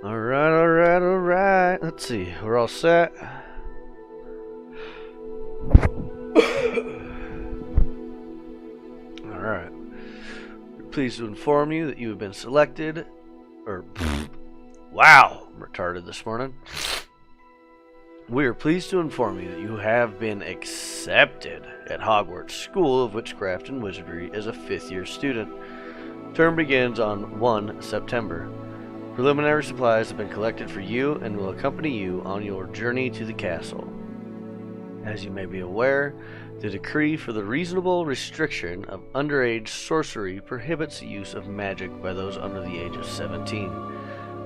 Alright, alright, alright. Let's see. We're all set. Alright. We're pleased to inform you that you have been selected. Wow! I'm retarded this morning. We are pleased to inform you that you have been accepted at Hogwarts School of Witchcraft and Wizardry as a 5th year student. Term begins on 1 September. Preliminary supplies have been collected for you and will accompany you on your journey to the castle. As you may be aware, the decree for the reasonable restriction of underage sorcery prohibits the use of magic by those under the age of 17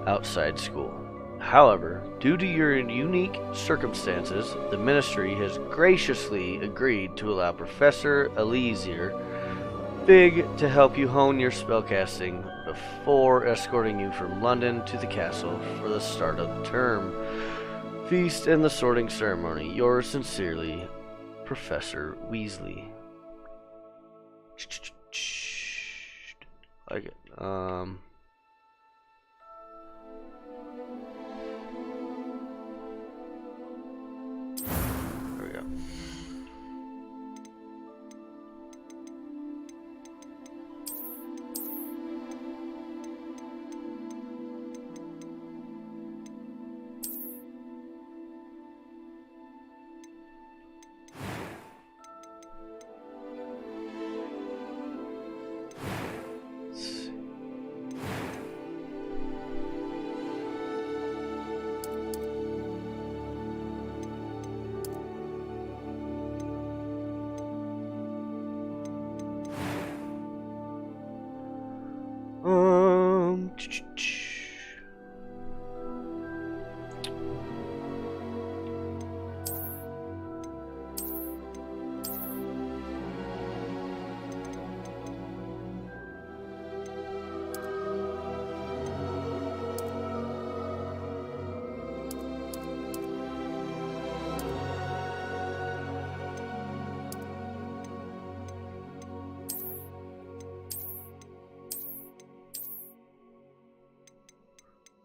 outside school. However, due to your unique circumstances, the Ministry has graciously agreed to allow Professor Eliezer Fig to help you hone your spellcasting before escorting you from London to the castle for the start of the term, feast, and the sorting ceremony. Yours sincerely, Professor Weasley. Like it. There we go. Um,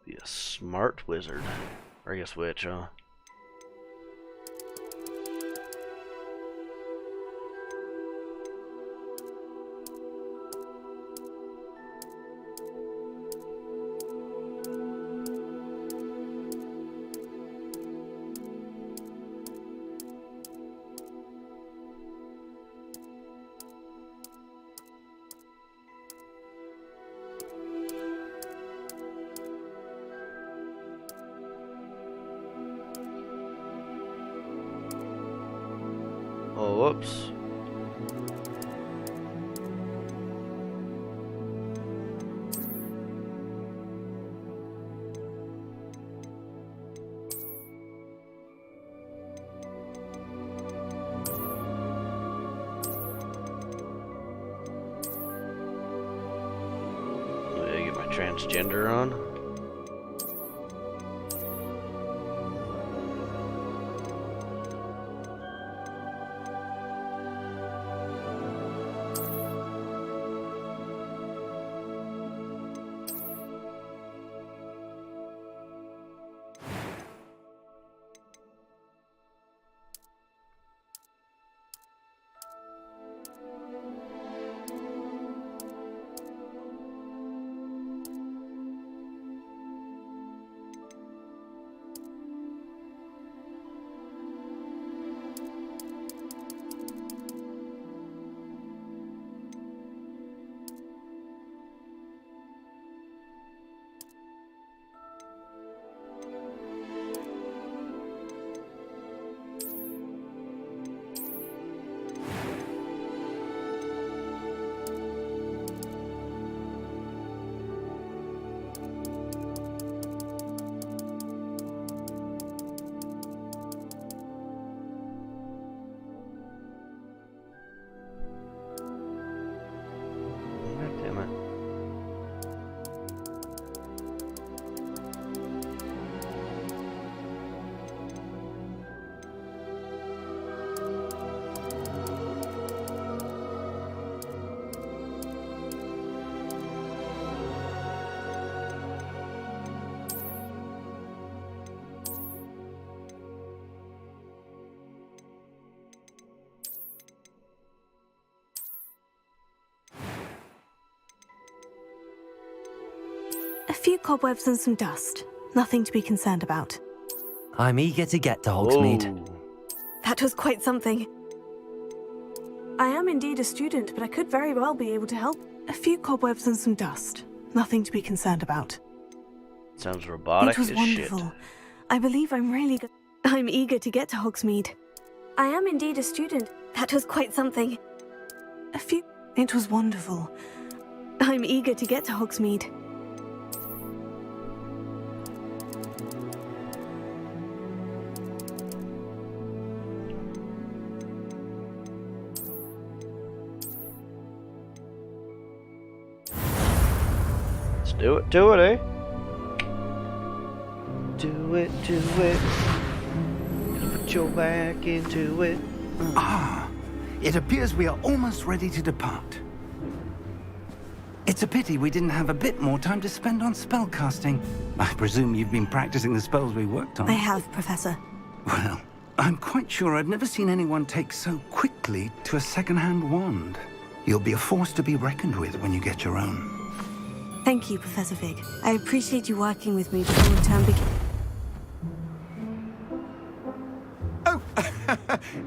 Be a smart wizard. Or I guess witch, huh? Oh, whoops. Let me get my transgender on. few cobwebs and some dust. Nothing to be concerned about. I'm eager to get to Hogsmeade. Whoa. That was quite something. I am indeed a student, but I could very well be able to help. A few cobwebs and some dust. Nothing to be concerned about. Sounds robotic It was as wonderful. shit. I believe I'm eager to get to Hogsmeade. I am indeed a student. That was quite something. It was wonderful. I'm eager to get to Hogsmeade. Let's do it, eh? Do it. Put your back into it. Ah, it appears we are almost ready to depart. It's a pity we didn't have a bit more time to spend on spellcasting. I presume you've been practicing the spells we worked on. I have, Professor. Well, I'm quite sure I've never seen anyone take so quickly to a second-hand wand. You'll be a force to be reckoned with when you get your own. Thank you, Professor Fig. I appreciate you working with me before the term begins. Oh,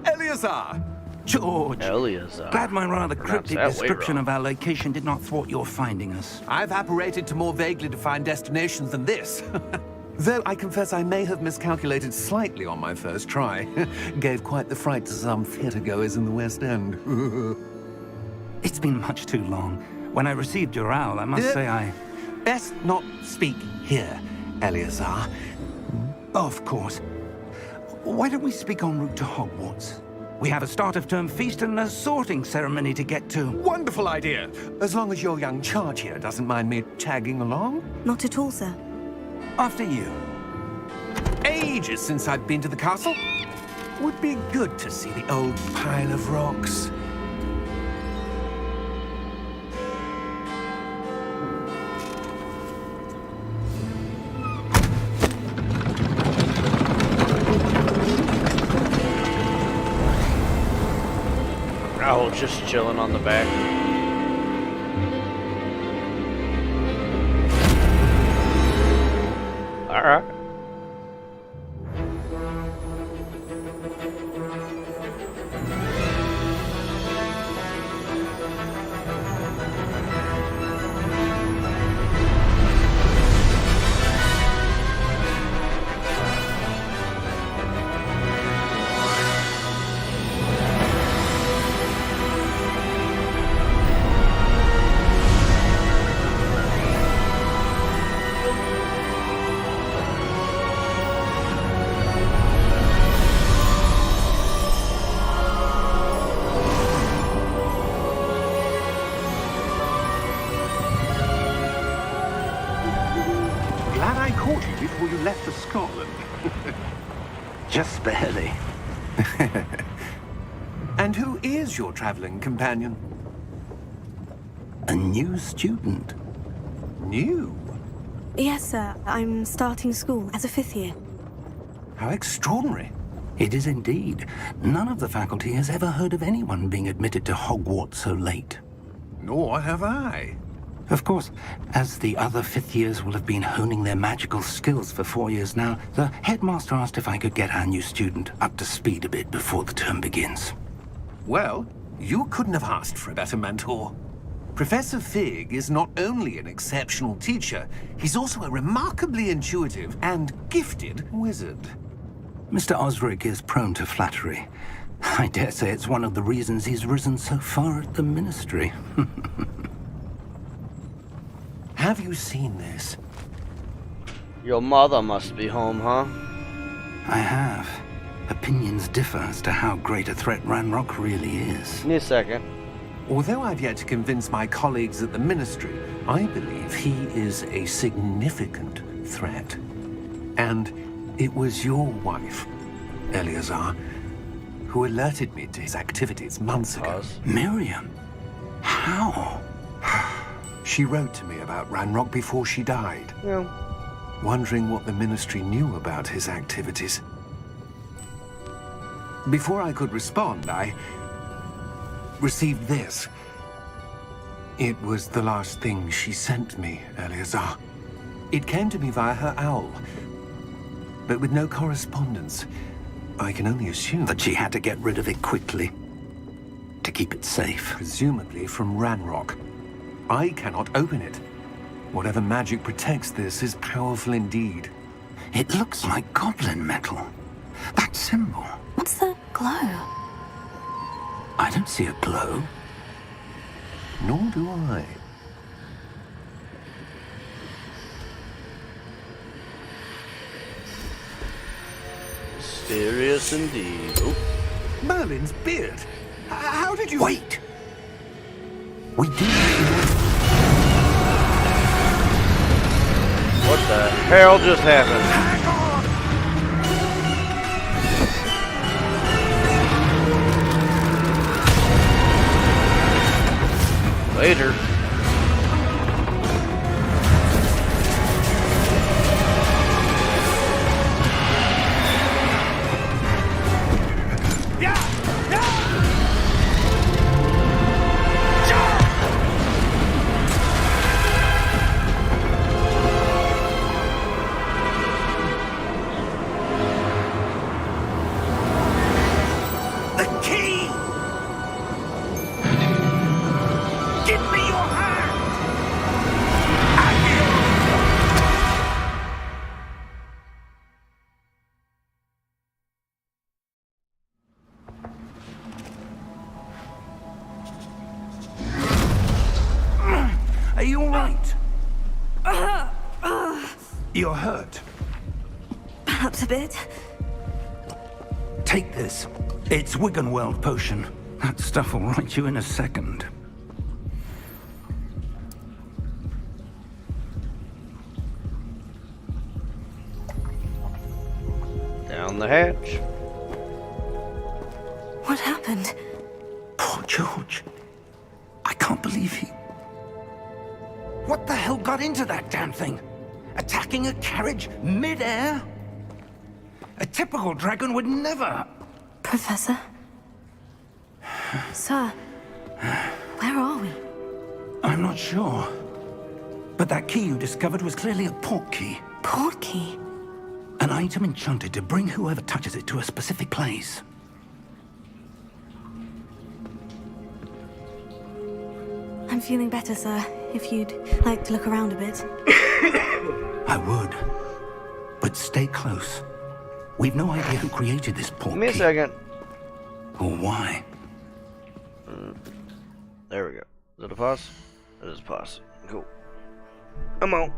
Eleazar! George, Eleazar. glad my rather Pronounced cryptic that way description wrong. of our location did not thwart your finding us. I've apparated to more vaguely defined destinations than this. Though I confess I may have miscalculated slightly on my first try. Gave quite the fright to some theatre-goers in the West End. It's been much too long. When I received your owl, I must say I... Best not speak here, Eleazar. Of course. Why don't we speak en route to Hogwarts? We have a start-of-term feast and a sorting ceremony to get to. Wonderful idea! As long as your young charge here doesn't mind me tagging along. Not at all, sir. After you. Ages since I've been to the castle. Would be good to see the old pile of rocks. Oh, just chilling on the back. Alright. Glad I caught you before you left for Scotland. Just barely. And who is your traveling companion? A new student. New? Yes, sir. I'm starting school as a 5th year. How extraordinary. It is indeed. None of the faculty has ever heard of anyone being admitted to Hogwarts so late. Nor have I. Of course, as the other 5th years will have been honing their magical skills for 4 years now, the headmaster asked if I could get our new student up to speed a bit before the term begins. Well, you couldn't have asked for a better mentor. Professor Fig is not only an exceptional teacher, he's also a remarkably intuitive and gifted wizard. Mr. Osric is prone to flattery. I dare say it's one of the reasons he's risen so far at the ministry. Have you seen this? Your mother must be home, huh? I have. Opinions differ as to how great a threat Ranrock really is. Give me a second. Although I've yet to convince my colleagues at the ministry, I believe he is a significant threat. And it was your wife, Eleazar, who alerted me to his activities months ago. Pause. Miriam? How? She wrote to me about Ranrock before she died, Yeah. wondering what the ministry knew about his activities. Before I could respond, I received this. It was the last thing she sent me, Eleazar. It came to me via her owl, but with no correspondence. I can only assume That she had to get rid of it quickly to keep it safe. presumably from Ranrock. I cannot open it. Whatever magic protects this is powerful indeed. It looks like goblin metal. That symbol. What's the glow? I don't see a glow. Nor do I. Mysterious indeed. Oh, Merlin's beard! How did you... Wait! We do. what the hell just happened? Hang on! Later. The key! Give me your hand! Are you all right? You're hurt. Perhaps a bit. Take this. It's Wiggenweld potion. That stuff will right you in a second. Down the hatch. What happened? Poor George. I can't believe he... What the hell got into that damn thing? Attacking a carriage mid-air? A typical dragon would never... Professor? Sir, where are we? I'm not sure. But that key you discovered was clearly a port key. Port key? An item enchanted to bring whoever touches it to a specific place. I'm feeling better, sir. If you'd like to look around a bit. I would. But stay close. We've no idea who created this port Give me a key. second. Or why. There we go. Is it a pause? It is a pause. Cool. I'm on.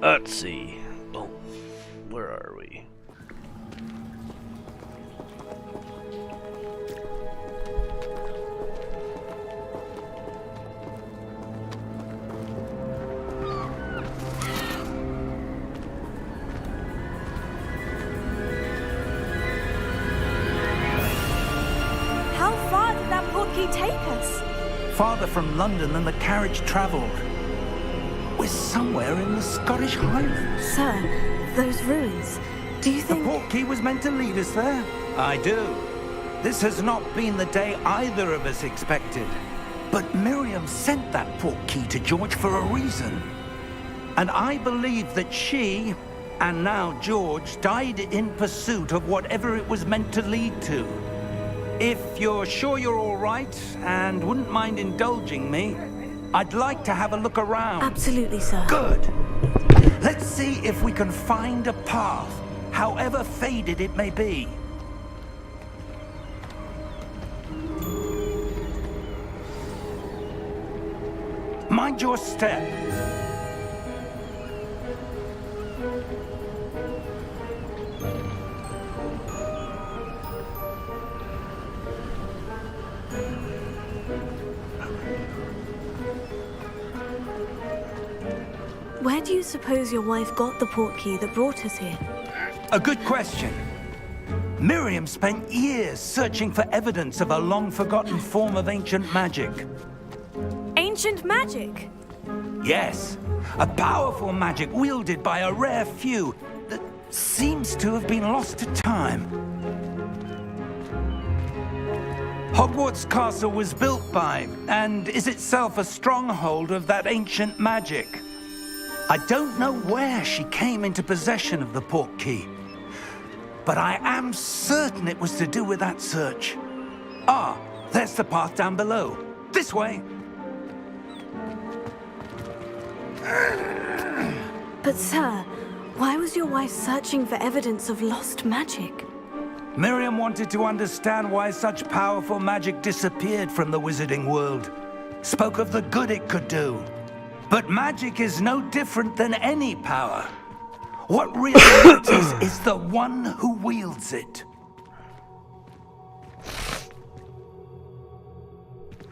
Let's see. Oh, where are we? How far did that port key take us? Farther from London than the carriage traveled. we're somewhere in the Scottish Highlands. Sir, those ruins. Do you The think... portkey was meant to lead us there? I do. This has not been the day either of us expected. But Miriam sent that portkey to George for a reason. And I believe that she, and now George, died in pursuit of whatever it was meant to lead to. If you're sure you're all right, and wouldn't mind indulging me, I'd like to have a look around. Absolutely, sir. Good. Let's see if we can find a path, however faded it may be. Mind your step. Where do you suppose your wife got the portkey that brought us here? A good question. Miriam spent years searching for evidence of a long-forgotten form of ancient magic. Ancient magic? Yes, a powerful magic wielded by a rare few that seems to have been lost to time. Hogwarts Castle was built by, and is itself a stronghold of that ancient magic. I don't know where she came into possession of the portkey, but I am certain it was to do with that search. Ah, there's the path down below. This way. But sir, why was your wife searching for evidence of lost magic? Miriam wanted to understand why such powerful magic disappeared from the wizarding world. Spoke of the good it could do. But magic is no different than any power. What really matters is the one who wields it.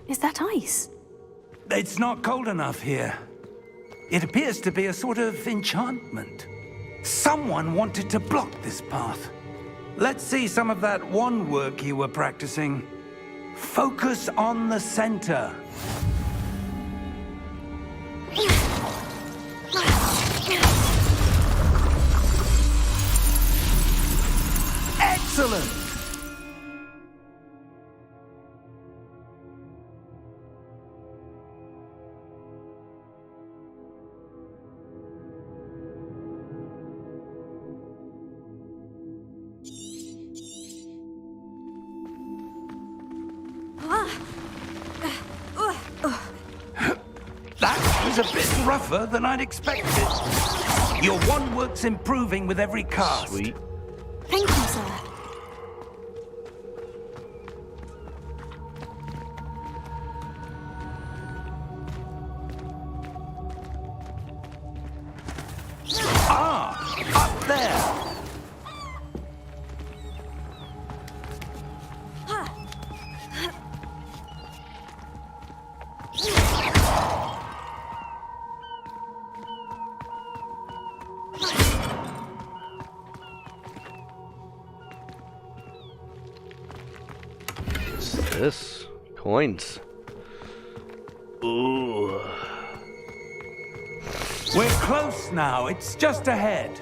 Is that ice? It's not cold enough here. It appears to be a sort of enchantment. Someone wanted to block this path. Let's see some of that wand work you were practicing. Focus on the center. Excellent! That was a bit rougher than I'd expected. Your wand work's improving with every cast. Sweet. Thank you, sir. Ah, up there. What's this? Coins. Ooh. We're close now. It's just ahead.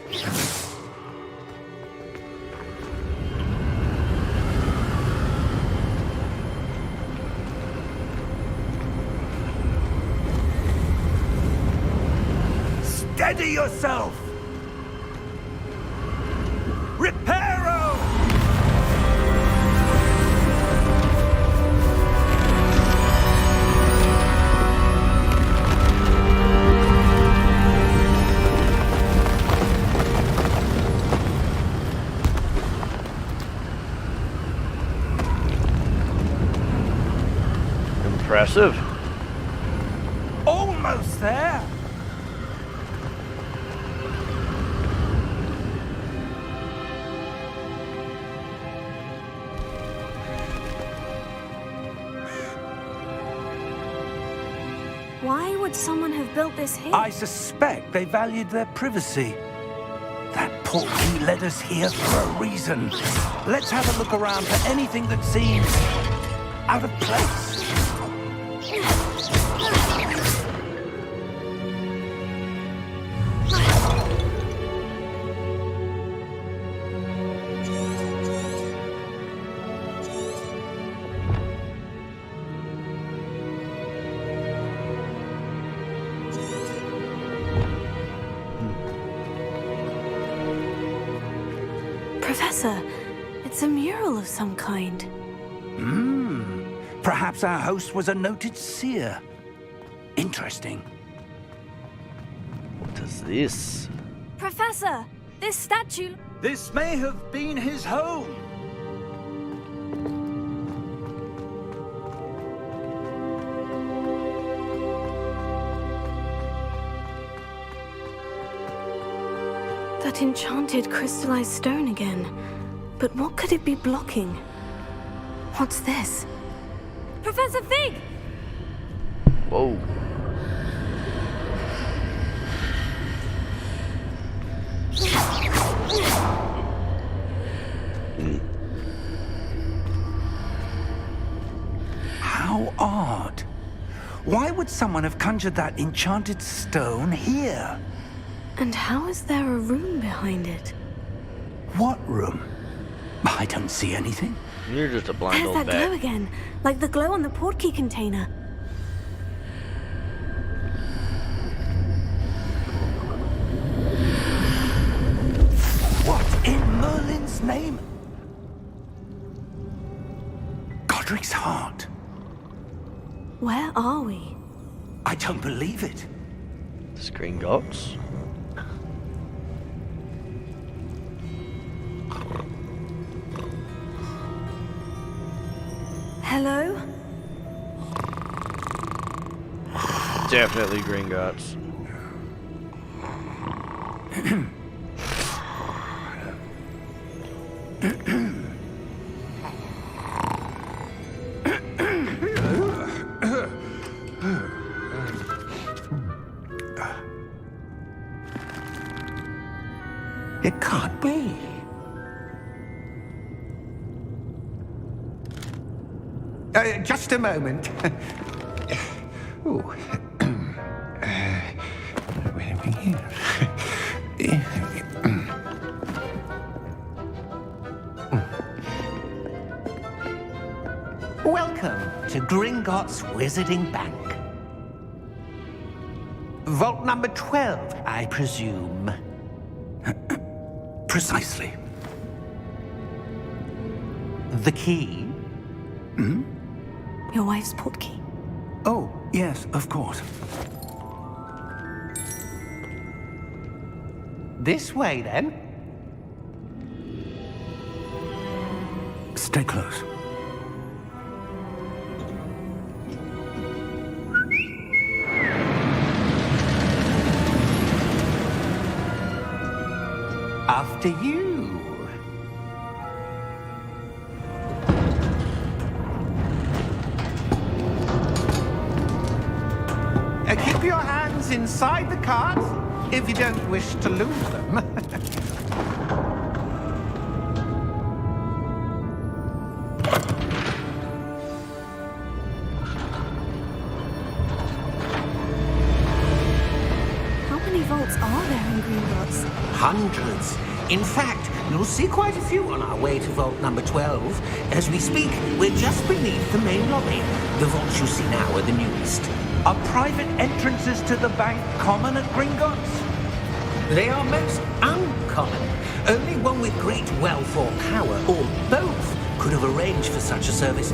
Steady yourself! Reparo! Impressive. Almost there! Why would someone have built this here? I suspect they valued their privacy. That portkey led us here for a reason. Let's have a look around for anything that seems out of place. Professor, it's a mural of some kind. Perhaps our host was a noted seer. Interesting. What is this? Professor, this statue... This may have been his home. That enchanted crystallized stone again. But what could it be blocking? What's this? Professor Fig! Whoa. How odd. Why would someone have conjured that enchanted stone here? And how is there a room behind it? What room? I don't see anything. You're just a blind There's old that glow bat. again, like the glow on the portkey container. What in Merlin's name? Godric's heart. Where are we? I don't believe it. Screen Gots. Hello? Definitely Gringotts. It can't be. Just a moment. Ooh. Where are we here? Welcome to Gringotts Wizarding Bank. Vault number 12, I presume. Precisely. The key? Your wife's portkey. Oh, yes, of course. This way, then. Stay close. After you. Keep your hands inside the cart if you don't wish to lose them. How many vaults are there in Gringotts? Hundreds. In fact, you'll see quite a few on our way to vault number 12. As we speak, we're just beneath the main lobby. The vaults you see now are the newest. Are private entrances to the bank common at Gringotts? They are most uncommon. Only one with great wealth or power, or both, could have arranged for such a service.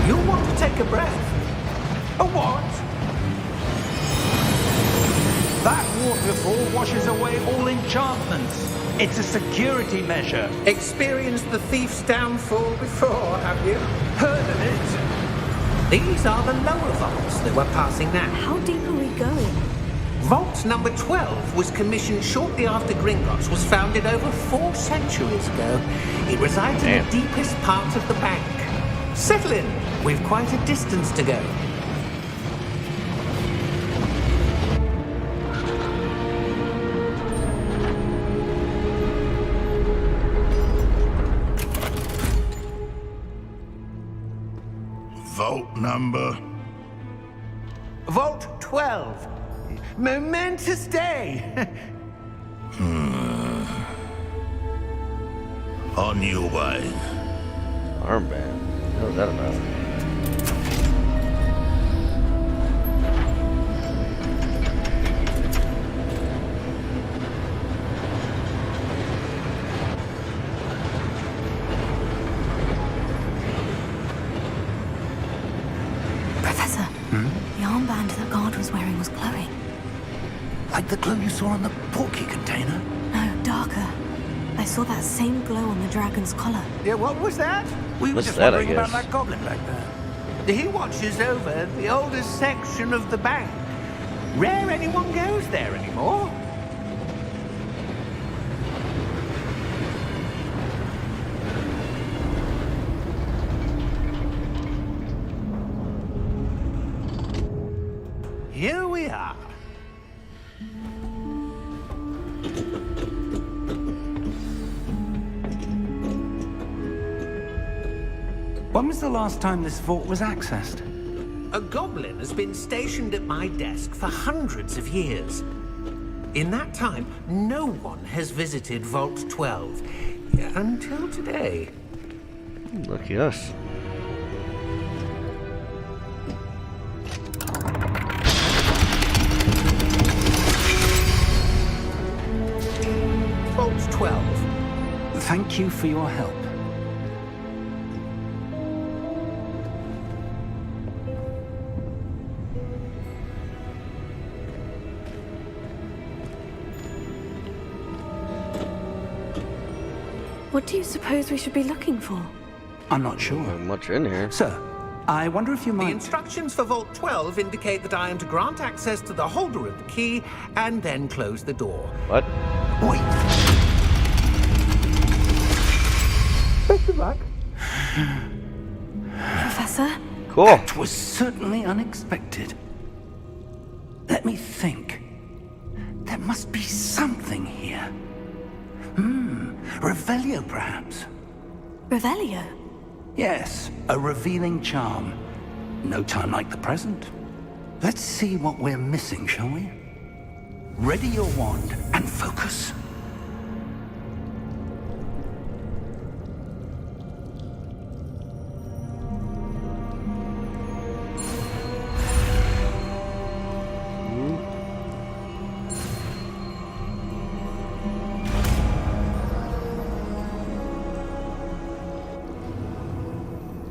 You'll want to take a breath. A what? That waterfall washes away all enchantments. It's a security measure. Experienced the thief's downfall before, have you? Heard of it? These are the lower vaults that we're passing now. How deep are we going? Vault number 12 was commissioned shortly after Gringotts was founded over 4 centuries ago. It resides in the deepest part of the bank. Settle in. We've quite a distance to go. Vault number? Vault 12. Momentous day. On your way. Armband. What was that about? Professor, the armband that guard was wearing was glowing. Like the glow you saw on the portkey container? No, darker. I saw that same glow on the dragon's collar. Yeah, what was that? We were What's just that, I wondering about guess? that goblin back there. He watches over the oldest section of the bank. Rare anyone goes there anymore. Here we are. When was the last time this vault was accessed? A goblin has been stationed at my desk for hundreds of years. In that time, no one has visited Vault 12. Until today. Lucky us. Vault 12. Thank you for your help. What do you suppose we should be looking for? I'm not sure. Not much in here. Sir, I wonder if you The might... instructions for Vault 12 indicate that I am to grant access to the holder of the key and then close the door. What? Wait. Best of luck. Professor? Cool. That was certainly unexpected. Let me think. There must be something here. Revelio, perhaps? Revelio? Yes, a revealing charm. No time like the present. Let's see what we're missing, shall we? Ready your wand and focus.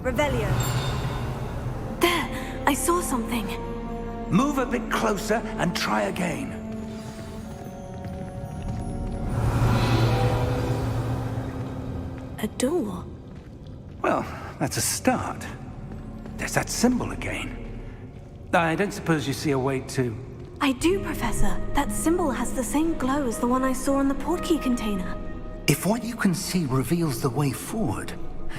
Revelio. There! I saw something. Move a bit closer and try again. A door. Well, that's a start. There's that symbol again. I don't suppose you see a way to... I do, Professor. That symbol has the same glow as the one I saw on the portkey container. If what you can see reveals the way forward,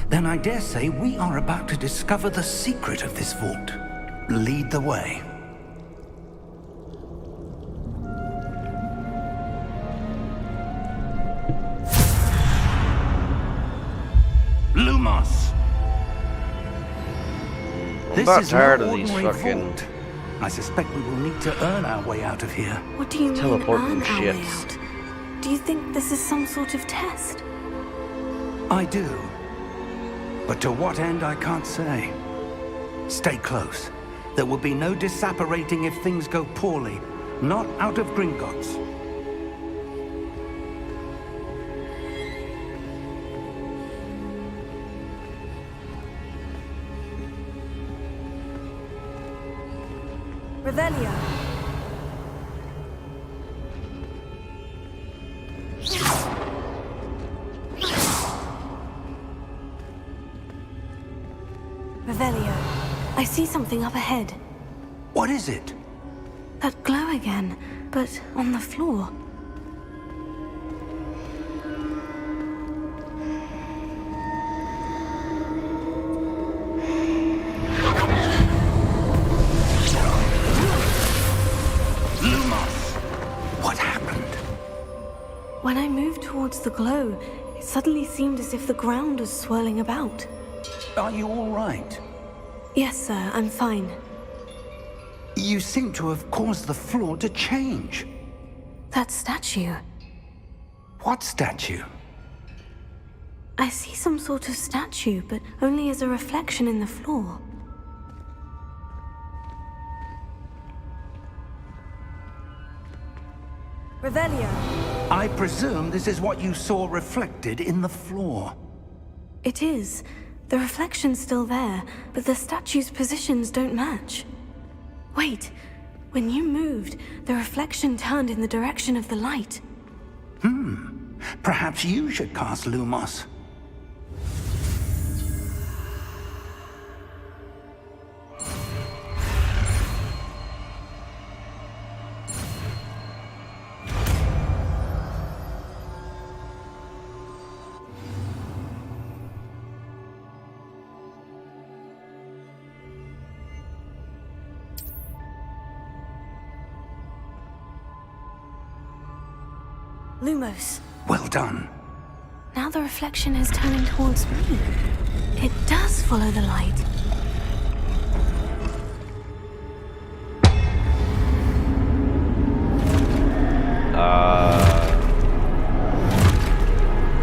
then I dare say we are about to discover the secret of this vault. Lead the way. Lumos! I'm about tired no of these ordinary fucking vault. I suspect we will need to earn our way out of here. What do you mean, teleporting earn our way shits. out? Do you think this is some sort of test? I do. But to what end, I can't say. Stay close. There will be no disapparating if things go poorly. Not out of Gringotts. Revelio. Revelio. I see something up ahead. What is it? That glow again, but on the floor. Lumos! What happened? When I moved towards the glow, it suddenly seemed as if the ground was swirling about. Are you all right? Yes, sir, I'm fine. You seem to have caused the floor to change. That statue. What statue? I see some sort of statue, but only as a reflection in the floor. Revelio. I presume this is what you saw reflected in the floor. It is. The reflection's still there, but the statue's positions don't match. Wait, when you moved, the reflection turned in the direction of the light. Perhaps you should cast Lumos. Lumos. Well done. Now the reflection is turning towards me. It does follow the light.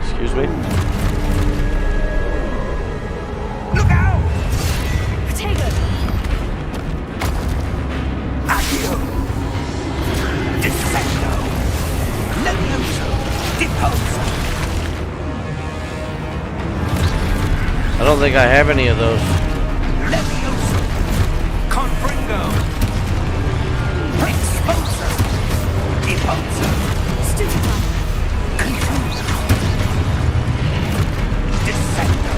Excuse me? Look out! Potato! Accio! Defendo! Levioso! Deposa! I don't think I have any of those. Levioso! Confringo! Exposa! Deposa! Stupefy! Confuso! Descendo!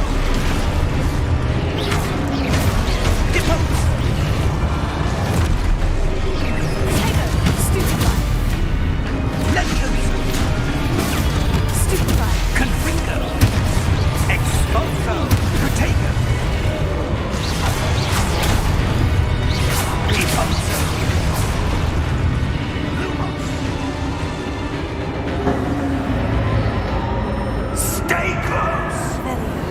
Deposa! Potato! Stupefy! Levioso! Stupefy! Confringo! Exposo! Protego! Deposa! Lumos! Stay close! Velio.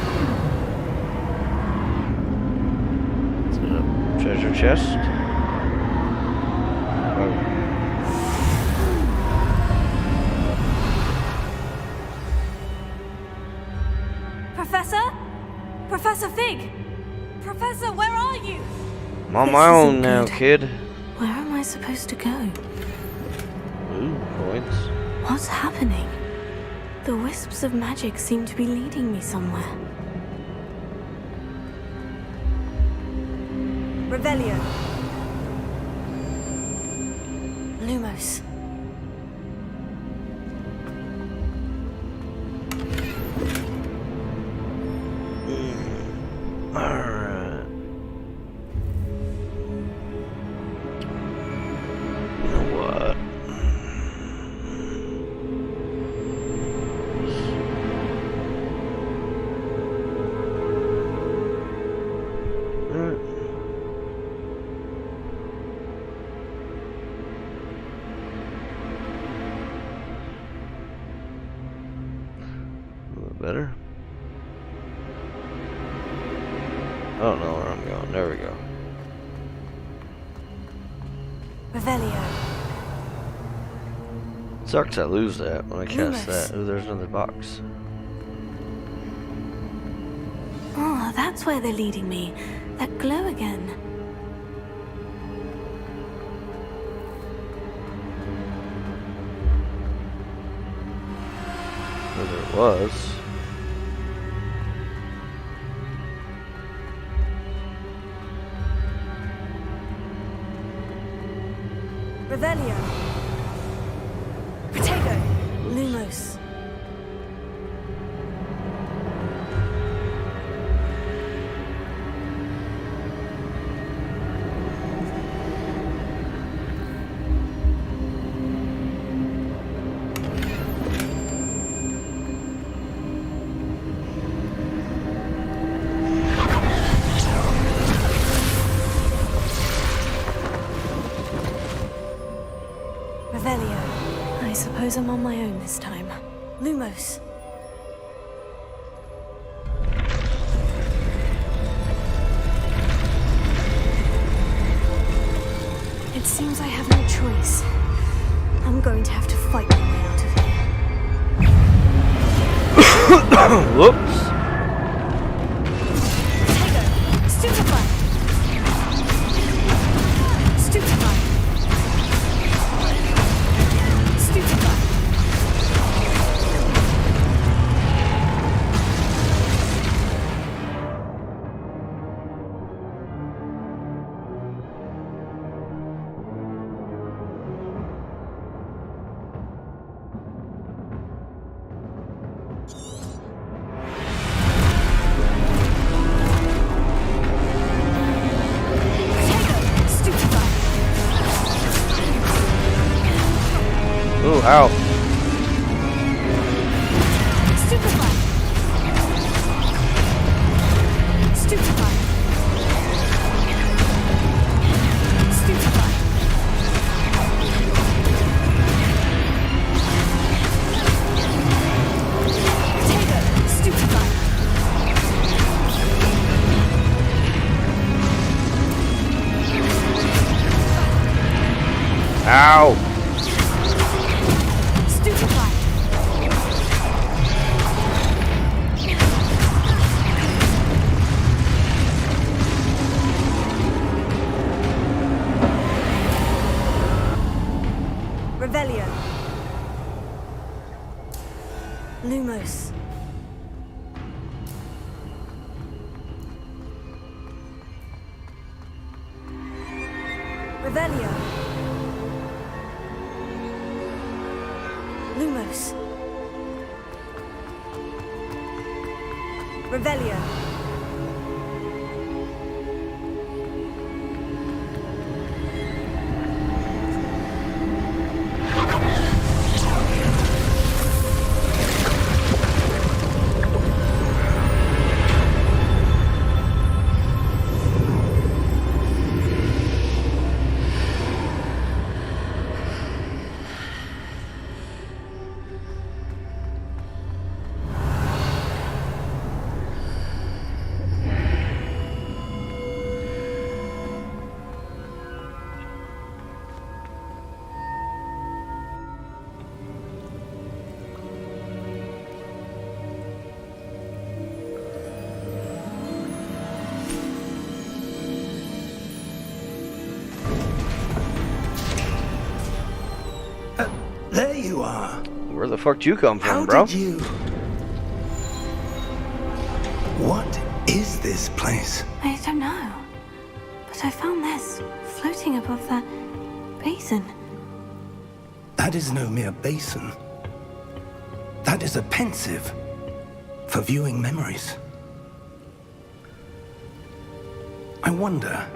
Is it a treasure chest? Oh. Professor? Professor Fig! Professor, where are you? I'm on This my own isn't now, good. kid. Where am I supposed to go? Ooh, points. What's happening? The wisps of magic seem to be leading me somewhere. Revelio. Lumos. Alright. You know what? A little better. I don't know where I'm going. There we go. Revelio. Sucks I lose that when I cast Lumos. that. Ooh, there's another box. Oh, that's where they're leading me. That glow again. Where there was. Revelio. Potato. Lumos. Revelio. I suppose I'm on my own this time. Lumos. It seems I have no choice. I'm going to have to fight my way out of here. Whoops. Potato. Stupefy. Stupefy. Stupefy. Ow. Stupefy. Stupefy. Stupefy. Potato. Stupefy. Ow. Stupefy. Revelio. Lumos. Revelio. Lumos. Revelio. There you are. Where the fuck do you come from, How bro? did you... What is this place? I don't know. But I found this floating above that basin. That is no mere basin. That is a pensive for viewing memories. I wonder...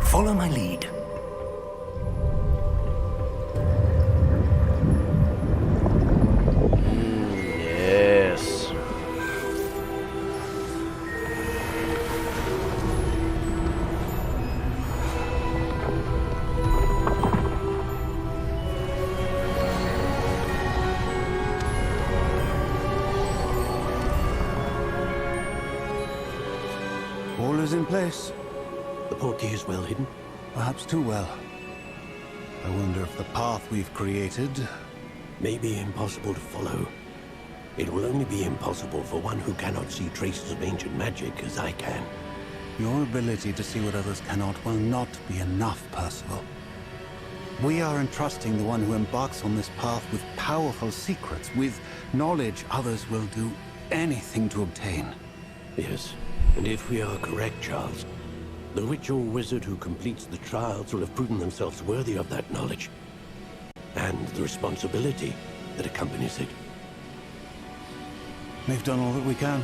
Follow my lead. Yes. All is in place. The portkey is well hidden. Perhaps too well. I wonder if the path we've created... May be impossible to follow. It will only be impossible for one who cannot see traces of ancient magic as I can. Your ability to see what others cannot will not be enough, Percival. We are entrusting the one who embarks on this path with powerful secrets, with knowledge others will do anything to obtain. Yes, and if we are correct, Charles, the witch or wizard who completes the trials will have proven themselves worthy of that knowledge. And the responsibility that accompanies it. We've done all that we can.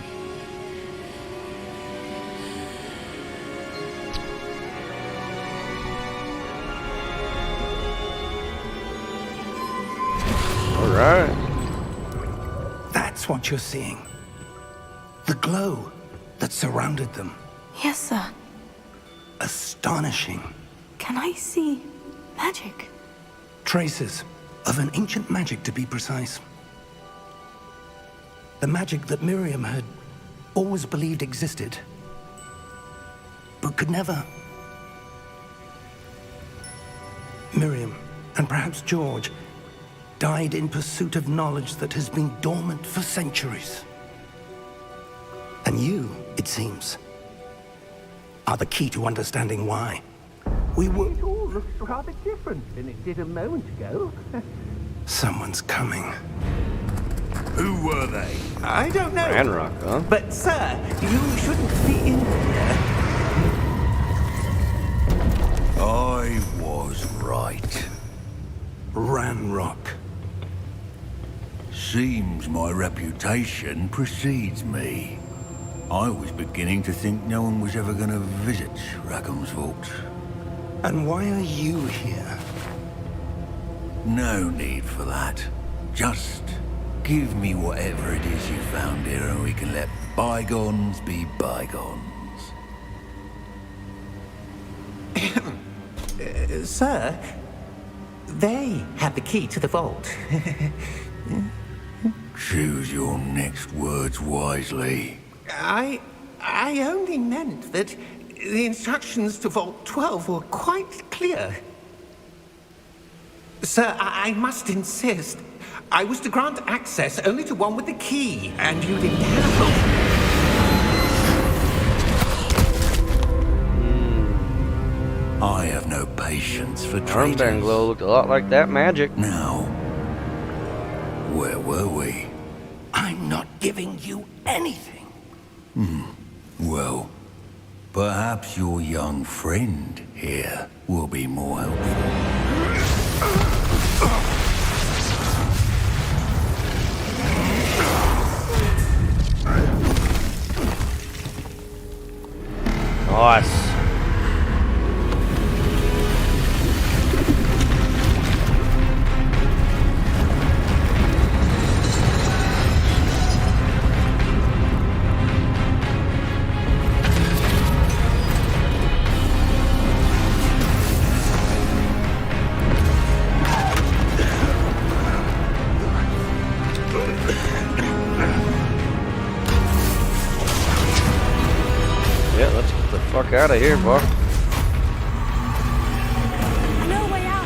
All right. That's what you're seeing. The glow that surrounded them. Yes, sir. Astonishing. Can I see magic? Traces of an ancient magic, to be precise. The magic that Miriam had always believed existed, but could never. Miriam, and perhaps George, died in pursuit of knowledge that has been dormant for centuries. And you, it seems, are the key to understanding why. We were... It all looks rather different than it did a moment ago. Someone's coming. Who were they? I don't know. Ranrock, huh? But, sir, you shouldn't be in here. I was right. Ranrock. Seems my reputation precedes me. I was beginning to think no one was ever going to visit Rackham's vault. And why are you here? No need for that. Just give me whatever it is you found here and we can let bygones be bygones. Sir, they have the key to the vault. Choose your next words wisely. I only meant that the instructions to Vault 12 were quite clear. Sir, I must insist. I was to grant access only to one with the key, and you didn't have. I have no patience for Armband traitors. glow looked a lot like that magic. Now, where were we? I'm not giving you anything. Well, perhaps your young friend here will be more helpful. Nice. Yeah, let's get the fuck out of here, boy. No way out.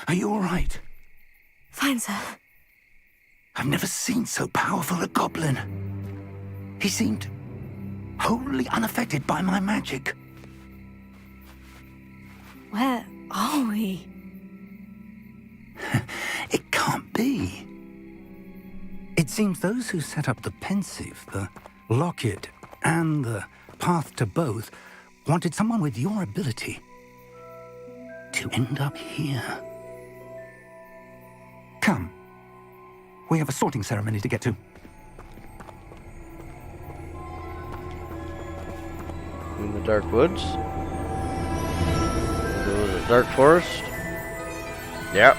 Are you all right? Fine, sir. I've never seen so powerful a goblin. He seemed wholly unaffected by my magic. Where are we? It can't be. It seems those who set up the pensive, the locket, and the path to both wanted someone with your ability to end up here. Come. We have a sorting ceremony to get to. In the dark woods. Go to the dark forest. Yep.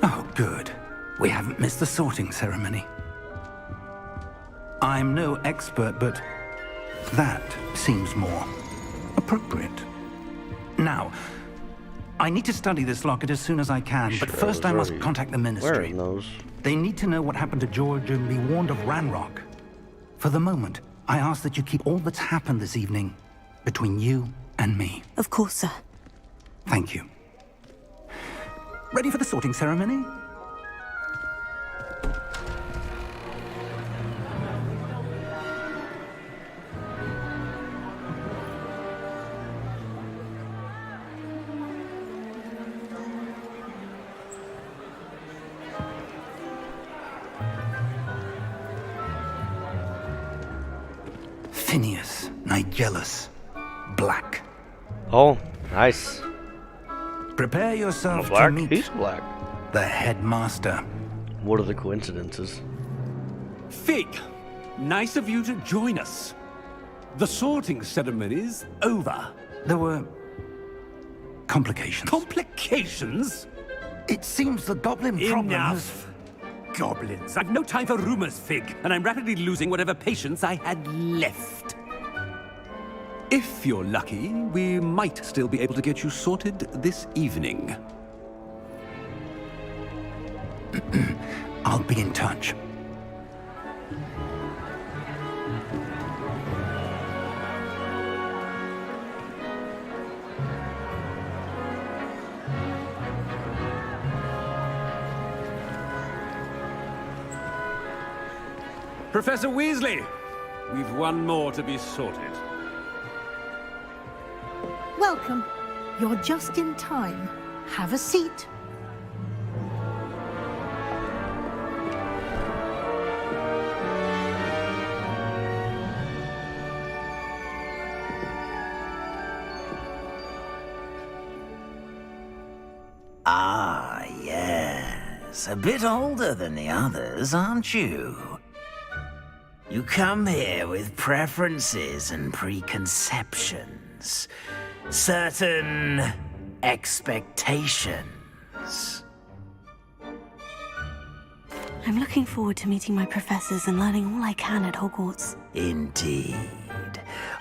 Oh, good. We haven't missed the sorting ceremony. I'm no expert, but that seems more appropriate. Now, I need to study this locket as soon as I can, but first I must contact the ministry. Wearing those. They need to know what happened to George and be warned of Ranrock. For the moment, I ask that you keep all that's happened this evening between you and me. Of course, sir. Thank you. Ready for the sorting ceremony? Phineas Nigellus Black. Oh, nice. Prepare yourself to Black? meet He's black. the headmaster. What are the coincidences? Fig, nice of you to join us. The sorting ceremony's over. There were complications. Complications? It seems the goblin problem has... Enough. Goblins. I've no time for rumors, Fig, and I'm rapidly losing whatever patience I had left. If you're lucky, we might still be able to get you sorted this evening. I'll be in touch. Professor Weasley, we've one more to be sorted. Welcome. You're just in time. Have a seat. Ah, yes. A bit older than the others, aren't you? You come here with preferences and preconceptions. Certain expectations. I'm looking forward to meeting my professors and learning all I can at Hogwarts. Indeed.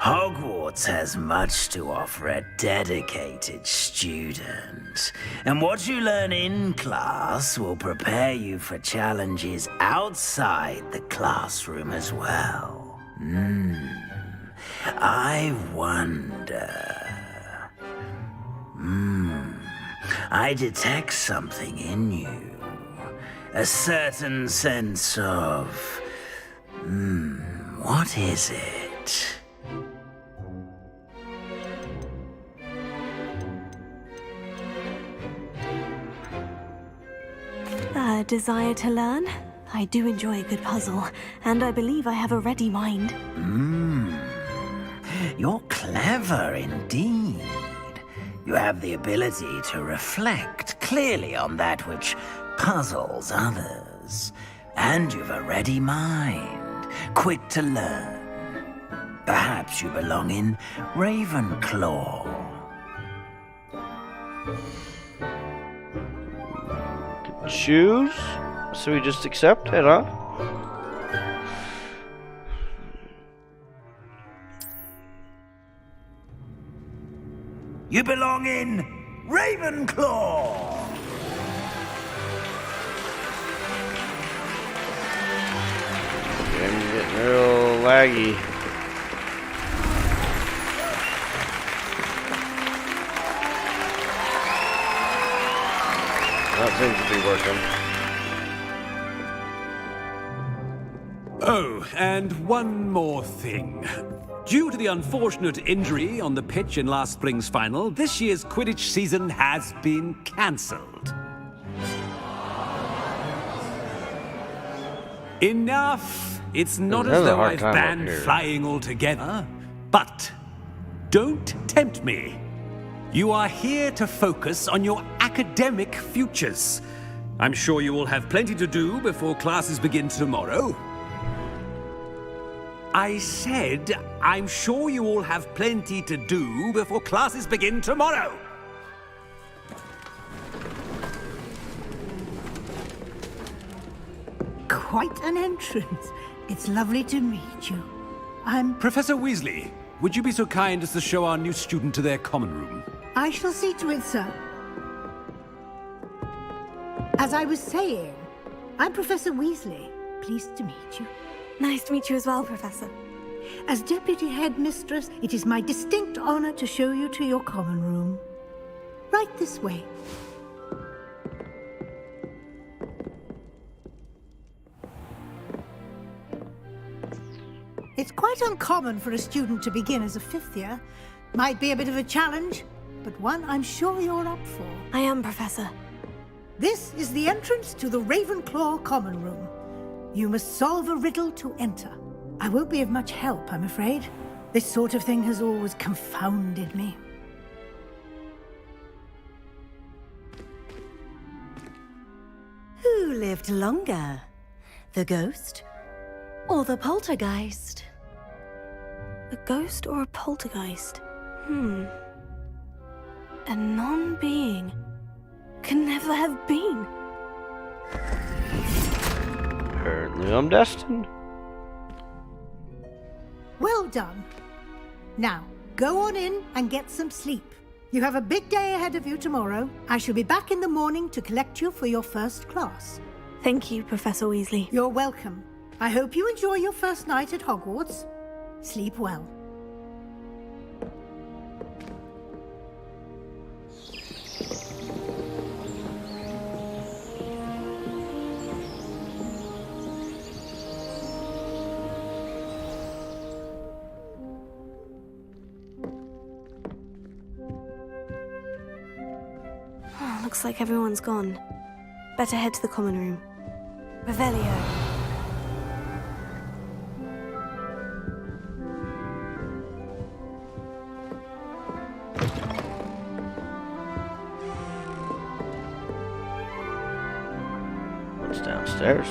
Hogwarts has much to offer a dedicated student. And what you learn in class will prepare you for challenges outside the classroom as well. I wonder... I detect something in you. A certain sense of... what is it? A desire to learn? I do enjoy a good puzzle, and I believe I have a ready mind. You're clever indeed. You have the ability to reflect clearly on that which puzzles others. And you've a ready mind, quick to learn. Perhaps you belong in Ravenclaw. Choose? So we just accept it, huh? You belong in Ravenclaw! I'm getting real laggy. That seems to be working. Oh, and one more thing. Due to the unfortunate injury on the pitch in last spring's final, this year's Quidditch season has been cancelled. Enough! It's not as though I've banned flying altogether. But don't tempt me. You are here to focus on your academic futures. I'm sure you will have plenty to do before classes begin tomorrow. I said, I'm sure you all have plenty to do before classes begin tomorrow. Quite an entrance. It's lovely to meet you. I'm... Professor Weasley, would you be so kind as to show our new student to their common room? I shall see to it, sir. As I was saying, I'm Professor Weasley. Pleased to meet you. Nice to meet you as well, Professor. As Deputy Headmistress, it is my distinct honor to show you to your common room. Right this way. It's quite uncommon for a student to begin as a fifth year. Might be a bit of a challenge, but one I'm sure you're up for. I am, Professor. This is the entrance to the Ravenclaw common room. You must solve a riddle to enter. I won't be of much help, I'm afraid. This sort of thing has always confounded me. Who lived longer? The ghost or the poltergeist? A ghost or a poltergeist? A non-being can never have been. Apparently I'm destined. Well done. Now, go on in and get some sleep. You have a big day ahead of you tomorrow. I shall be back in the morning to collect you for your first class. Thank you, Professor Weasley. You're welcome. I hope you enjoy your first night at Hogwarts. Sleep well. Looks like everyone's gone. Better head to the common room. Revelio. What's downstairs?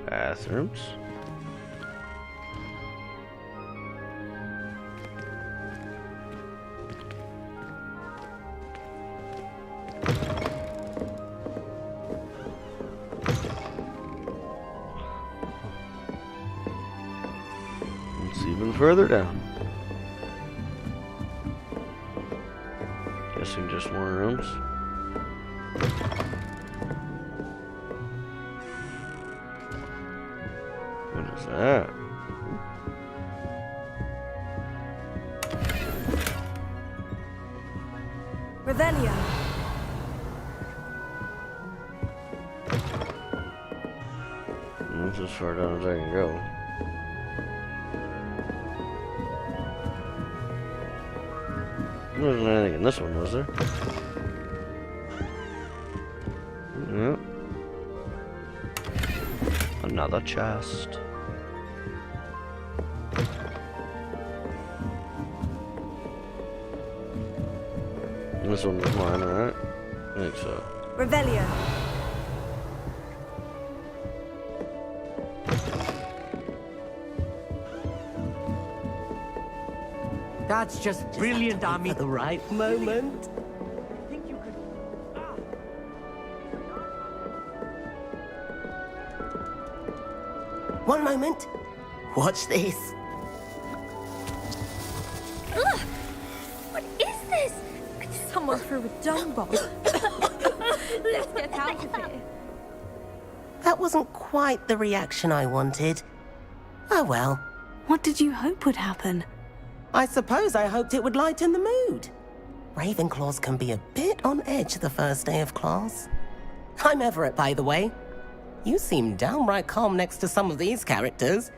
Bathrooms. It's even further down. Guessing just more rooms. What is that? Revelio. That's as far down as I can go. There wasn't anything in this one, was there? Yep. Another chest. This one was mine, right? I think so. Revelio. That's just brilliant, Army. At the right moment. One moment. Watch this. Ugh! What is this? Someone threw a dung bomb. Let's get out of here. That wasn't quite the reaction I wanted. Oh well. What did you hope would happen? I suppose I hoped it would lighten the mood. Ravenclaws can be a bit on edge the first day of class. I'm Everett, by the way. You seem downright calm next to some of these characters,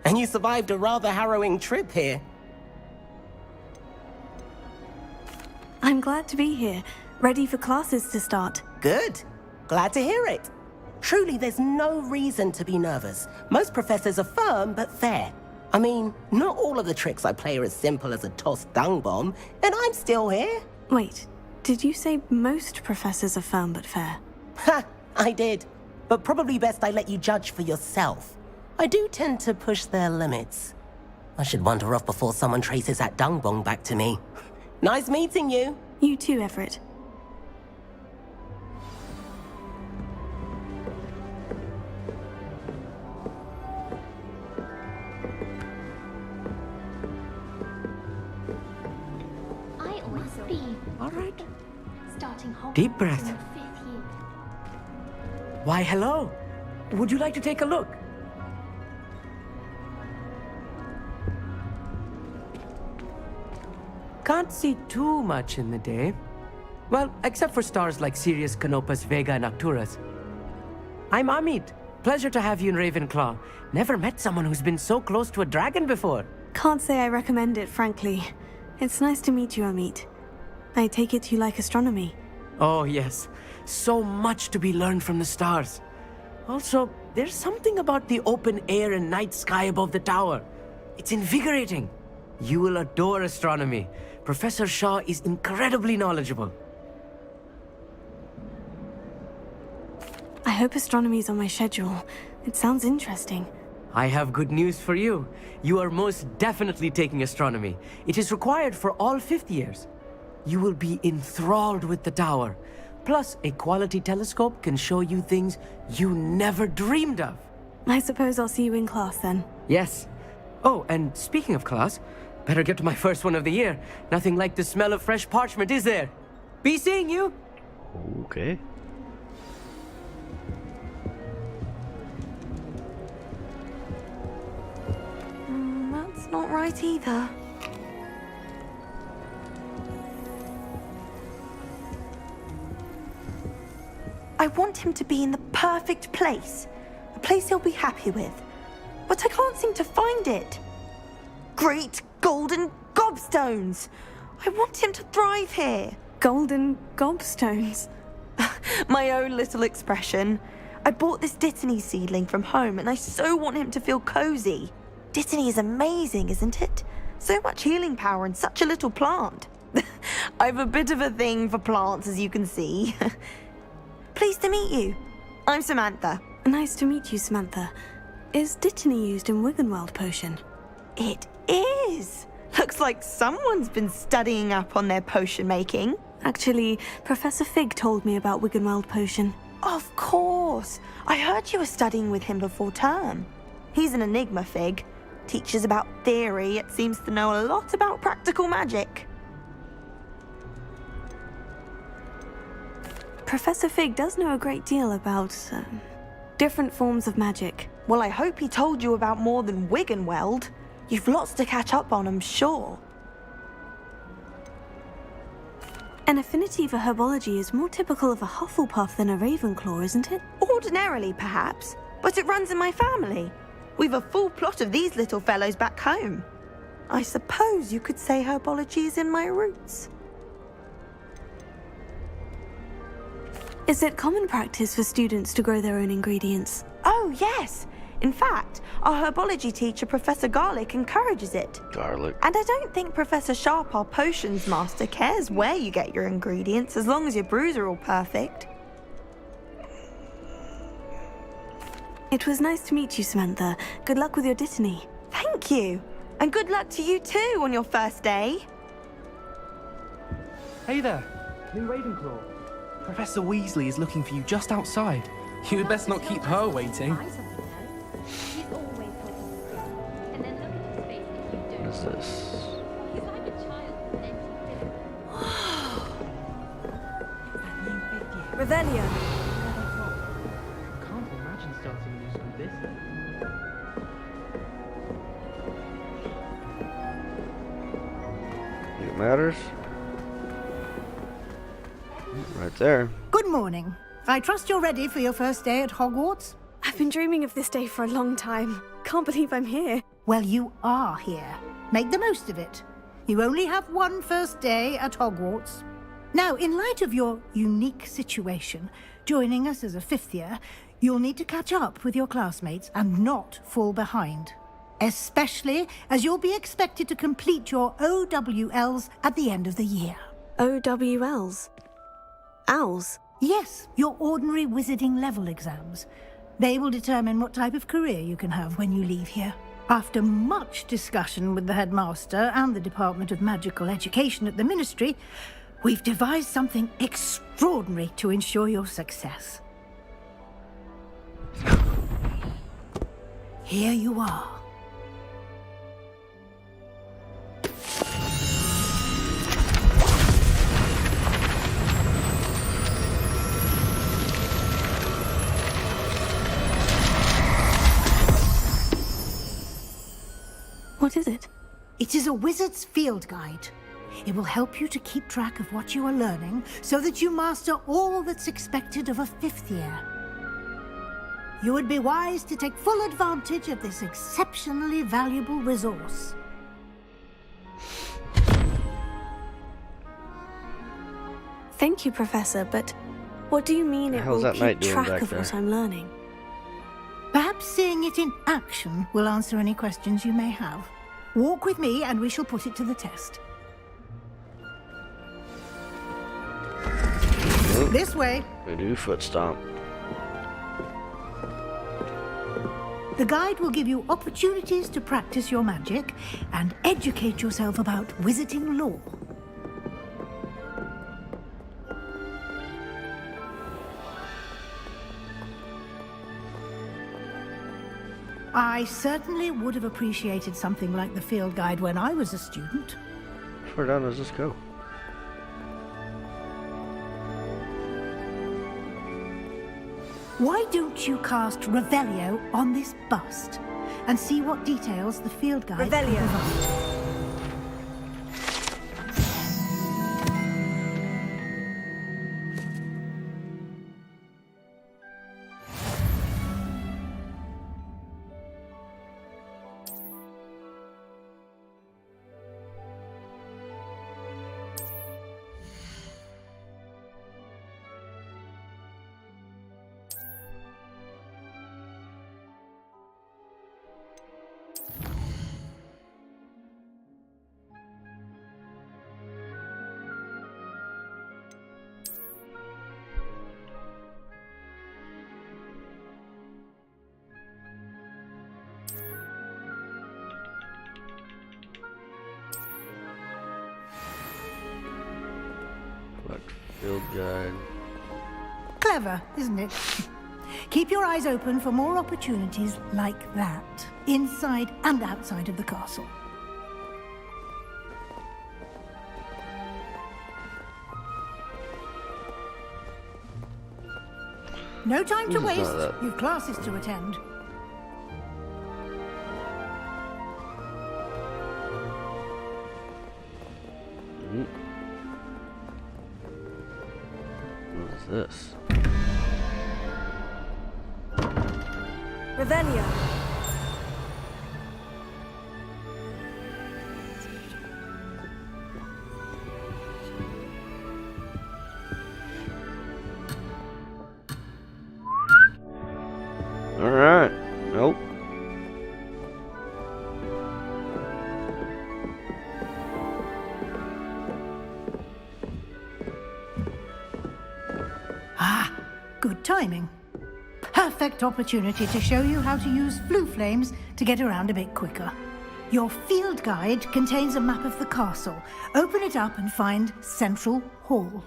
and you survived a rather harrowing trip here. I'm glad to be here, ready for classes to start. Good. Glad to hear it. Truly, there's no reason to be nervous. Most professors are firm but fair. I mean, not all of the tricks I play are as simple as a tossed dung bomb, and I'm still here. Wait, did you say most professors are firm but fair? Ha! I did. But probably best I let you judge for yourself. I do tend to push their limits. I should wander off before someone traces that dung bomb back to me. Nice meeting you. You too, Everett. All right. Starting Deep breath. Why, hello. Would you like to take a look? Can't see too much in the day. Well, except for stars like Sirius, Canopus, Vega, and Arcturus. I'm Amit. Pleasure to have you in Ravenclaw. Never met someone who's been so close to a dragon before. Can't say I recommend it, frankly. It's nice to meet you, Amit. I take it you like astronomy. Oh, yes. So much to be learned from the stars. Also, there's something about the open air and night sky above the tower. It's invigorating. You will adore astronomy. Professor Shaw is incredibly knowledgeable. I hope astronomy's on my schedule. It sounds interesting. I have good news for you. You are most definitely taking astronomy. It is required for all fifth years. You will be enthralled with the tower. Plus, a quality telescope can show you things you never dreamed of. I suppose I'll see you in class then. Yes. Oh, and speaking of class, better get to my first one of the year. Nothing like the smell of fresh parchment, is there? Be seeing you! Okay. That's not right either. I want him to be in the perfect place. A place he'll be happy with. But I can't seem to find it. Great golden gobstones! I want him to thrive here. Golden gobstones? My own little expression. I bought this Dittany seedling from home and I so want him to feel cozy. Dittany is amazing, isn't it? So much healing power in such a little plant. I've a bit of a thing for plants, as you can see. Pleased to meet you. I'm Samantha. Nice to meet you, Samantha. Is Dittany used in Wiggenweld potion? It is. Looks like someone's been studying up on their potion making. Actually, Professor Fig told me about Wiggenweld potion. Of course. I heard you were studying with him before term. He's an enigma, Fig. Teaches about theory, yet seems to know a lot about practical magic. Professor Fig does know a great deal about different forms of magic. Well, I hope he told you about more than Wiggenweld. You've lots to catch up on, I'm sure. An affinity for herbology is more typical of a Hufflepuff than a Ravenclaw, isn't it? Ordinarily, perhaps, but it runs in my family. We've a full plot of these little fellows back home. I suppose you could say herbology is in my roots. Is it common practice for students to grow their own ingredients? Oh, yes. In fact, our herbology teacher, Professor Garlick, encourages it. Garlic. And I don't think Professor Sharp, our potions master, cares where you get your ingredients as long as your brews are all perfect. It was nice to meet you, Samantha. Good luck with your Dittany. Thank you. And good luck to you too on your first day. Hey there, new Ravenclaw. Professor Weasley is looking for you just outside. You had best not keep her waiting. What is this? Revelio. Can't imagine starting new school this late. It matters. Right there. Good morning. I trust you're ready for your first day at Hogwarts? I've been dreaming of this day for a long time. Can't believe I'm here. Well, you are here. Make the most of it. You only have one first day at Hogwarts. Now, in light of your unique situation, joining us as a fifth year, you'll need to catch up with your classmates and not fall behind. Especially as you'll be expected to complete your OWLs at the end of the year. OWLs? Owls? Yes, your ordinary wizarding level exams. They will determine what type of career you can have when you leave here. After much discussion with the headmaster and the Department of Magical Education at the Ministry, we've devised something extraordinary to ensure your success. Here you are. What is it? It is a wizard's field guide. It will help you to keep track of what you are learning so that you master all that's expected of a fifth year. You would be wise to take full advantage of this exceptionally valuable resource. Thank you, Professor, but what do you mean it hell's will that knight keep doing track back of what there? I'm learning? Perhaps seeing it in action will answer any questions you may have. Walk with me and we shall put it to the test. This way. We do foot stomp. The guide will give you opportunities to practice your magic and educate yourself about wizarding lore. I certainly would have appreciated something like the field guide when I was a student. How far down does this go? Why don't you cast Revelio on this bust and see what details the field guide can provide? Field guide. Clever, isn't it? Keep your eyes open for more opportunities like that, inside and outside of the castle. No time to waste. You've classes to attend. What is this? Revelio. All right. Nope. Ah, good timing. Perfect opportunity to show you how to use flue flames to get around a bit quicker. Your field guide contains a map of the castle. Open it up and find Central Hall.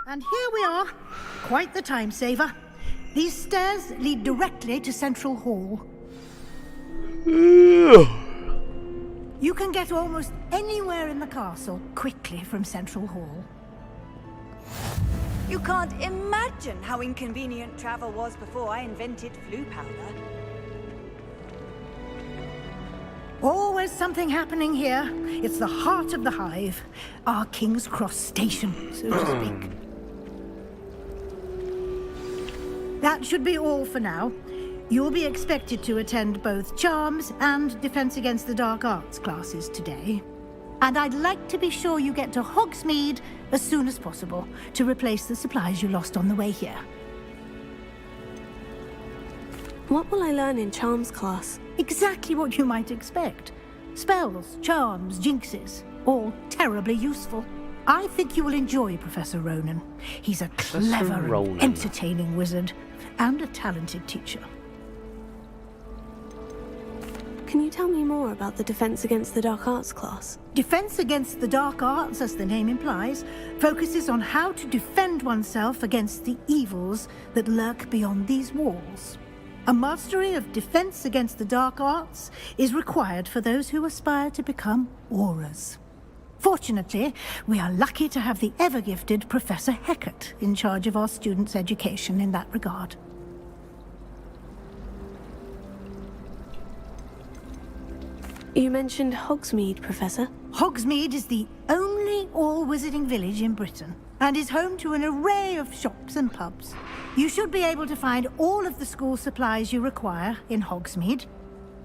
And here we are. Quite the time saver. These stairs lead directly to Central Hall. You can get almost anywhere in the castle quickly from Central Hall. You can't imagine how inconvenient travel was before I invented flue powder. Always something happening here. It's the heart of the hive. Our King's Cross station, so to speak. That should be all for now. You'll be expected to attend both Charms and Defense Against the Dark Arts classes today. And I'd like to be sure you get to Hogsmeade as soon as possible to replace the supplies you lost on the way here. What will I learn in Charms class? Exactly what you might expect. Spells, charms, jinxes, all terribly useful. I think you will enjoy Professor Ronan. He's a clever and entertaining wizard and a talented teacher. Can you tell me more about the Defense Against the Dark Arts class? Defense Against the Dark Arts, as the name implies, focuses on how to defend oneself against the evils that lurk beyond these walls. A mastery of Defense Against the Dark Arts is required for those who aspire to become Aurors. Fortunately, we are lucky to have the ever-gifted Professor Heckert in charge of our students' education in that regard. You mentioned Hogsmeade, Professor. Hogsmeade is the only all-wizarding village in Britain, and is home to an array of shops and pubs. You should be able to find all of the school supplies you require in Hogsmeade.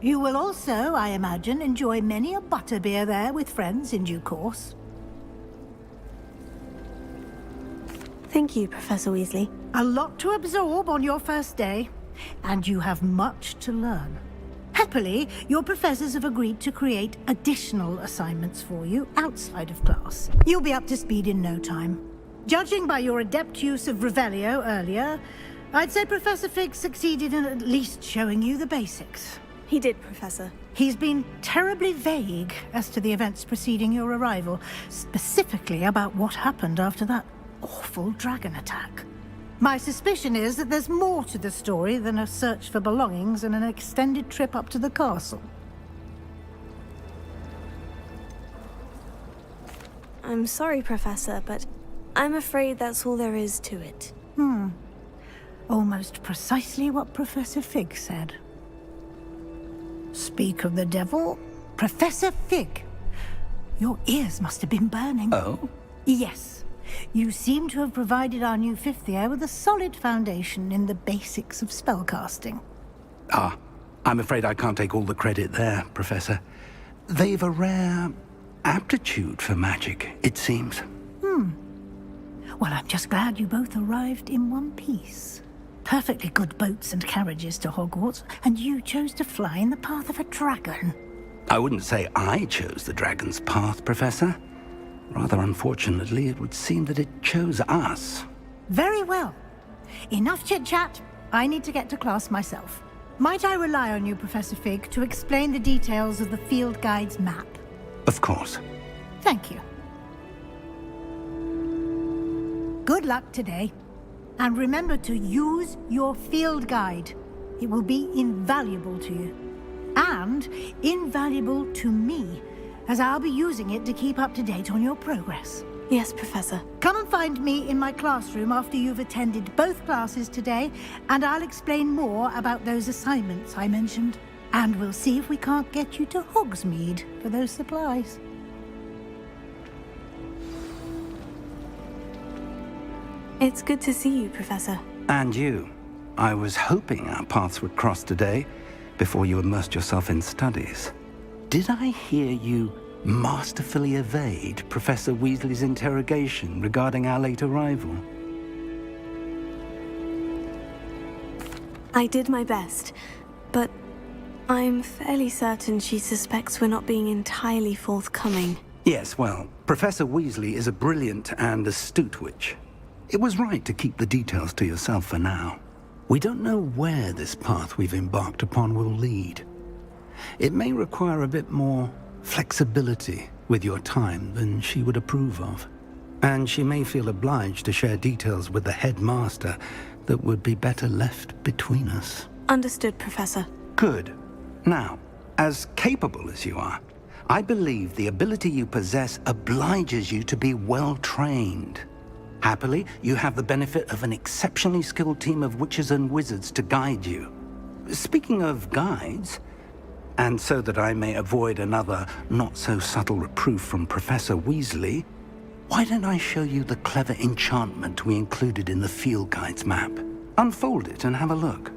You will also, I imagine, enjoy many a butterbeer there with friends in due course. Thank you, Professor Weasley. A lot to absorb on your first day, and you have much to learn. Happily, your professors have agreed to create additional assignments for you outside of class. You'll be up to speed in no time. Judging by your adept use of Revelio earlier, I'd say Professor Fig succeeded in at least showing you the basics. He did, Professor. He's been terribly vague as to the events preceding your arrival, specifically about what happened after that awful dragon attack. My suspicion is that there's more to the story than a search for belongings and an extended trip up to the castle. I'm sorry, Professor, but I'm afraid that's all there is to it. Almost precisely what Professor Fig said. Speak of the devil, Professor Fig. Your ears must have been burning. Oh? Yes. You seem to have provided our new fifth year with a solid foundation in the basics of spellcasting. Ah, I'm afraid I can't take all the credit there, Professor. They've a rare aptitude for magic, it seems. Well, I'm just glad you both arrived in one piece. Perfectly good boats and carriages to Hogwarts, and you chose to fly in the path of a dragon. I wouldn't say I chose the dragon's path, Professor. Rather unfortunately, it would seem that it chose us. Very well. Enough chit-chat. I need to get to class myself. Might I rely on you, Professor Fig, to explain the details of the field guide's map? Of course. Thank you. Good luck today. And remember to use your field guide. It will be invaluable to you. And invaluable to me, as I'll be using it to keep up to date on your progress. Yes, Professor. Come and find me in my classroom after you've attended both classes today, and I'll explain more about those assignments I mentioned. And we'll see if we can't get you to Hogsmeade for those supplies. It's good to see you, Professor. And you. I was hoping our paths would cross today, before you immersed yourself in studies. Did I hear you masterfully evade Professor Weasley's interrogation regarding our late arrival? I did my best, but I'm fairly certain she suspects we're not being entirely forthcoming. Yes, well, Professor Weasley is a brilliant and astute witch. It was right to keep the details to yourself for now. We don't know where this path we've embarked upon will lead. It may require a bit more flexibility with your time than she would approve of. And she may feel obliged to share details with the headmaster that would be better left between us. Understood, Professor. Good. Now, as capable as you are, I believe the ability you possess obliges you to be well trained. Happily, you have the benefit of an exceptionally skilled team of witches and wizards to guide you. Speaking of guides, and so that I may avoid another not-so-subtle reproof from Professor Weasley, why don't I show you the clever enchantment we included in the field guide's map? Unfold it and have a look.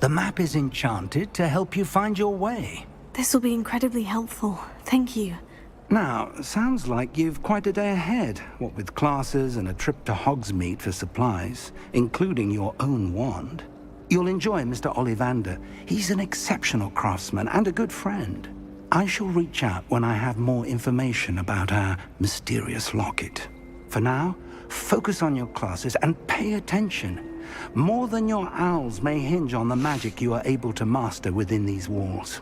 The map is enchanted to help you find your way. This will be incredibly helpful. Thank you. Now, sounds like you've quite a day ahead, what with classes and a trip to Hogsmeade for supplies, including your own wand. You'll enjoy Mr. Ollivander. He's an exceptional craftsman and a good friend. I shall reach out when I have more information about our mysterious locket. For now, focus on your classes and pay attention. More than your owls may hinge on the magic you are able to master within these walls.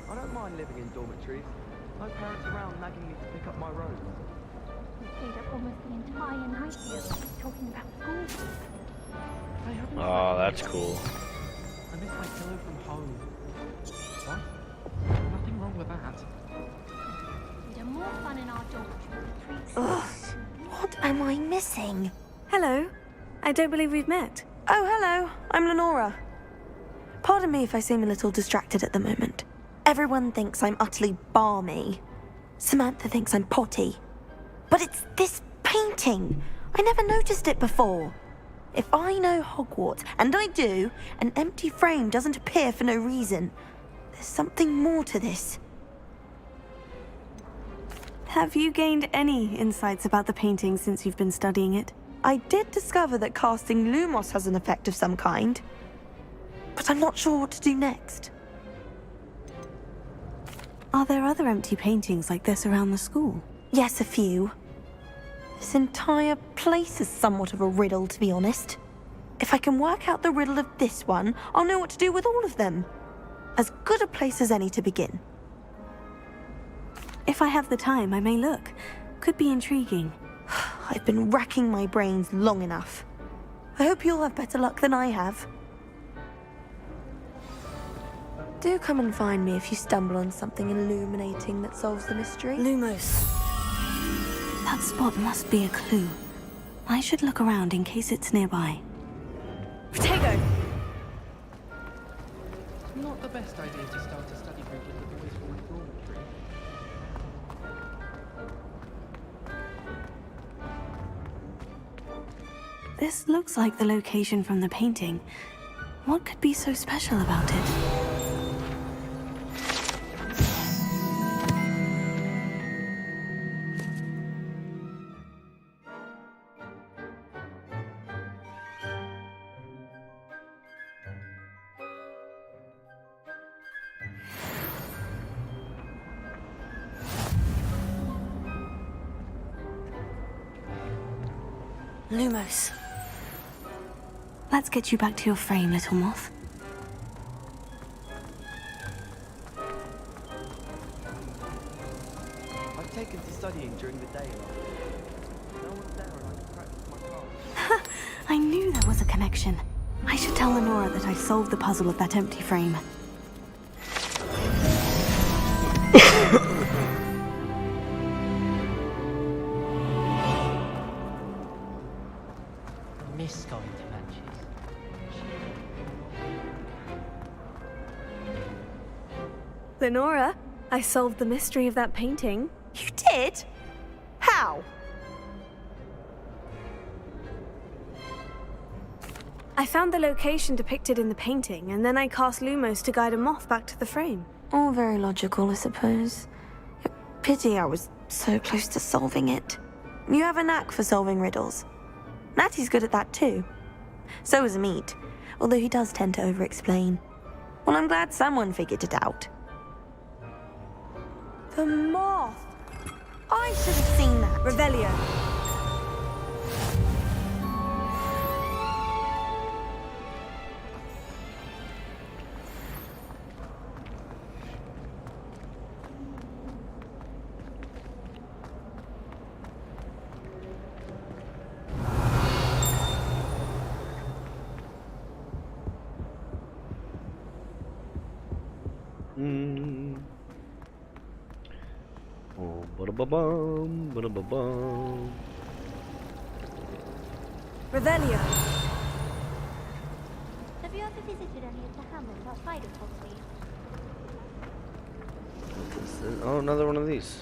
I don't mind living in dormitories. No parents around nagging me to pick up my robes. We stayed up almost the entire night the other week talking about school. Oh, that's cool. I miss my pillow from home. What? Nothing wrong with that. We'd have more fun in our dormitory retreats. Ugh, what am I missing? Hello. I don't believe we've met. Oh, hello. I'm Lenora. Pardon me if I seem a little distracted at the moment. Everyone thinks I'm utterly balmy. Samantha thinks I'm potty. But it's this painting. I never noticed it before. If I know Hogwarts, and I do, an empty frame doesn't appear for no reason. There's something more to this. Have you gained any insights about the painting since you've been studying it? I did discover that casting Lumos has an effect of some kind. But I'm not sure what to do next. Are there other empty paintings like this around the school? Yes, a few. This entire place is somewhat of a riddle, to be honest. If I can work out the riddle of this one, I'll know what to do with all of them. As good a place as any to begin. If I have the time, I may look. Could be intriguing. I've been racking my brains long enough. I hope you'll have better luck than I have. Do come and find me if you stumble on something illuminating that solves the mystery. Lumos. That spot must be a clue. I should look around in case it's nearby. Protego! It's not the best idea to start a study group with the boys from the dormitory. This looks like the location from the painting. What could be so special about it? Lumos. Let's get you back to your frame, little moth. I've taken to studying during the day. No one's there and I can practice my craft. I knew there was a connection. I should tell Lenora that I solved the puzzle of that empty frame. Miss going to matches. Lenora, I solved the mystery of that painting. You did? How? I found the location depicted in the painting, and then I cast Lumos to guide a moth back to the frame. All very logical, I suppose. Pity I was so close to solving it. You have a knack for solving riddles. Natty's good at that too. So is Amit, although he does tend to over-explain. Well, I'm glad someone figured it out. The moth! I should have seen that. Revelio. Oh, ba-da-ba-bum, ba-da-ba-bum. Revelio. Have you ever visited any of the hamlets outside of Hogsmeade? Oh, another one of these.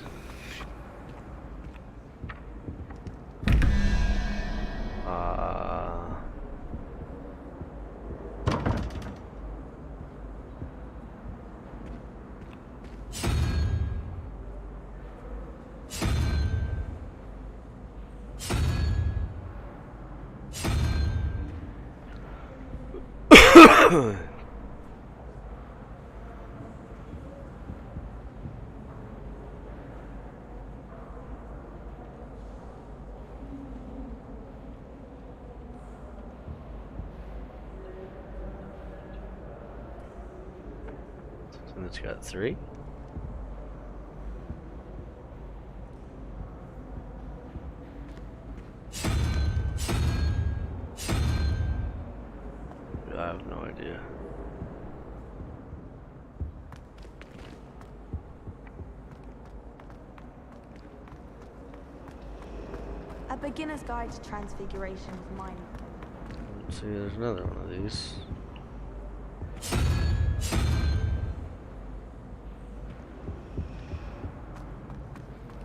And it's got 3. I have no idea. A beginner's guide to transfiguration of mine. Let's see, there's another one of these.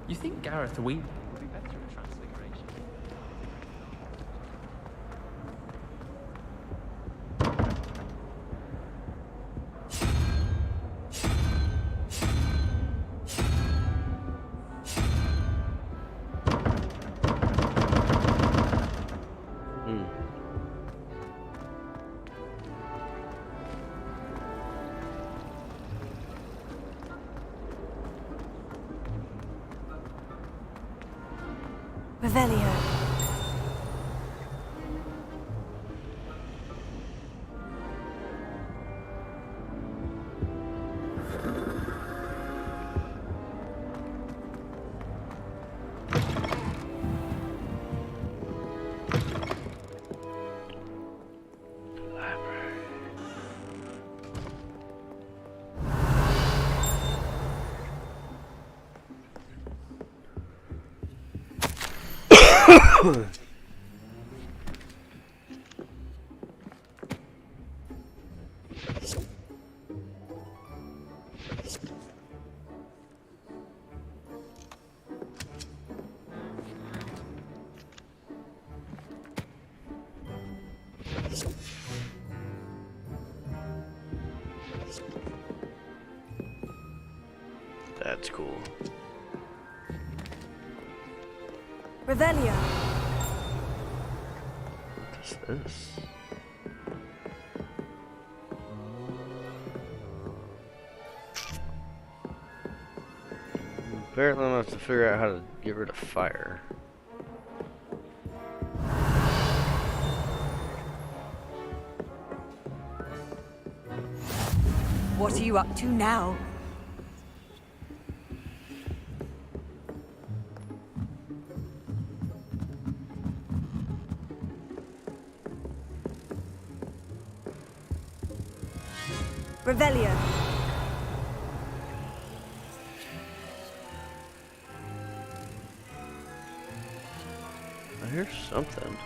You think Gareth Weasley would be better at transfiguration? Revelio. That's cool. Revelio. What is this? Apparently I'm gonna have to figure out how to get rid of fire. What are you up to now? Revelio. I hear something.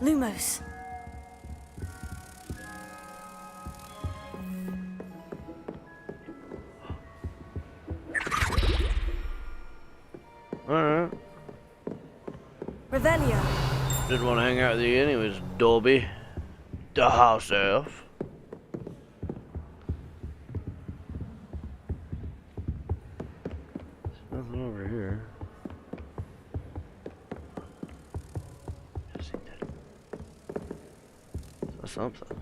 Lumos. Alright. Revelio. Didn't want to hang out with you anyways, Dolby. The house elf. There's nothing over here. Something.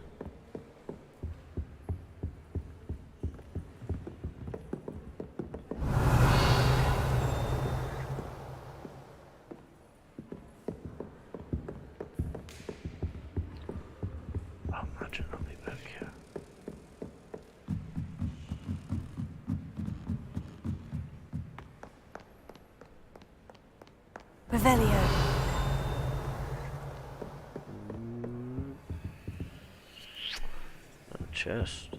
I'll imagine I'll be back here. Revelio. chest.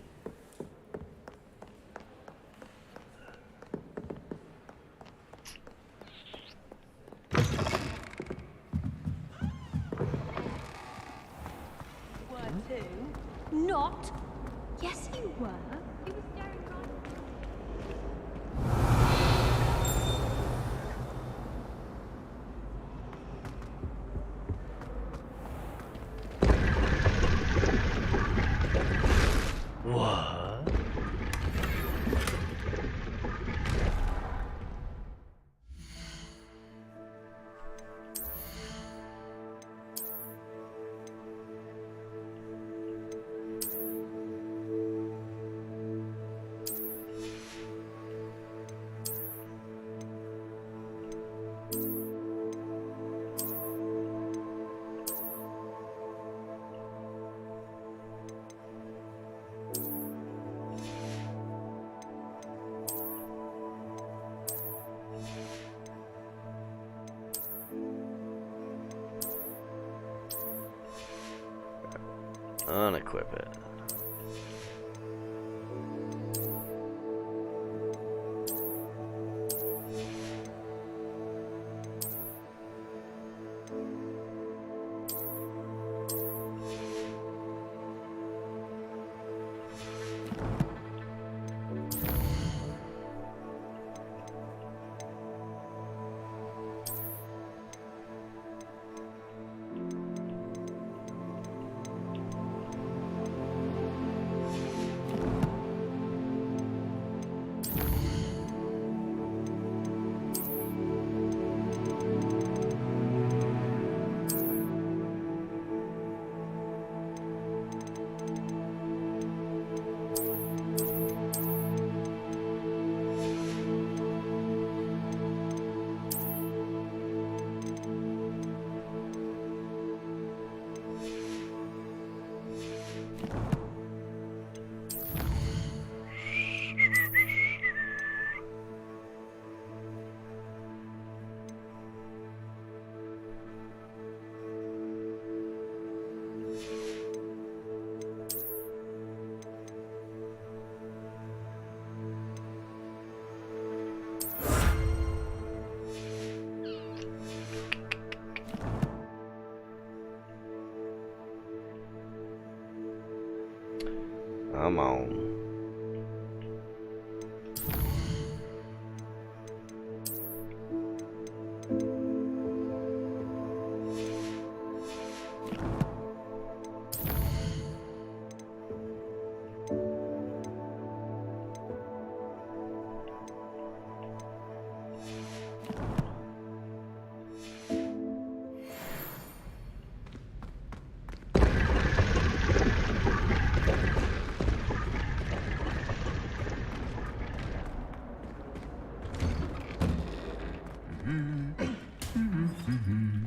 Not? Yes, you were. You were staring right. What? Unequip it. Come on.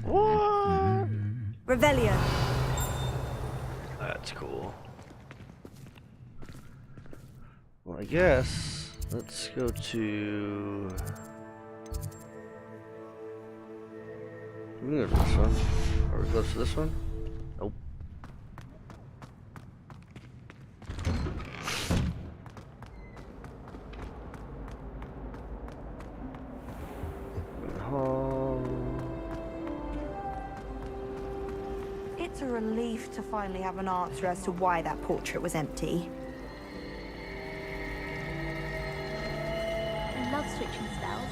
What? Revelio. That's cool. Well, I guess let's go to. We can go to this one. Are we close to this one? Nope. It's a relief to finally have an answer as to why that portrait was empty. I love switching spells.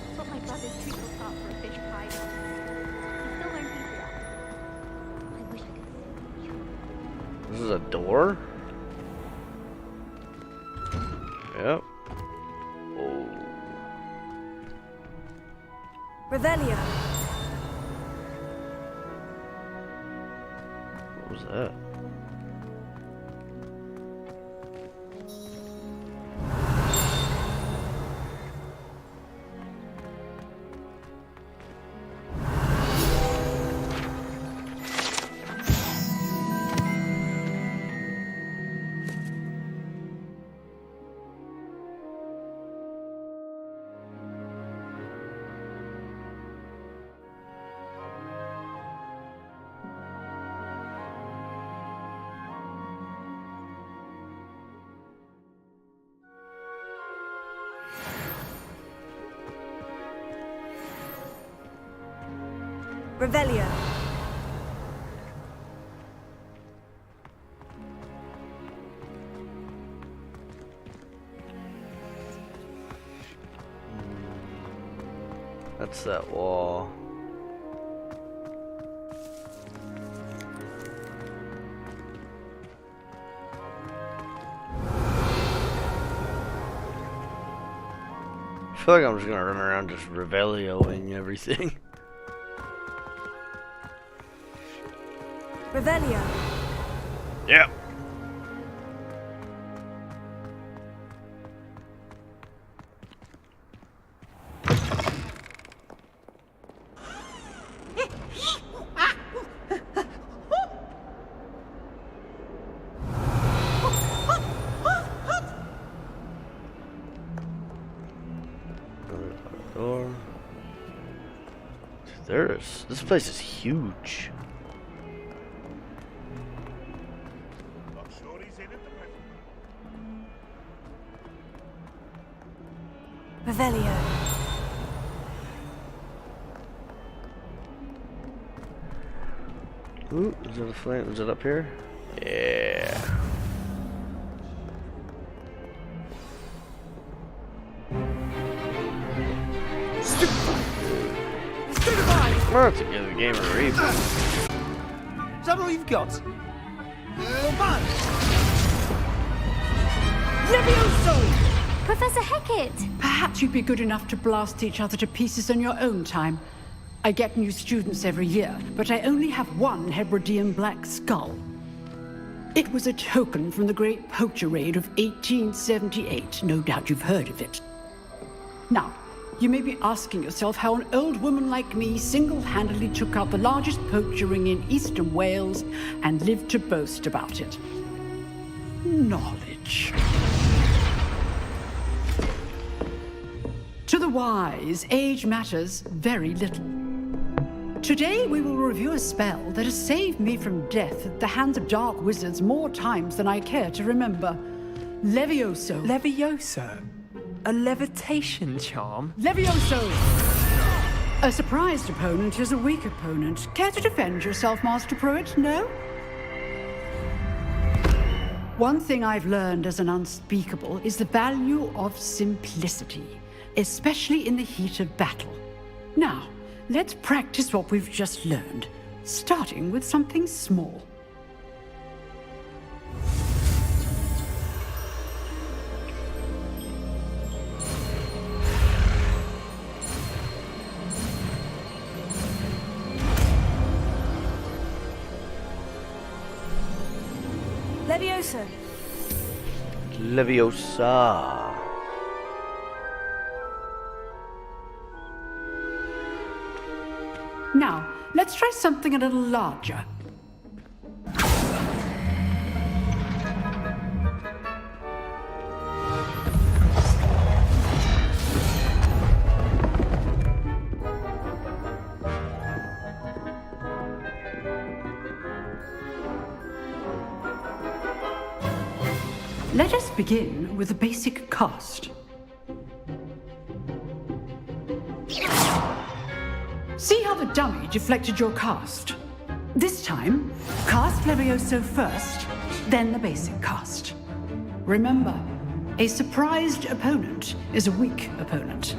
It's what my brother's treacle tart for a fish pie does. He still won't eat it. I wish I could see you. This is a door? Yep. Oh. Revelio. What was that? Revelio. That's that wall. I feel like I'm just gonna run around just Revelioing everything. Revelio. Yep. Door. This place is huge. Revelio. Ooh, is that a flame? Is it up here? Yeah. We're about to give the game a replay. Is that all you've got? Levioso! Professor Hecat! Perhaps you'd be good enough to blast each other to pieces on your own time. I get new students every year, but I only have one Hebridean black skull. It was a token from the Great Poacher Raid of 1878. No doubt you've heard of it. Now, you may be asking yourself how an old woman like me single-handedly took out the largest poacher ring in eastern Wales and lived to boast about it. Knowledge. To the wise, age matters very little. Today we will review a spell that has saved me from death at the hands of dark wizards more times than I care to remember. Levioso. Levioso? A levitation charm? Levioso! A surprised opponent is a weak opponent. Care to defend yourself, Master Pruitt? No? One thing I've learned as an unspeakable is the value of simplicity, especially in the heat of battle. Now, let's practice what we've just learned, starting with something small. Levioso. Leviosa. Now, let's try something a little larger. Let us begin with a basic cast. See how the dummy deflected your cast? This time, cast Levioso first, then the basic cast. Remember, a surprised opponent is a weak opponent,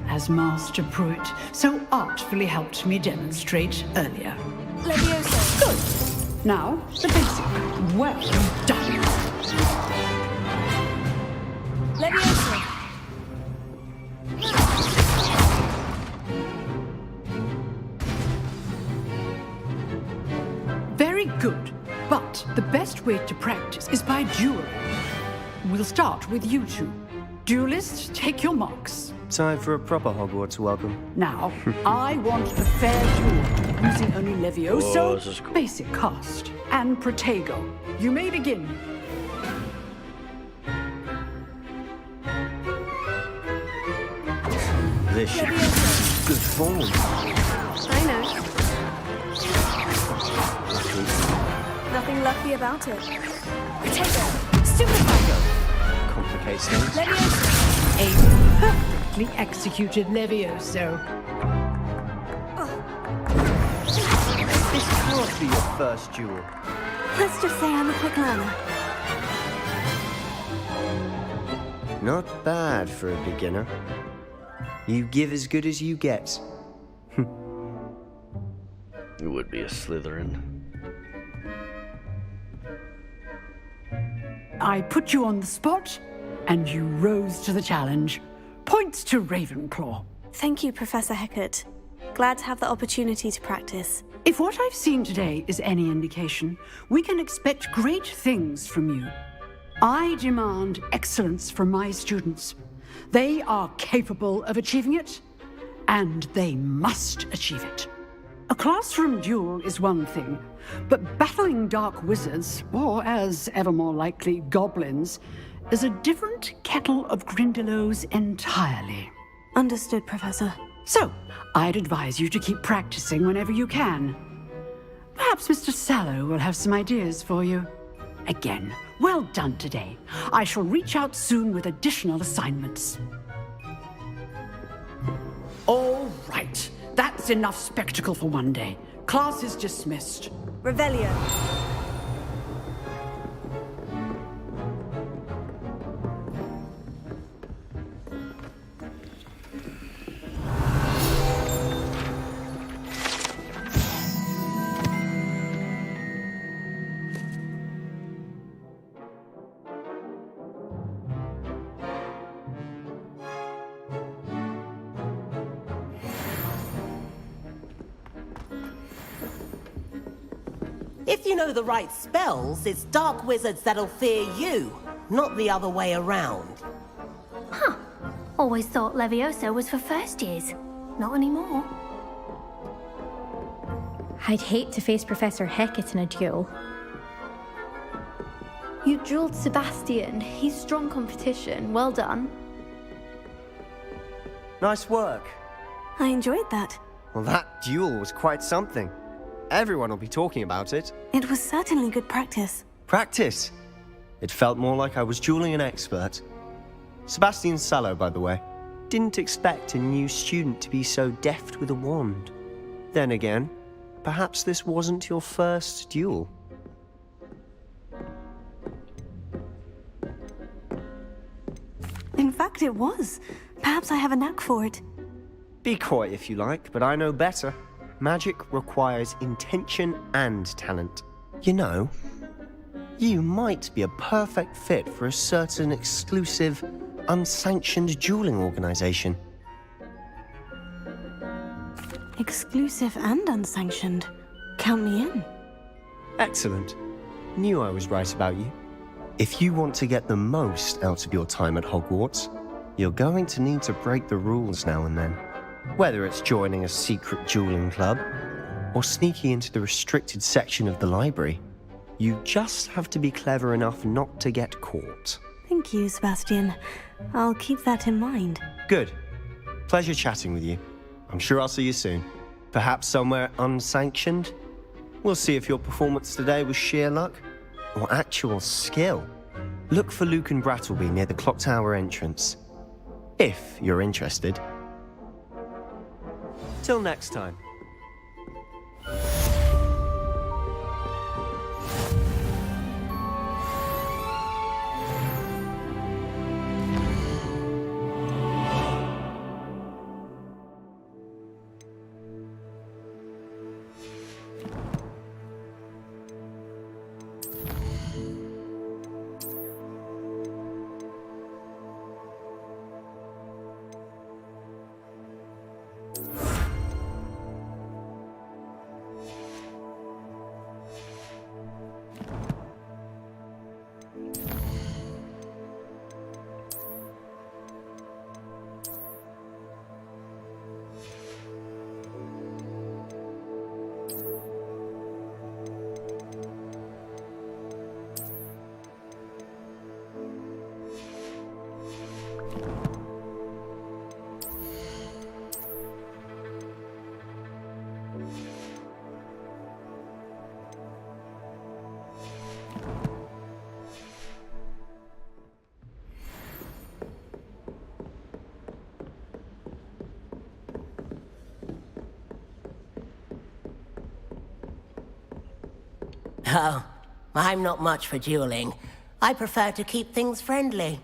as Master Pruitt so artfully helped me demonstrate earlier. Levioso. Good. Now, the basic. Well done. Levioso. Very good, but the best way to practice is by dueling. We'll start with you two. Duelists, take your marks. Time for a proper Hogwarts welcome. Now, I want a fair duel, using only Levioso, Whoa, this is cool. basic cast, and Protego. You may begin. This should be good form. I know. Nothing lucky about it. Potato. Stupefy. Complicates things. Levioso. A perfectly executed Levioso. This can't be your first duel. Let's just say I'm a quick learner. Not bad for a beginner. You give as good as you get. You would be a Slytherin. I put you on the spot, and you rose to the challenge. Points to Ravenclaw. Thank you, Professor Hecat. Glad to have the opportunity to practice. If what I've seen today is any indication, we can expect great things from you. I demand excellence from my students. They are capable of achieving it, and they must achieve it. A classroom duel is one thing, but battling dark wizards, or as ever more likely, goblins, is a different kettle of Grindylows entirely. Understood, Professor. So, I'd advise you to keep practicing whenever you can. Perhaps Mr. Sallow will have some ideas for you. Again, well done today. I shall reach out soon with additional assignments. All right. That's enough spectacle for one day. Class is dismissed. Revelio. If you know the right spells, it's dark wizards that'll fear you, not the other way around. Huh. Always thought Levioso was for first years. Not anymore. I'd hate to face Professor Hecat in a duel. You dueled Sebastian. He's strong competition. Well done. Nice work. I enjoyed that. Well, that duel was quite something. Everyone will be talking about it. It was certainly good practice. Practice? It felt more like I was dueling an expert. Sebastian Sallow, by the way. Didn't expect a new student to be so deft with a wand. Then again, perhaps this wasn't your first duel. In fact, it was. Perhaps I have a knack for it. Be coy if you like, but I know better. Magic requires intention and talent. You know, you might be a perfect fit for a certain exclusive, unsanctioned dueling organization. Exclusive and unsanctioned. Count me in. Excellent. Knew I was right about you. If you want to get the most out of your time at Hogwarts, you're going to need to break the rules now and then. Whether it's joining a secret dueling club or sneaking into the restricted section of the library, you just have to be clever enough not to get caught. Thank you, Sebastian. I'll keep that in mind. Good. Pleasure chatting with you. I'm sure I'll see you soon. Perhaps somewhere unsanctioned? We'll see if your performance today was sheer luck or actual skill. Look for Luke and Brattleby near the clock tower entrance. If you're interested. Till next time. Oh, I'm not much for dueling. I prefer to keep things friendly.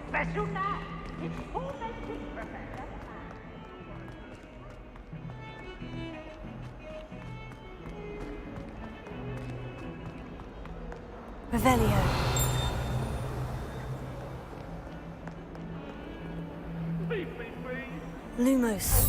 Special night. It's tormenting, Professor. Revelio. Lumos.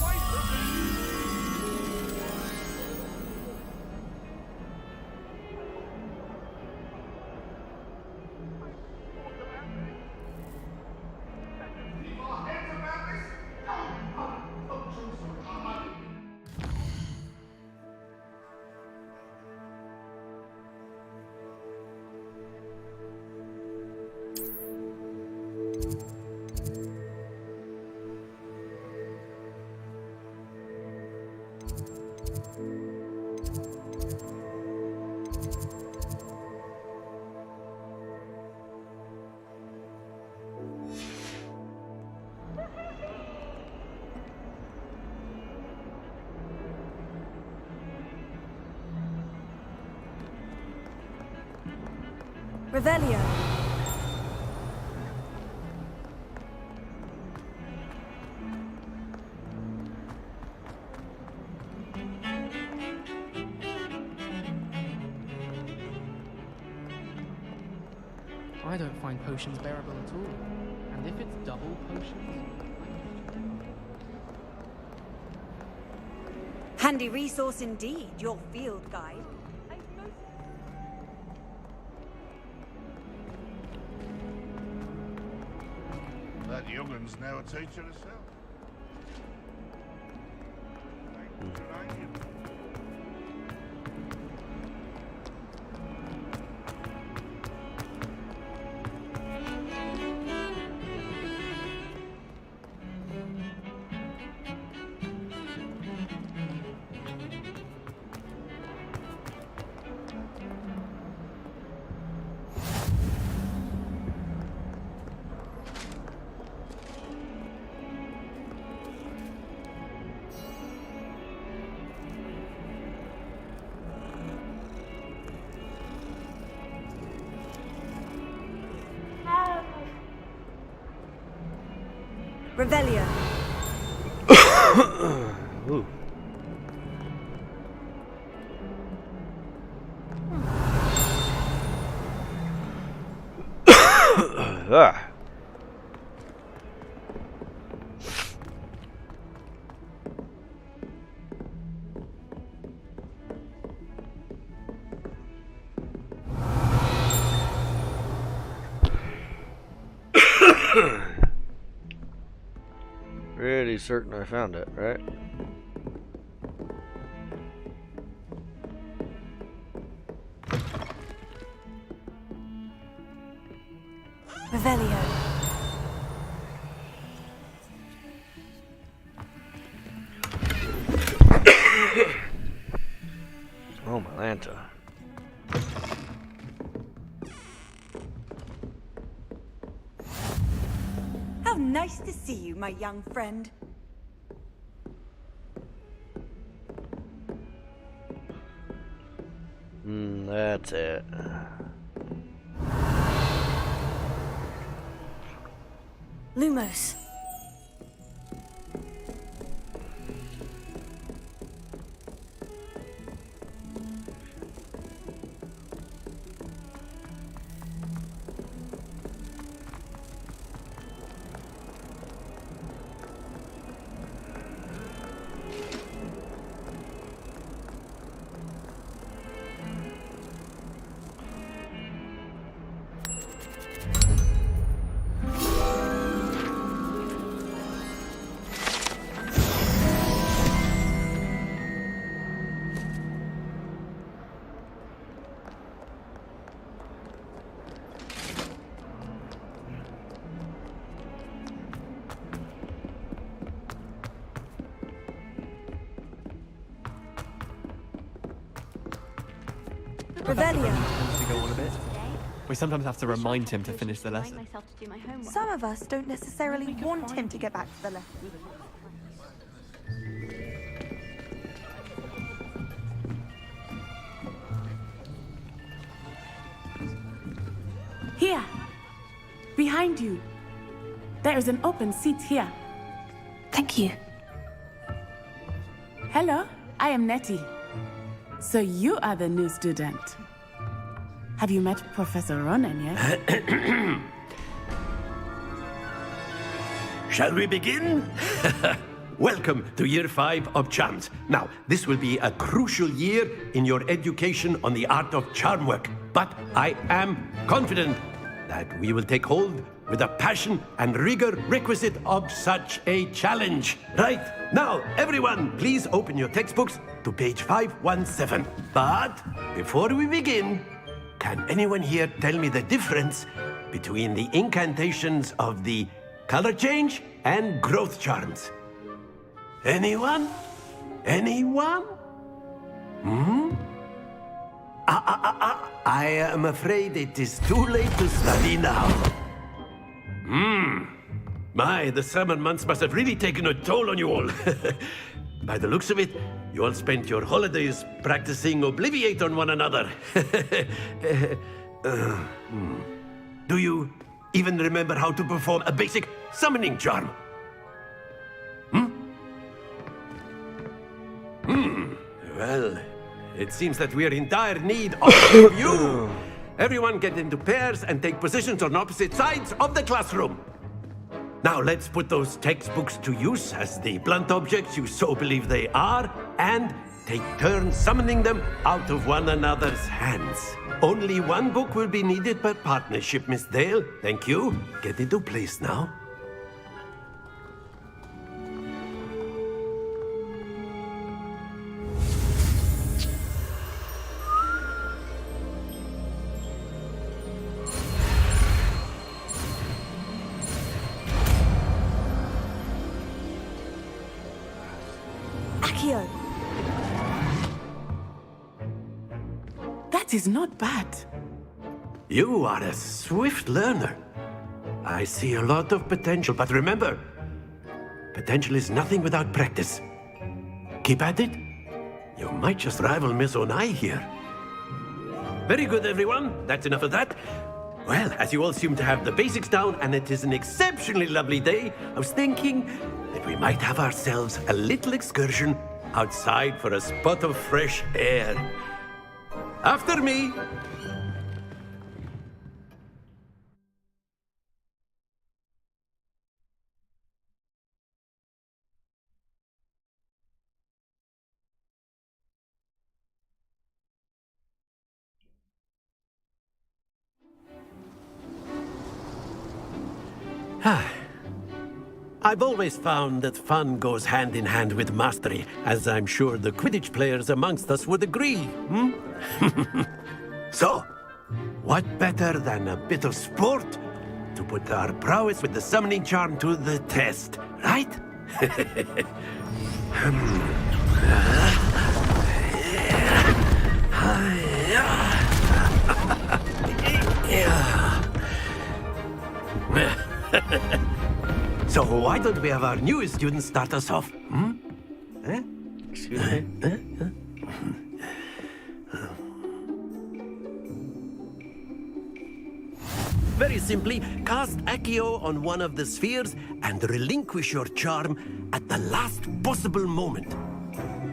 Revelio. I don't find potions bearable at all. And if it's double potions... Handy resource indeed, your field guide. That youngun's now a teacher herself. Revelio. Ooh. Ah. Pretty certain I found it, right? Revelio. Oh, my Lanta. How nice to see you, my young friend. That's it. Lumos. Revelio. To go on a bit. We sometimes have to remind him to finish the lesson. myself to do my homework. Some of us don't necessarily want him to get back to the lesson. Here, behind you. There is an open seat here. Thank you. Hello, I am Nettie. So you are the new student. Have you met Professor Ronan yet? Shall we begin? Welcome to Year 5 of Charms. Now, this will be a crucial year in your education on the art of charm work. But I am confident that we will take hold with the passion and rigor requisite of such a challenge. Right, now, everyone, please open your textbooks to page 517. But before we begin, can anyone here tell me the difference between the incantations of the color change and growth charms? Anyone? Anyone? I am afraid it is too late to study now. My, the summer months must have really taken a toll on you all. By the looks of it, you all spent your holidays practicing Obliviate on one another. Do you even remember how to perform a basic summoning charm? Well, it seems that we are in dire need of you. Everyone get into pairs and take positions on opposite sides of the classroom. Now let's put those textbooks to use as the blunt objects you so believe they are, and take turns summoning them out of one another's hands. Only one book will be needed per partnership, Miss Dale. Thank you. Get into place now. That is not bad. You are a swift learner. I see a lot of potential, but remember, potential is nothing without practice. Keep at it. You might just rival Miss Onai here. Very good, everyone. That's enough of that. Well, as you all seem to have the basics down, and it is an exceptionally lovely day, I was thinking that we might have ourselves a little excursion outside for a spot of fresh air. After me. I've always found that fun goes hand in hand with mastery, as I'm sure the Quidditch players amongst us would agree, So, what better than a bit of sport to put our prowess with the summoning charm to the test, right? So why don't we have our newest student start us off? Excuse me? Very simply, cast Accio on one of the spheres and relinquish your charm at the last possible moment.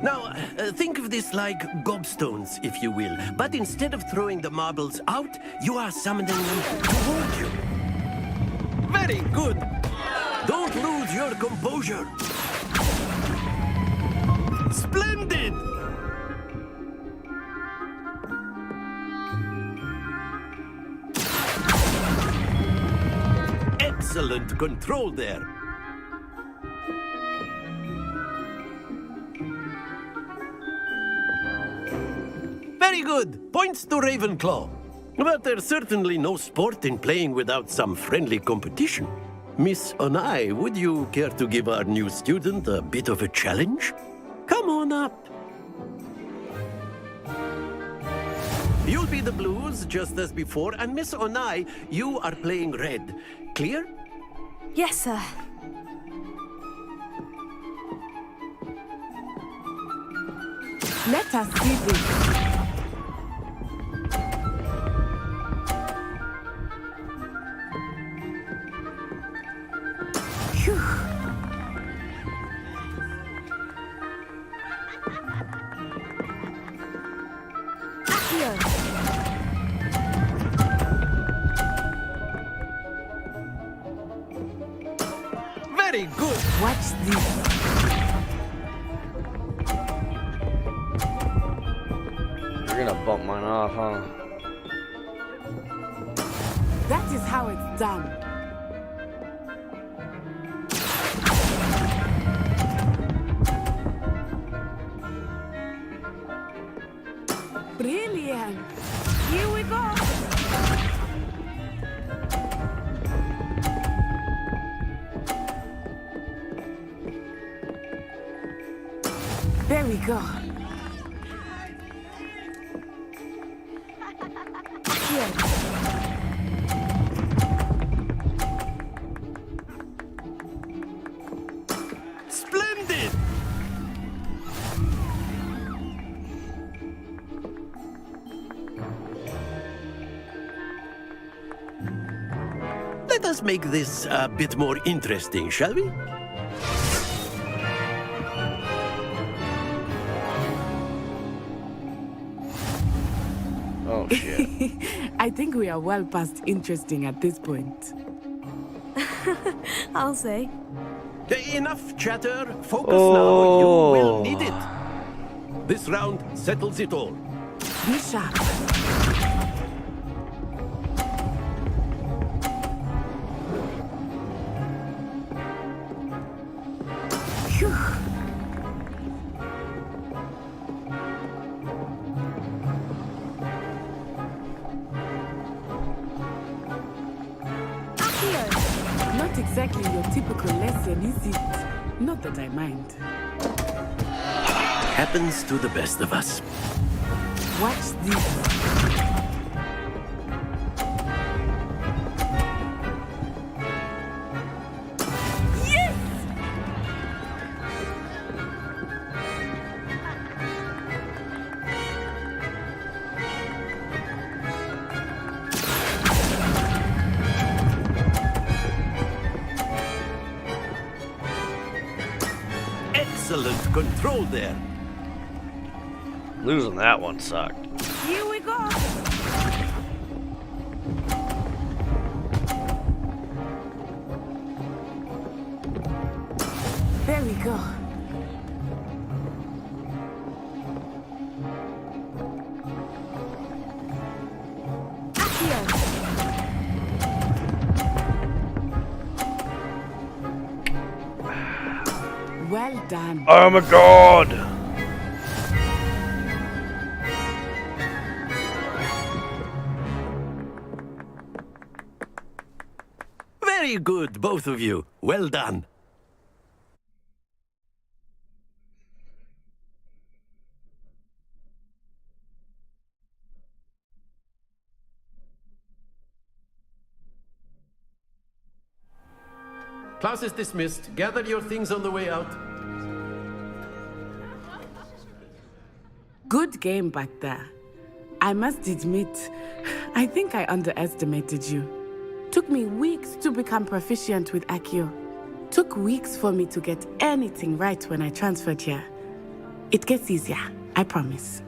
Now, think of this like gobstones, if you will. But instead of throwing the marbles out, you are summoning them toward you. Very good. Don't lose your composure. Splendid! Excellent control there. Very good. Points to Ravenclaw. But there's certainly no sport in playing without some friendly competition. Miss Onai, would you care to give our new student a bit of a challenge? Come on up. You'll be the blues, just as before, and Miss Onai, you are playing red. Clear? Yes, sir. Let us see this. Very good. Watch this. You're gonna bump mine off, huh? That is how it's done. Brilliant. Here we go. There we go. Here. Splendid! Let us make this a bit more interesting, shall we? Oh, shit. I think we are well past interesting at this point. I'll say. Enough chatter. Focus now. You will need it. This round settles it all. Be sharp. Phew. Not exactly your typical lesson, is it? Not that I mind. Happens to the best of us. Watch this. Excellent control there. Losing that one sucked. Here we go. There we go. Well done. Oh my god! Very good, both of you. Well done. Class is dismissed. Gather your things on the way out. Good game back there. I must admit, I think I underestimated you. Took me weeks to become proficient with Accio. Took weeks for me to get anything right when I transferred here. It gets easier, I promise.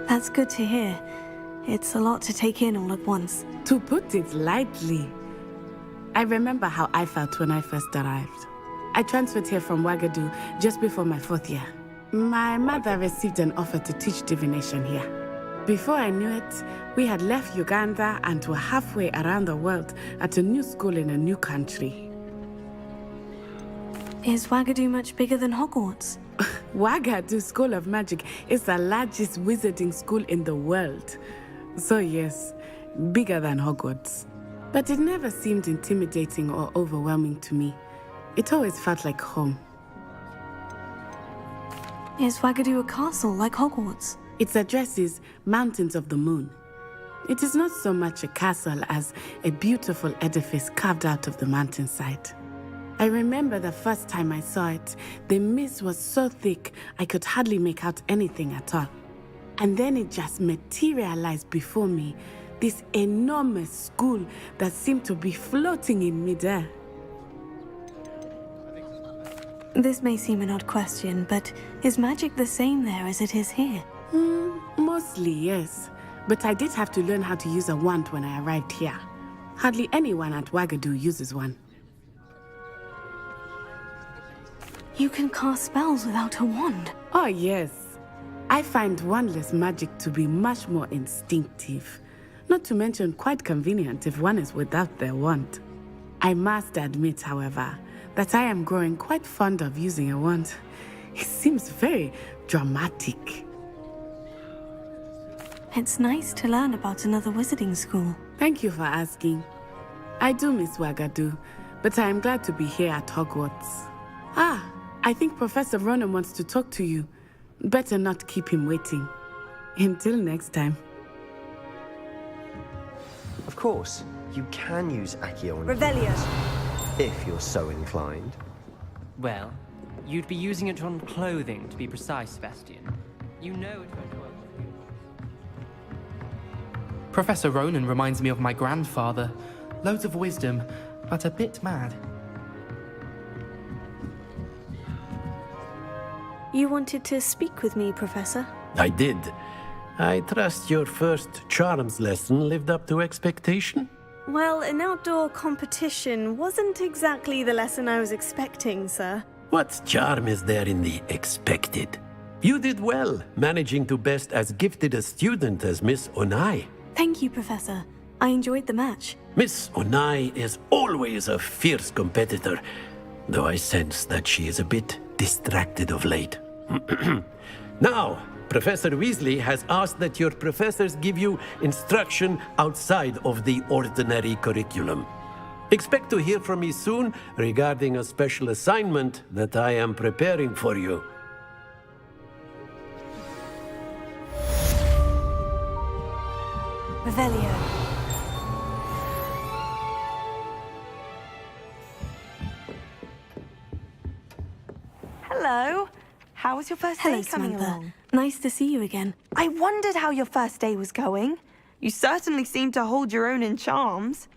That's good to hear. It's a lot to take in all at once. To put it lightly, I remember how I felt when I first arrived. I transferred here from Wagadu just before my 4th year. My mother received an offer to teach divination here. Before I knew it, we had left Uganda and were halfway around the world at a new school in a new country. Is Wagadu much bigger than Hogwarts? Wagadu School of Magic is the largest wizarding school in the world. So yes, bigger than Hogwarts. But it never seemed intimidating or overwhelming to me. It always felt like home. Is Wagadu a castle like Hogwarts? Its address is Mountains of the Moon. It is not so much a castle as a beautiful edifice carved out of the mountainside. I remember the first time I saw it, the mist was so thick I could hardly make out anything at all. And then it just materialized before me, this enormous school that seemed to be floating in midair. This may seem an odd question, but is magic the same there as it is here? Mostly, yes. But I did have to learn how to use a wand when I arrived here. Hardly anyone at Wagadu uses one. You can cast spells without a wand? Oh, yes. I find wandless magic to be much more instinctive. Not to mention quite convenient if one is without their wand. I must admit, however, that I am growing quite fond of using a wand. It seems very dramatic. It's nice to learn about another wizarding school. Thank you for asking. I do miss Wagadu, but I am glad to be here at Hogwarts. I think Professor Ronan wants to talk to you. Better not keep him waiting. Until next time. Of course, you can use Accio on Revelio. if you're so inclined. Well, you'd be using it on clothing, to be precise, Sebastian. You know it won't work. Professor Ronan reminds me of my grandfather. Loads of wisdom, but a bit mad. You wanted to speak with me, Professor? I did. I trust your first charms lesson lived up to expectation? Well, an outdoor competition wasn't exactly the lesson I was expecting, sir. What charm is there in the expected? You did well, managing to best as gifted a student as Miss Onai. Thank you, Professor. I enjoyed the match. Miss Onai is always a fierce competitor, though I sense that she is a bit distracted of late. Now, Professor Weasley has asked that your professors give you instruction outside of the ordinary curriculum. Expect to hear from me soon regarding a special assignment that I am preparing for you. Revelio. Hello. How was your first Hello, day coming Samantha. along? Nice to see you again. I wondered how your first day was going. You certainly seem to hold your own in charms.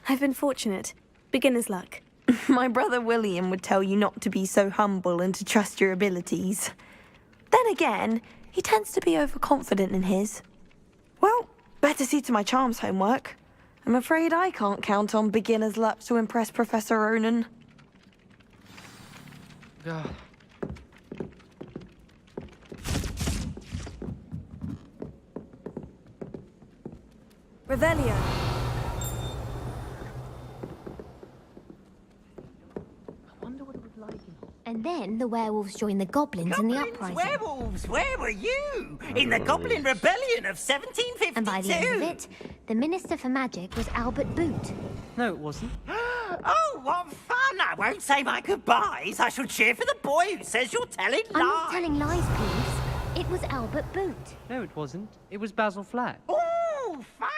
I've been fortunate. Beginner's luck. My brother William would tell you not to be so humble and to trust your abilities. Then again, he tends to be overconfident in his. Well, better see to my charms homework. I'm afraid I can't count on beginner's luck to impress Professor Ronan. Revelio. And then the werewolves joined the goblins in the uprising. Werewolves, where were you? In the Goblin Rebellion of 1752? And by the end of it, the Minister for Magic was Albert Boot. No, it wasn't. Oh, what fun! I won't say my goodbyes. I shall cheer for the boy who says you're telling lies. I'm not telling lies, please. It was Albert Boot. No, it wasn't. It was Basil Flat. Oh, fine.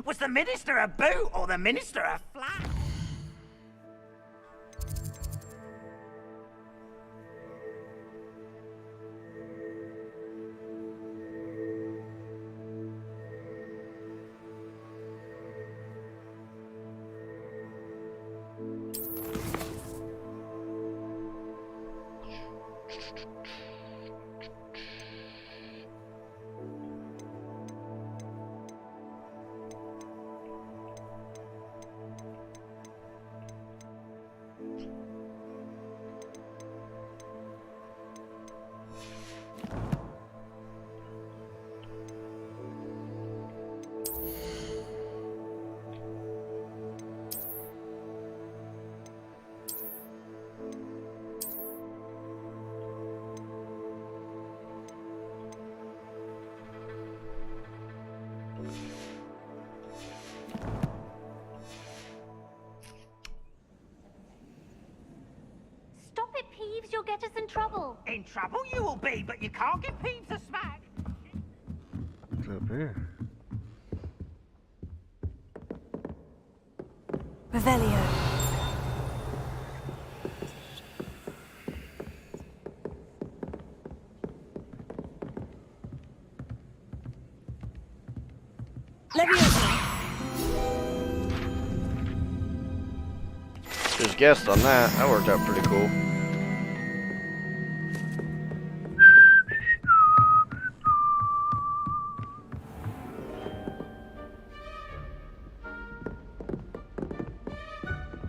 Was the minister a boot or the minister a flat? Stop it, Peeves. You'll get us in trouble. In trouble you will be, but you can't give Peeves a smack. What's up here? Revelio. Leviosa. Just guessed on that. That worked out pretty cool.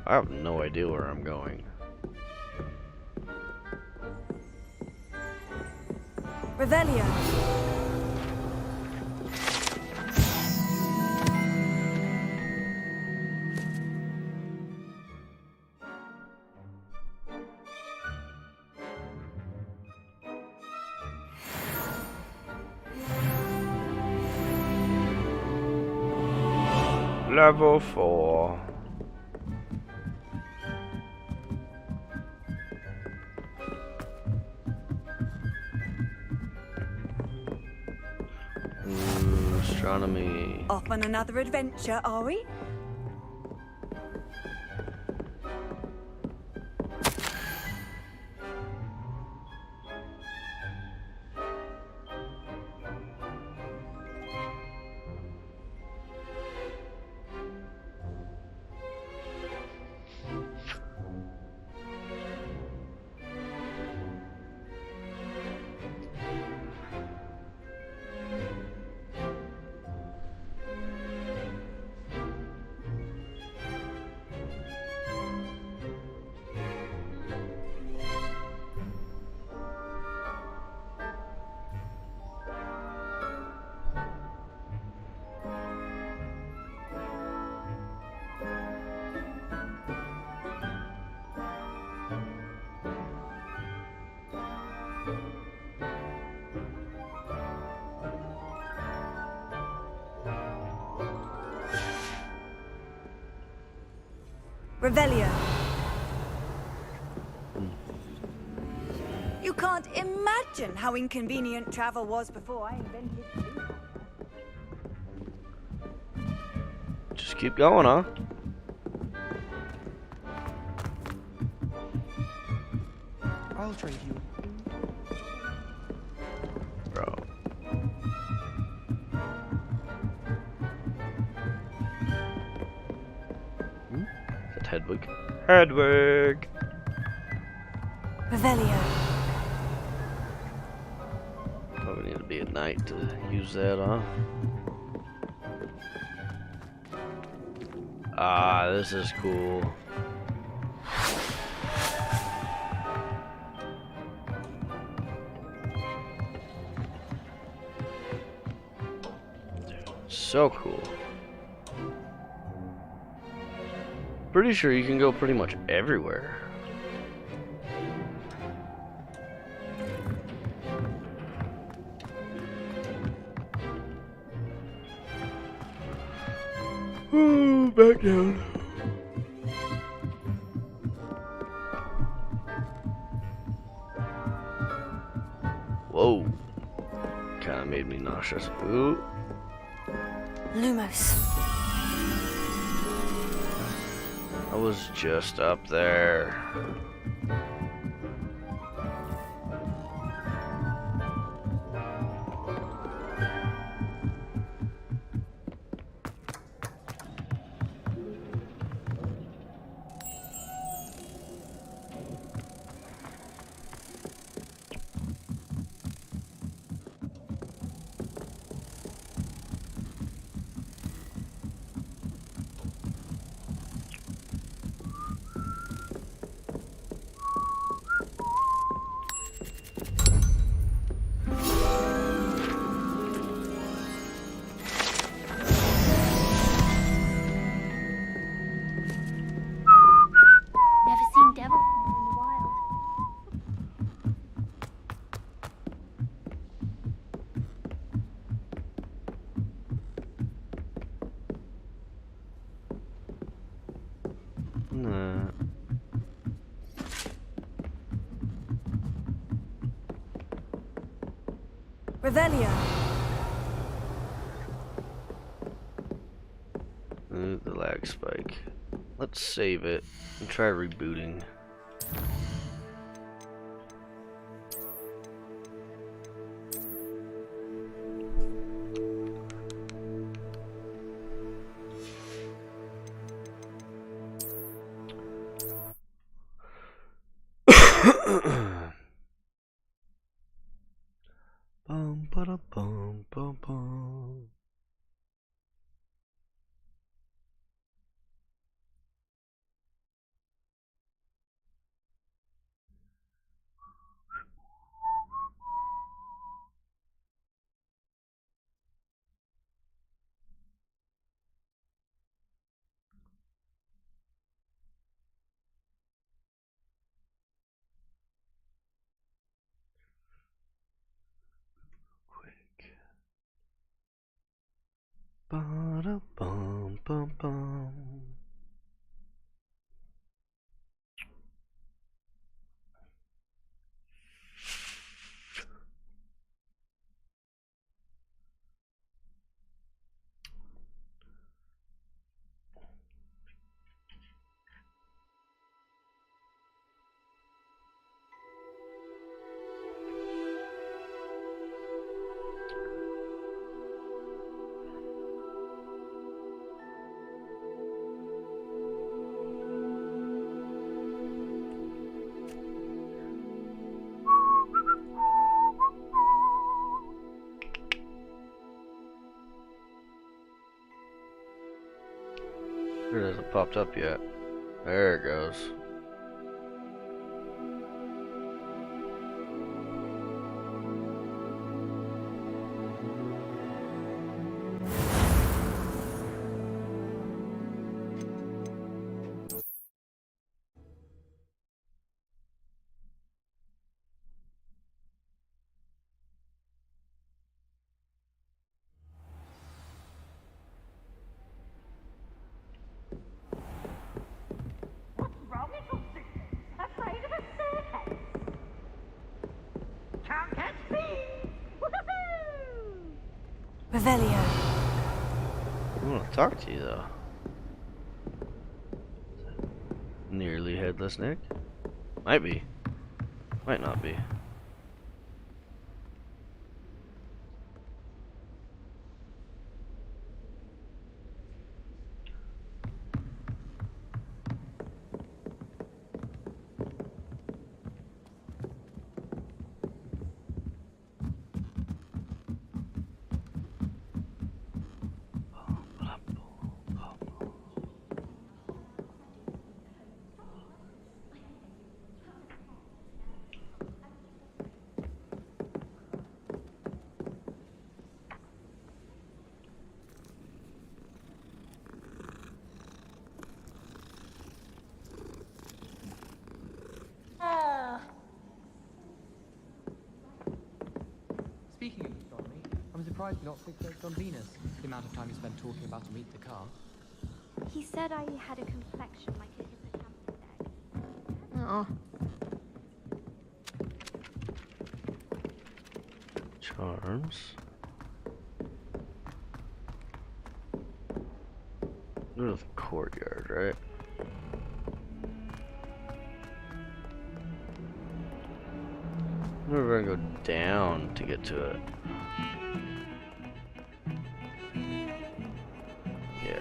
I have no idea where I'm going. Revelio. Level 4. Astronomy. Off on another adventure, are we? Revelio. You can't imagine how inconvenient travel was before I invented sleep. Just keep going, huh? I'll trade you. Bro. Is that Hedwig? Hedwig! Revelio. Probably need to be at night to use that, huh? Ah, this is cool. So cool. Pretty sure you can go pretty much everywhere. Ooh, back down. Whoa. Kinda made me nauseous. Ooh. Lumos. I was just up there. Never seen devil horn in the wild. Nah. Revelio. The lag spike. Let's save it and try rebooting. Bum ba bum bum bum. Ba da bum bum bum. It hasn't popped up yet. There it goes. What's wrong, little sisters? Afraid of a staircase? Can't catch me! Woohoo! Revelio. I want to talk to you though. Nearly headless Nick? Might be. Might not be. Speaking of astronomy, I'm surprised you're not fixated on Venus. The amount of time you spent talking about to meet the car. He said I had a complexion like a hippocampus egg. Oh. Charms. Go to the courtyard, right? We're gonna go down to get to it. Yeah.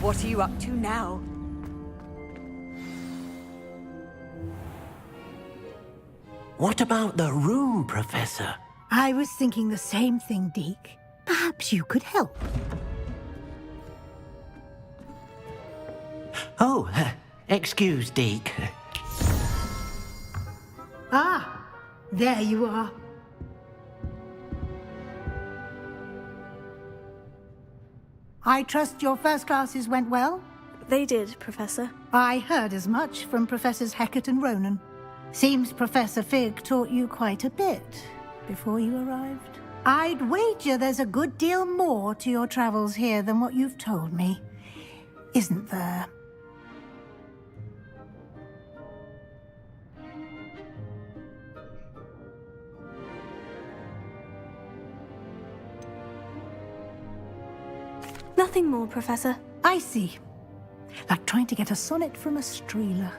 What are you up to now? What about the room, Professor? I was thinking the same thing, Deke. Perhaps you could help. Oh, excuse, Deke. Ah, there you are. I trust your first classes went well? They did, Professor. I heard as much from Professors Hecat and Ronan. Seems Professor Fig taught you quite a bit before you arrived. I'd wager there's a good deal more to your travels here than what you've told me. Isn't there? Nothing more, Professor. I see. Like trying to get a sonnet from a streeler.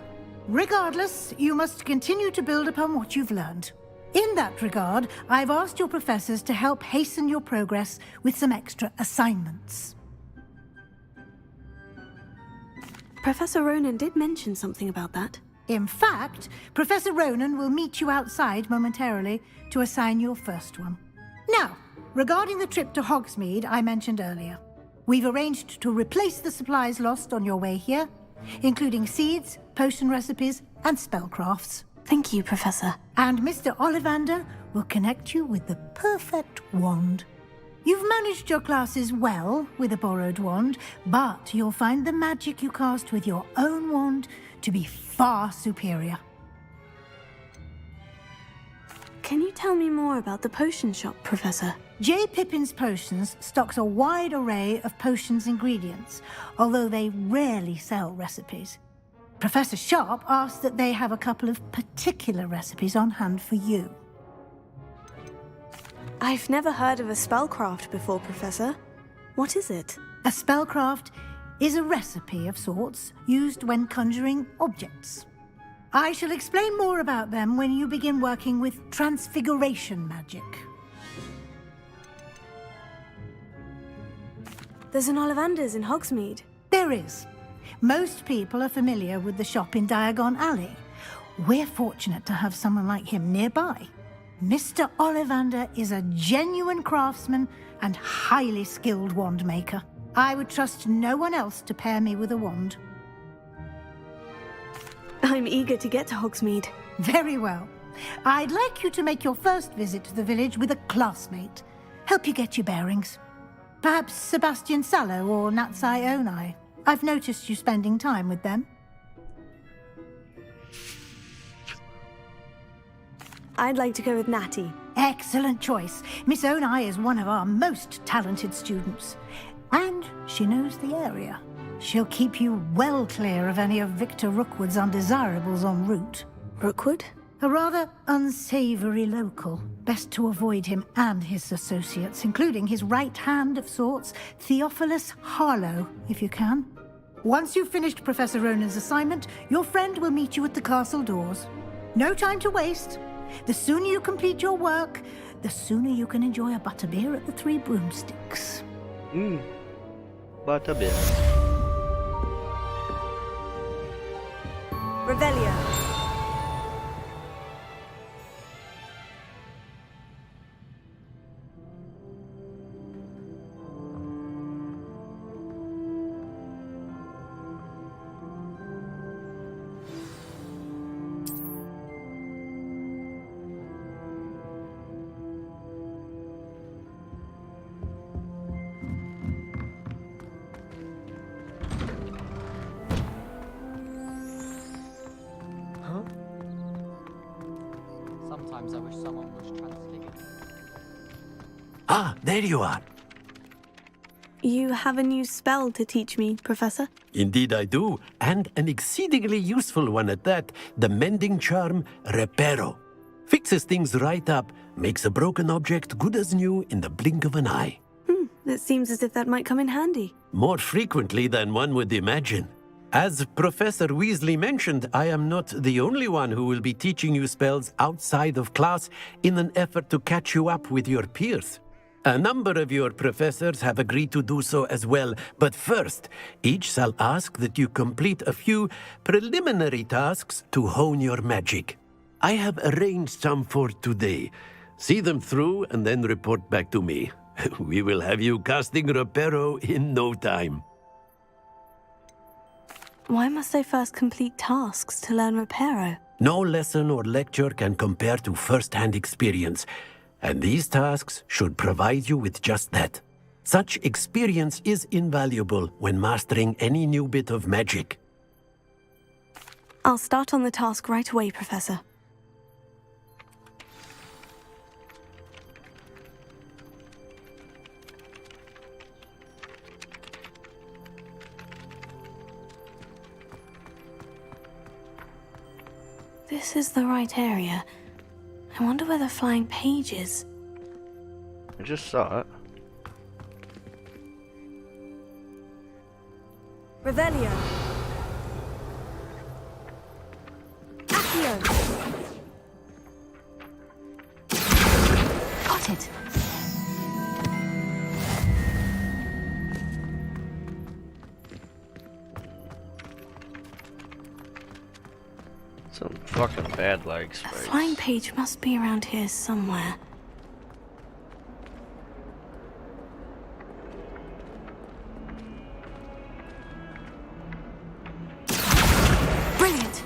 Regardless, you must continue to build upon what you've learned. In that regard, I've asked your professors to help hasten your progress with some extra assignments. Professor Ronan did mention something about that. In fact, Professor Ronan will meet you outside momentarily to assign your first one. Now, regarding the trip to Hogsmeade I mentioned earlier, we've arranged to replace the supplies lost on your way here, including seeds, potion recipes, and spellcrafts. Thank you, Professor. And Mr. Ollivander will connect you with the perfect wand. You've managed your classes well with a borrowed wand, but you'll find the magic you cast with your own wand to be far superior. Can you tell me more about the potion shop, Professor? J. Pippin's Potions stocks a wide array of potions ingredients, although they rarely sell recipes. Professor Sharp asked that they have a couple of particular recipes on hand for you. I've never heard of a spellcraft before, Professor. What is it? A spellcraft is a recipe of sorts used when conjuring objects. I shall explain more about them when you begin working with transfiguration magic. There's an Ollivander's in Hogsmeade. There is. Most people are familiar with the shop in Diagon Alley. We're fortunate to have someone like him nearby. Mr. Ollivander is a genuine craftsman and highly skilled wand maker. I would trust no one else to pair me with a wand. I'm eager to get to Hogsmeade. Very well. I'd like you to make your first visit to the village with a classmate. Help you get your bearings. Perhaps Sebastian Sallow or Natsai Onai. I've noticed you spending time with them. I'd like to go with Natty. Excellent choice. Miss Onai is one of our most talented students. And she knows the area. She'll keep you well clear of any of Victor Rookwood's undesirables en route. Rookwood? A rather unsavory local. Best to avoid him and his associates, including his right hand of sorts, Theophilus Harlow, if you can. Once you've finished Professor Ronan's assignment, your friend will meet you at the castle doors. No time to waste. The sooner you complete your work, the sooner you can enjoy a butterbeer at the Three Broomsticks. Butterbeer. Revelio. Sometimes I wish someone was transfigured. Ah, there you are. You have a new spell to teach me, Professor? Indeed I do, and an exceedingly useful one at that. The mending charm, Reparo. Fixes things right up, makes a broken object good as new in the blink of an eye. It seems as if that might come in handy. More frequently than one would imagine. As Professor Weasley mentioned, I am not the only one who will be teaching you spells outside of class in an effort to catch you up with your peers. A number of your professors have agreed to do so as well, but first, each shall ask that you complete a few preliminary tasks to hone your magic. I have arranged some for today. See them through and then report back to me. We will have you casting Reparo in no time. Why must I first complete tasks to learn Reparo? No lesson or lecture can compare to first-hand experience, and these tasks should provide you with just that. Such experience is invaluable when mastering any new bit of magic. I'll start on the task right away, Professor. This is the right area. I wonder where the flying page is. I just saw it. Revelio. Accio. Got it. Some fucking bad lag The spikes. flying page must be around here somewhere. Brilliant!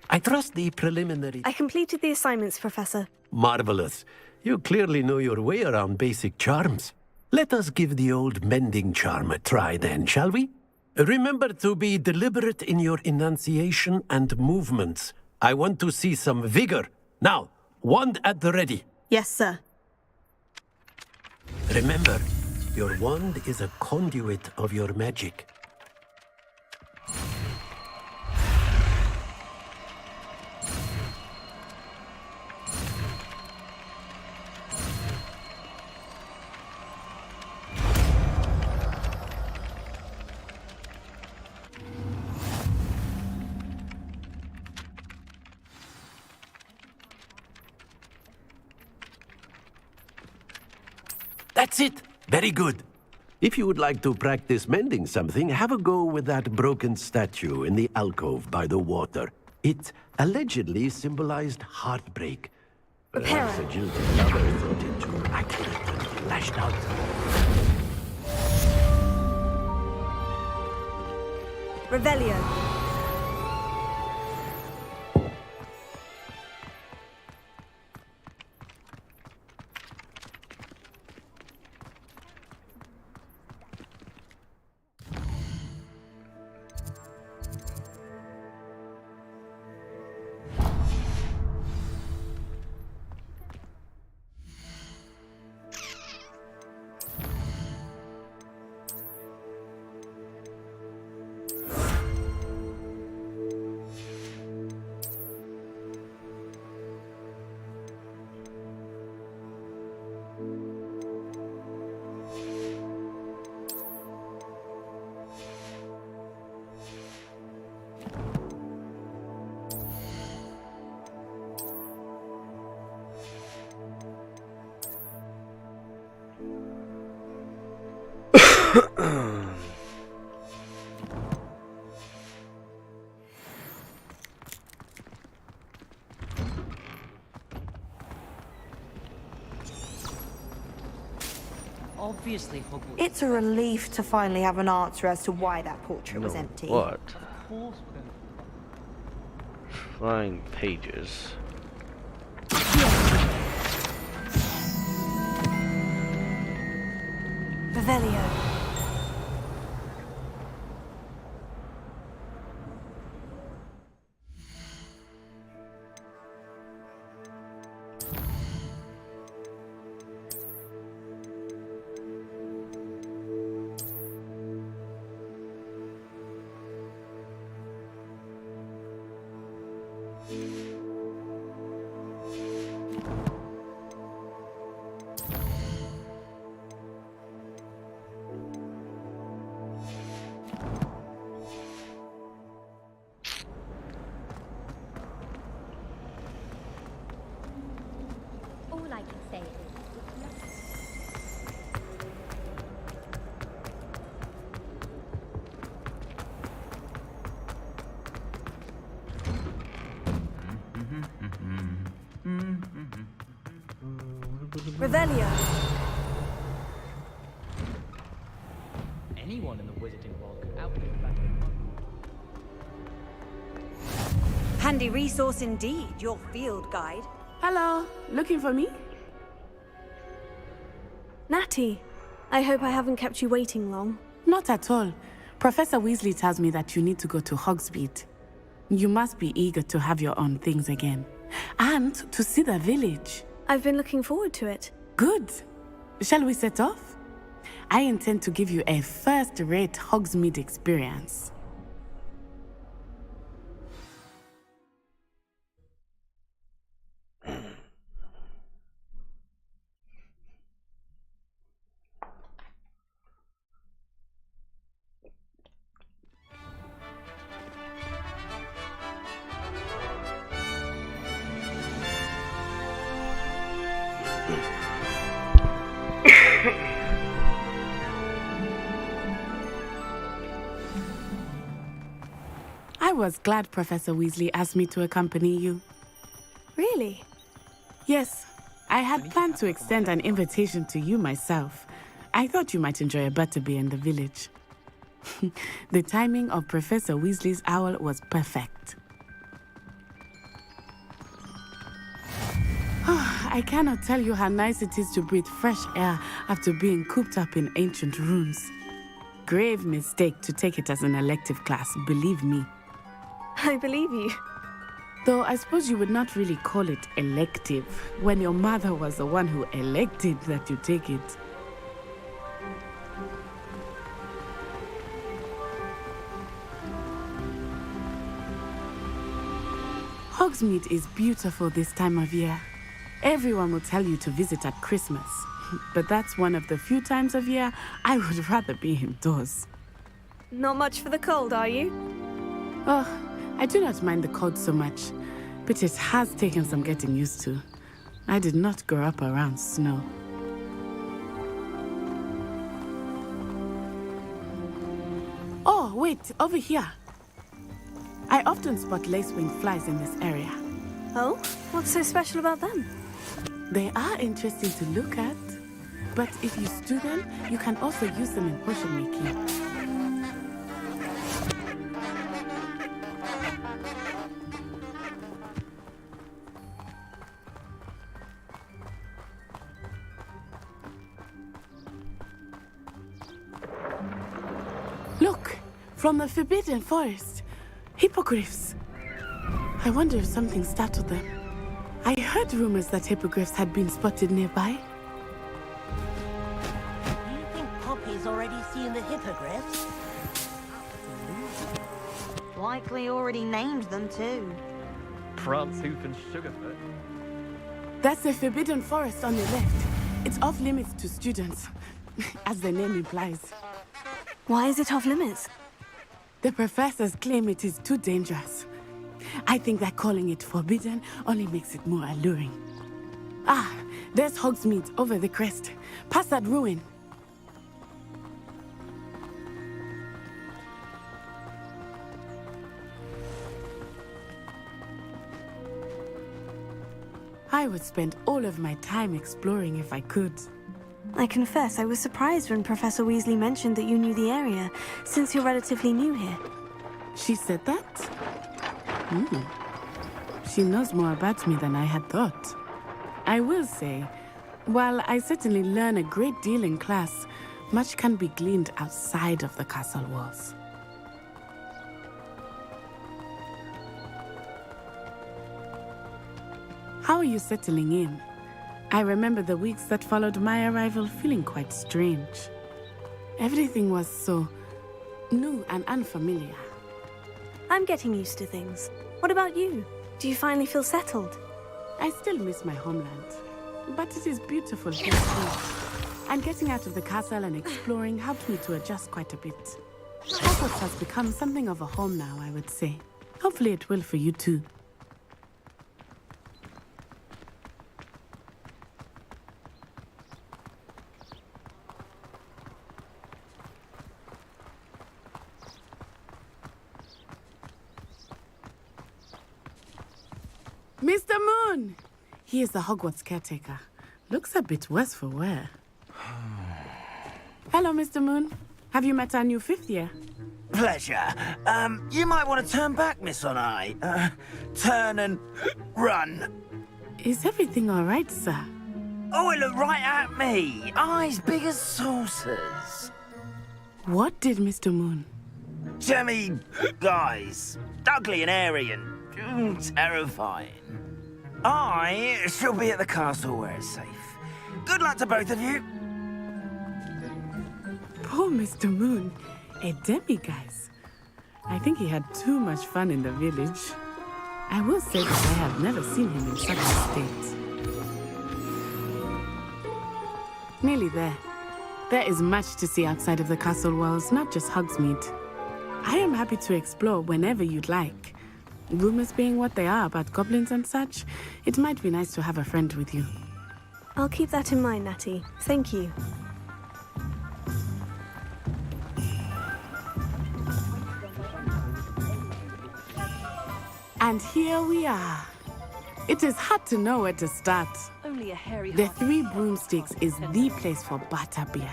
I trust the preliminary... I completed the assignments, Professor. Marvelous. You clearly know your way around basic charms. Let us give the old mending charm a try then, shall we? Remember to be deliberate in your enunciation and movements. I want to see some vigor. Now, wand at the ready. Yes, sir. Remember, your wand is a conduit of your magic. That's it! Very good. If you would like to practice mending something, have a go with that broken statue in the alcove by the water. It allegedly symbolized heartbreak. Perhaps a jilted lover thought it too accurate and lashed out. Revelio. Obviously, Hogwarts. It's a relief to finally have an answer as to why that portrait was empty. What? Of course we're going Flying pages. Revelio. All I can say is, Revelio. Anyone in the wizarding world could outlive back in Handy resource indeed, your field guide. Hello, looking for me? Natty, I hope I haven't kept you waiting long. Not at all. Professor Weasley tells me that you need to go to Hogsmeade. You must be eager to have your own things again. And to see the village. I've been looking forward to it. Good. Shall we set off? I intend to give you a first-rate Hogsmeade experience. I was glad Professor Weasley asked me to accompany you. Really? Yes, I had planned to extend an invitation to you myself. I thought you might enjoy a butterbeer in the village. The timing of Professor Weasley's owl was perfect. I cannot tell you how nice it is to breathe fresh air after being cooped up in ancient ruins. Grave mistake to take it as an elective class, believe me. I believe you. Though I suppose you would not really call it elective when your mother was the one who elected that you take it. Hogsmeade is beautiful this time of year. Everyone will tell you to visit at Christmas, but that's one of the few times of year I would rather be indoors. Not much for the cold, are you? Oh, I do not mind the cold so much, but it has taken some getting used to. I did not grow up around snow. Oh, wait, over here. I often spot lacewing flies in this area. Oh? What's so special about them? They are interesting to look at, but if you stew them, you can also use them in potion making. Look, from the Forbidden Forest, hippogriffs. I wonder if something startled them. I heard rumors that hippogriffs had been spotted nearby. Do you think Poppy's already seen the hippogriffs? Likely already named them too. Prantshoof and Sugarfoot. That's the Forbidden Forest on the left. It's off limits to students, as the name implies. Why is it off limits? The professors claim it is too dangerous. I think that calling it forbidden only makes it more alluring. Ah, there's Hogsmeade over the crest. Past that ruin. I would spend all of my time exploring if I could. I confess I was surprised when Professor Weasley mentioned that you knew the area, since you're relatively new here. She said that? She knows more about me than I had thought. I will say, while I certainly learn a great deal in class, much can be gleaned outside of the castle walls. How are you settling in? I remember the weeks that followed my arrival feeling quite strange. Everything was so new and unfamiliar. I'm getting used to things. What about you? Do you finally feel settled? I still miss my homeland, but it is beautiful here too. And getting out of the castle and exploring helped me to adjust quite a bit. Hogwarts has become something of a home now, I would say. Hopefully it will for you too. Mr. Moon! He is the Hogwarts caretaker. Looks a bit worse for wear. Hello, Mr. Moon. Have you met our new 5th year? Pleasure. You might want to turn back, Miss Onai. Turn and run. Is everything all right, sir? Oh, it looked right at me. Eyes big as saucers. What did Mr. Moon? Jemmy, guys. Ugly and airy and terrifying. I shall be at the castle where it's safe. Good luck to both of you. Poor Mr. Moon. A demi-guise. I think he had too much fun in the village. I will say that I have never seen him in such a state. Nearly there. There is much to see outside of the castle walls, not just Hogsmeade. I am happy to explore whenever you'd like. Rumors being what they are about goblins and such, it might be nice to have a friend with you. I'll keep that in mind, Natty. Thank you. And here we are. It is hard to know where to start. Only a hairy The Three Broomsticks is the place for butterbeer.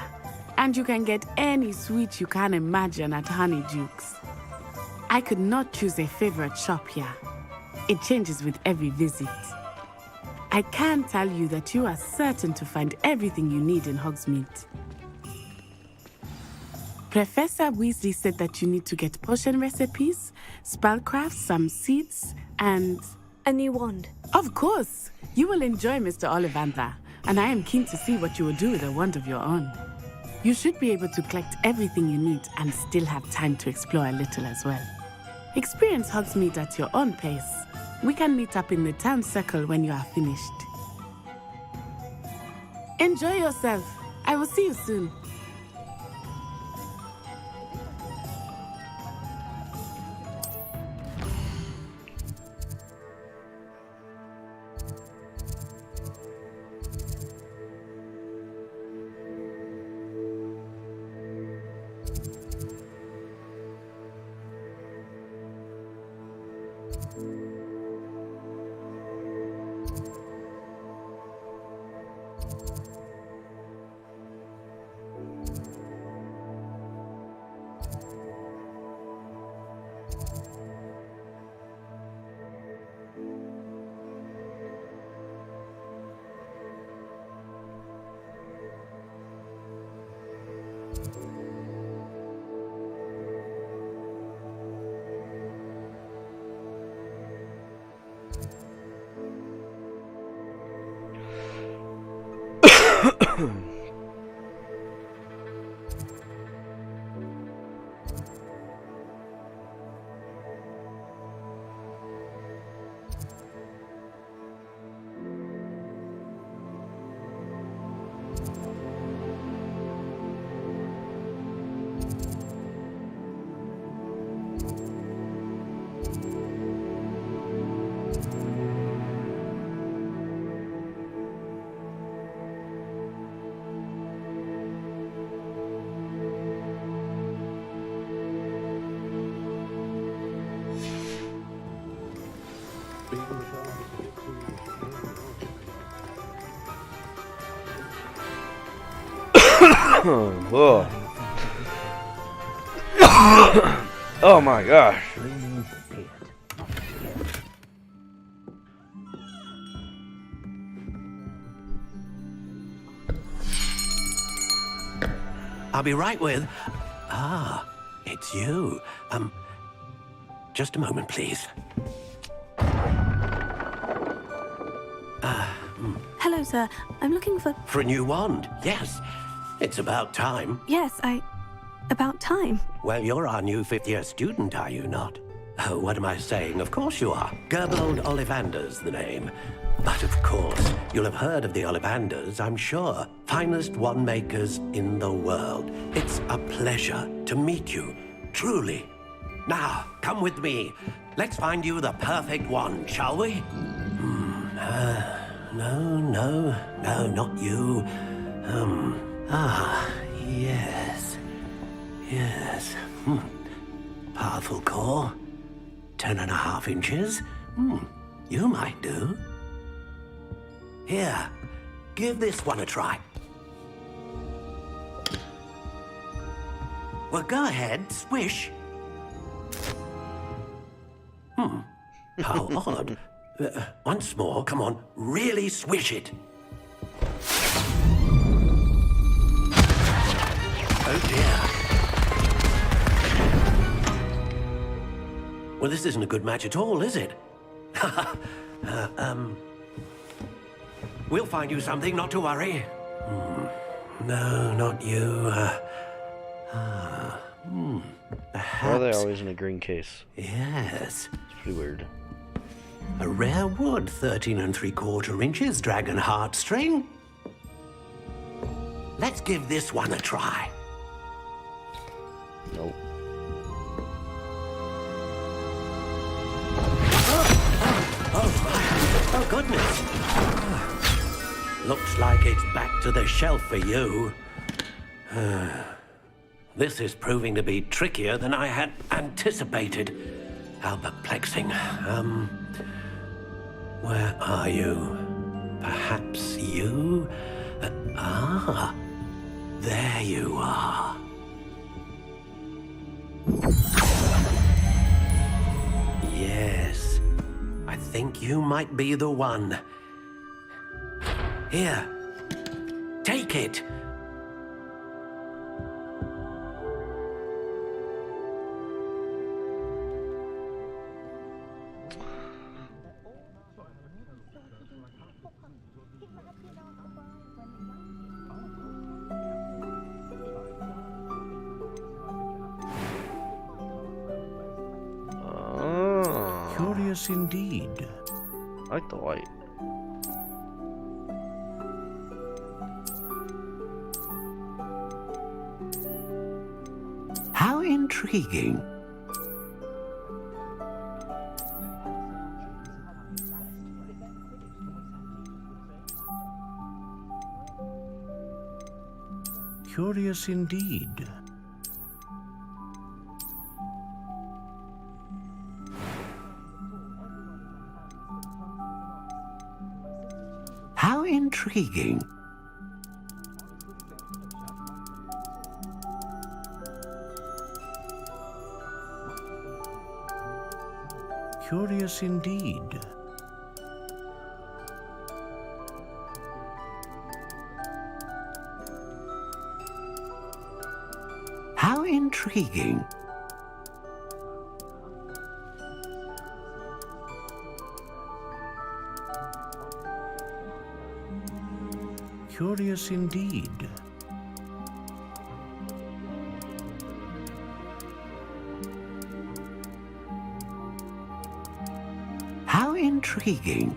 And you can get any sweet you can imagine at Honeyduke's. I could not choose a favorite shop here. It changes with every visit. I can tell you that you are certain to find everything you need in Hogsmeade. Professor Weasley said that you need to get potion recipes, spellcraft, some seeds, and... a new wand. Of course! You will enjoy Mr. Ollivander, and I am keen to see what you will do with a wand of your own. You should be able to collect everything you need and still have time to explore a little as well. Experience Hogsmeade at your own pace. We can meet up in the town circle when you are finished. Enjoy yourself. I will see you soon. Oh. Oh my gosh. I'll be right with... Ah, it's you. Just a moment, please. Hello, sir. I'm looking for... For a new wand, yes. It's about time. Yes, about time. Well, you're our new fifth-year student, are you not? Oh, what am I saying? Of course you are. Gerbold Ollivander's the name. But of course, you'll have heard of the Ollivanders, I'm sure. Finest wand makers in the world. It's a pleasure to meet you, truly. Now, come with me. Let's find you the perfect wand, shall we? No, not you. Yes. Powerful core. 10.5 inches. You might do. Here, give this one a try. Well, go ahead, swish. How odd. Once more, come on, really swish it. Oh dear. Well, this isn't a good match at all, is it? We'll find you something, not to worry. No, not you. Perhaps... Why are they always in a green case? Yes. It's pretty weird. A rare wood, 13 3/4 inches, dragon heartstring. Let's give this one a try. Nope. Oh, goodness. Looks like it's back to the shelf for you. This is proving to be trickier than I had anticipated. How perplexing. Where are you? Perhaps you? There you are. Yes, I think you might be the one. Here, take it. Curious indeed. I like the white. How intriguing. Curious indeed. How intriguing. Curious indeed. How intriguing. Curious indeed. How intriguing.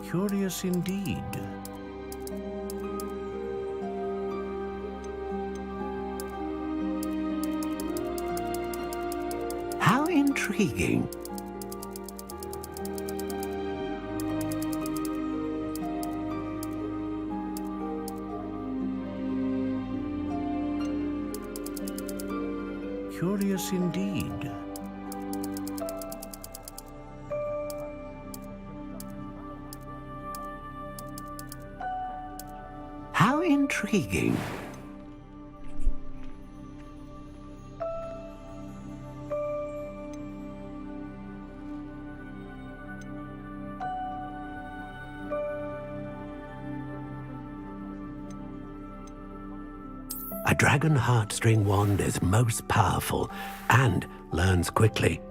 Curious indeed. How intriguing. Curious indeed. How intriguing. dragon heartstring wand is most powerful and learns quickly.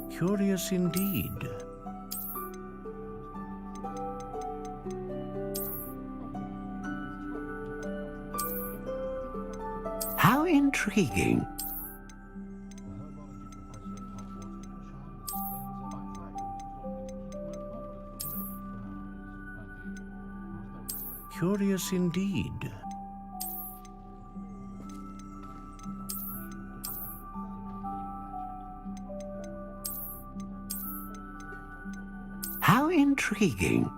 Curious indeed. How intriguing. Curious indeed. How intriguing.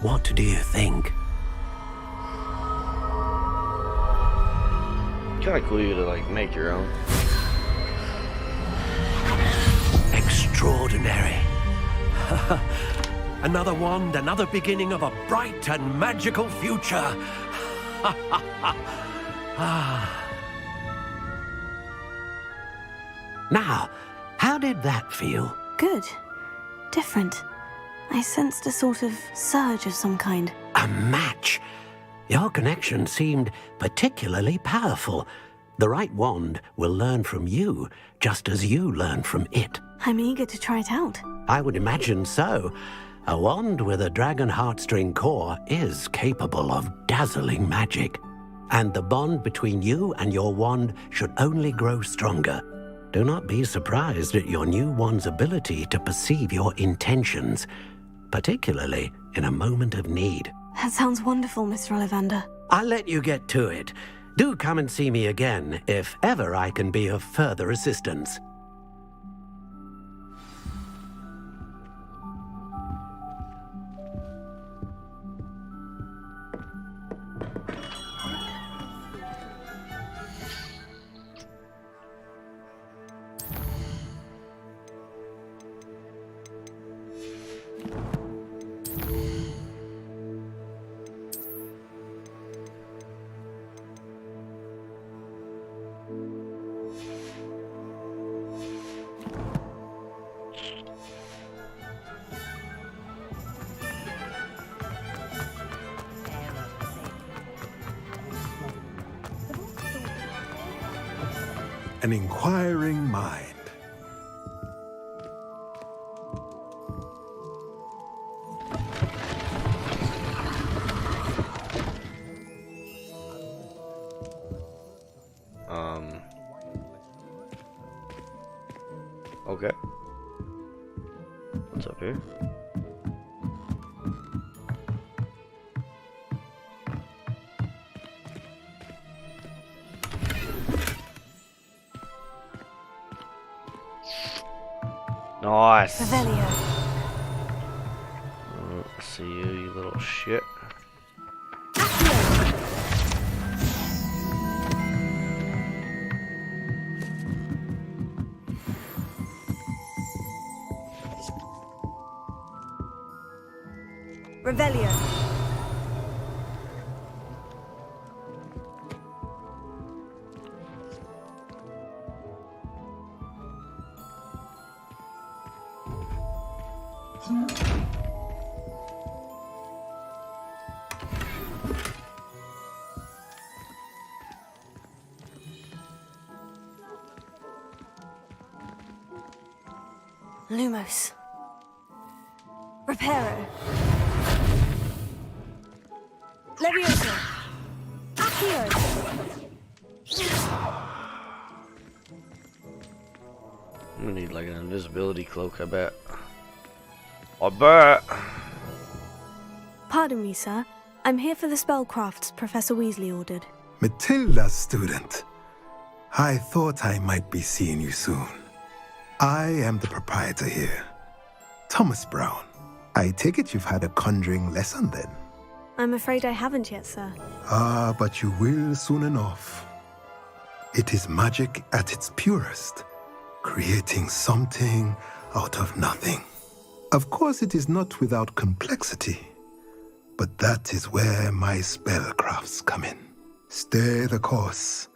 What do you think? Kind of cool you to like make your own. Extraordinary. Another wand, another beginning of a bright and magical future. Now, how did that feel? Good. Different. I sensed a sort of surge of some kind. A match. Your connection seemed particularly powerful. The right wand will learn from you, just as you learn from it. I'm eager to try it out. I would imagine so. A wand with a dragon heartstring core is capable of dazzling magic. And the bond between you and your wand should only grow stronger. Do not be surprised at your new wand's ability to perceive your intentions, particularly in a moment of need. That sounds wonderful, Mr. Ollivander. I'll let you get to it. Do come and see me again if ever I can be of further assistance. An inquiring mind. Okay. What's up here? Nice. Revelio. See you little shit. Revelio. Lumos. Reparo. Levioso. Accio. I'm gonna need like an invisibility cloak, I bet. I bet. Pardon me, sir. I'm here for the spellcrafts Professor Weasley ordered. Matilda's student. I thought I might be seeing you soon. I am the proprietor here, Thomas Brown. I take it you've had a conjuring lesson then? I'm afraid I haven't yet, sir. Ah, but you will soon enough. It is magic at its purest, creating something out of nothing. Of course, it is not without complexity, but that is where my spellcrafts come in. Stay the course,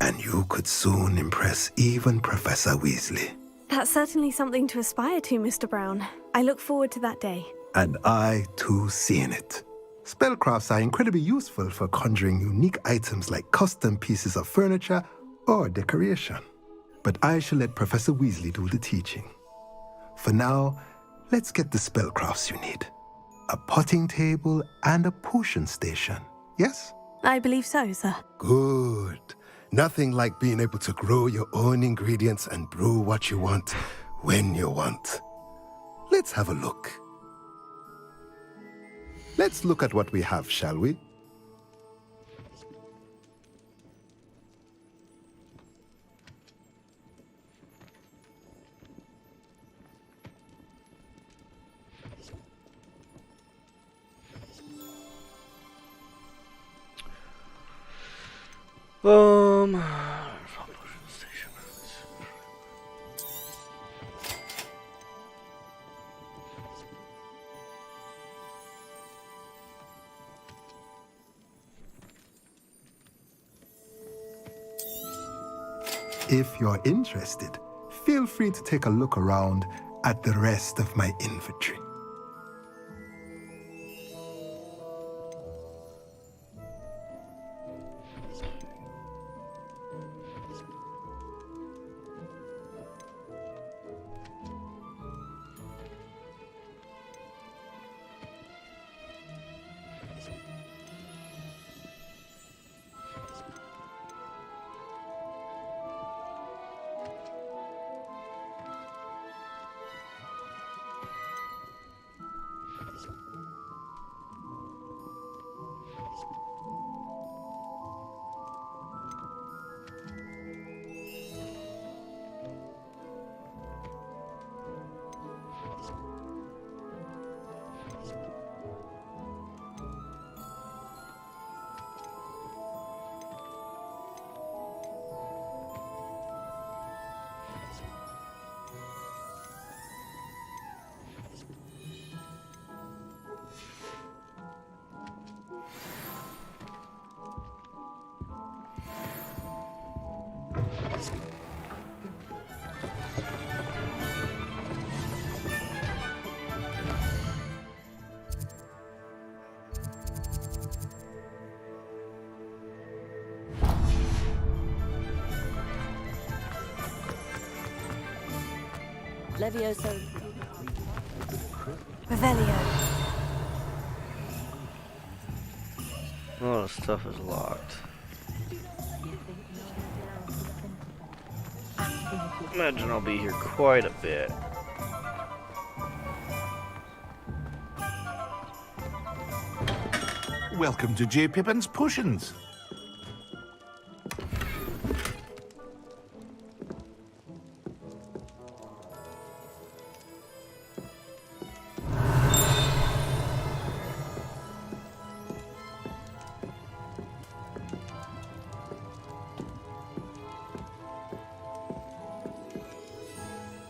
and you could soon impress even Professor Weasley. That's certainly something to aspire to, Mr. Brown. I look forward to that day. And I, too, seeing it. Spellcrafts are incredibly useful for conjuring unique items like custom pieces of furniture or decoration. But I shall let Professor Weasley do the teaching. For now, let's get the spellcrafts you need. A potting table and a potion station, yes? I believe so, sir. Good. Nothing like being able to grow your own ingredients and brew what you want, when you want. Let's have a look. Let's look at what we have, shall we? If you're interested, feel free to take a look around at the rest of my inventory. Levioso. Revelio. All the stuff is locked. Imagine I'll be here quite a bit. Welcome to J. Pippin's Potions.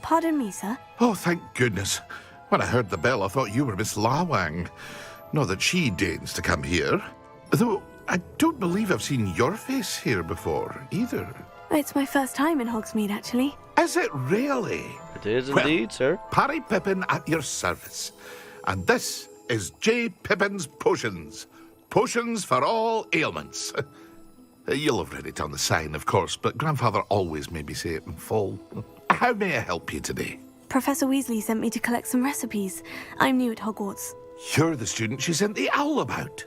Pardon me, sir. Oh, thank goodness. When I heard the bell, I thought you were Miss Lawang. Not that she deigns to come here. Though I don't believe I've seen your face here before, either. It's my first time in Hogsmeade, actually. Is it really? It is Well, indeed, sir. Parry Pippin at your service. And this is J. Pippin's Potions. Potions for all ailments. You'll have read it on the sign, of course, but Grandfather always made me say it in full. How may I help you today? Professor Weasley sent me to collect some recipes. I'm new at Hogwarts. You're the student she sent the owl about.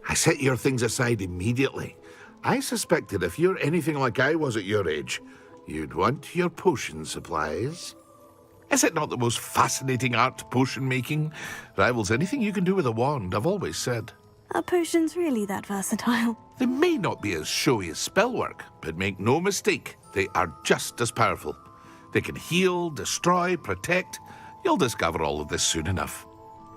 I set your things aside immediately. I suspected if you're anything like I was at your age, you'd want your potion supplies. Is it not the most fascinating art, potion making? Rivals anything you can do with a wand, I've always said. Are potions really that versatile? They may not be as showy as spellwork, but make no mistake, they are just as powerful. They can heal, destroy, protect. You'll discover all of this soon enough.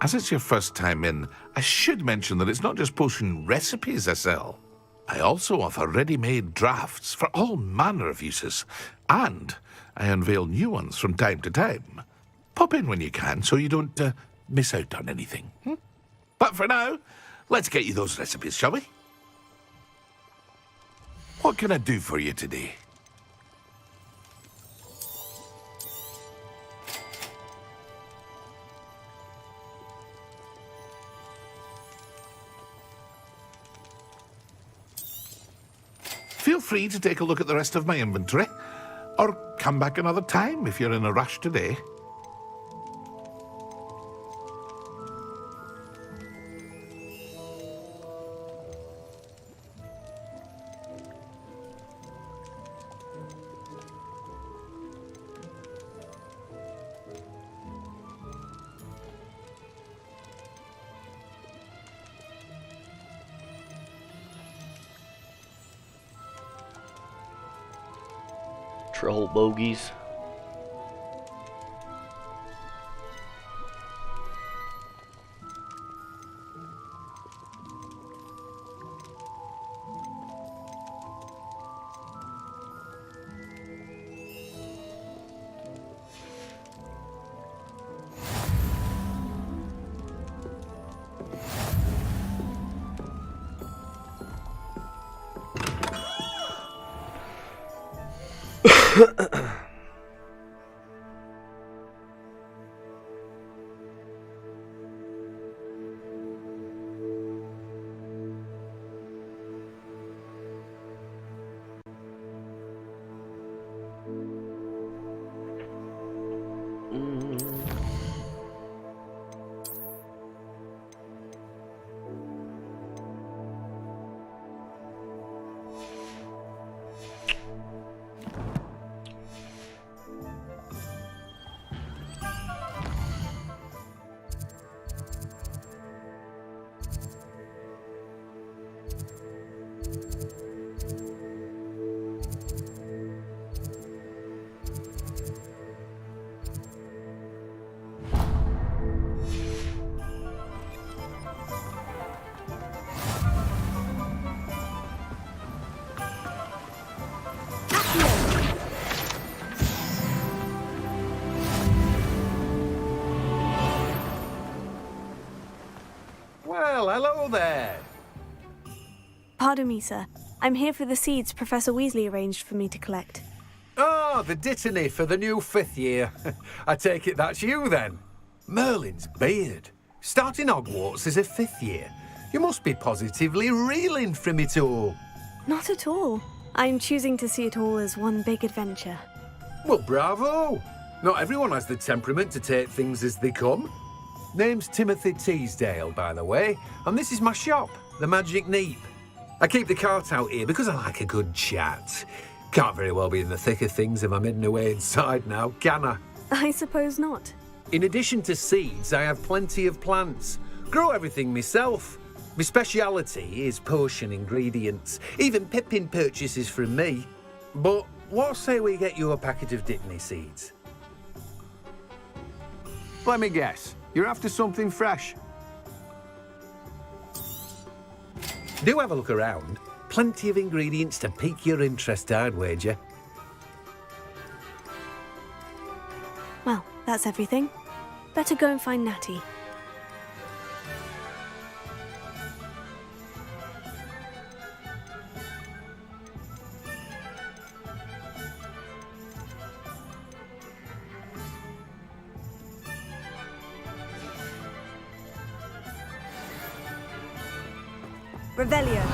As it's your first time in, I should mention that it's not just potion recipes I sell. I also offer ready-made drafts for all manner of uses, and I unveil new ones from time to time. Pop in when you can so you don't miss out on anything. But for now, let's get you those recipes, shall we? What can I do for you today? Feel free to take a look at the rest of my inventory, or come back another time if you're in a rush today. Troll bogies. Well, hello there. Pardon me, sir. I'm here for the seeds Professor Weasley arranged for me to collect. Oh, the dittany for the new 5th year. I take it that's you, then. Merlin's beard. Starting Hogwarts as a 5th year. You must be positively reeling from it all. Not at all. I'm choosing to see it all as one big adventure. Well, bravo. Not everyone has the temperament to take things as they come. Name's Timothy Teasdale, by the way, and this is my shop, the Magic Neep. I keep the cart out here because I like a good chat. Can't very well be in the thick of things if I'm hidden away inside now, can I? I suppose not. In addition to seeds, I have plenty of plants. Grow everything myself. My speciality is potion ingredients. Even Pippin purchases from me. But what say we get you a packet of dittany seeds? Let me guess. You're after something fresh. Do have a look around. Plenty of ingredients to pique your interest, I'd wager. Well, that's everything. Better go and find Natty. Revelio.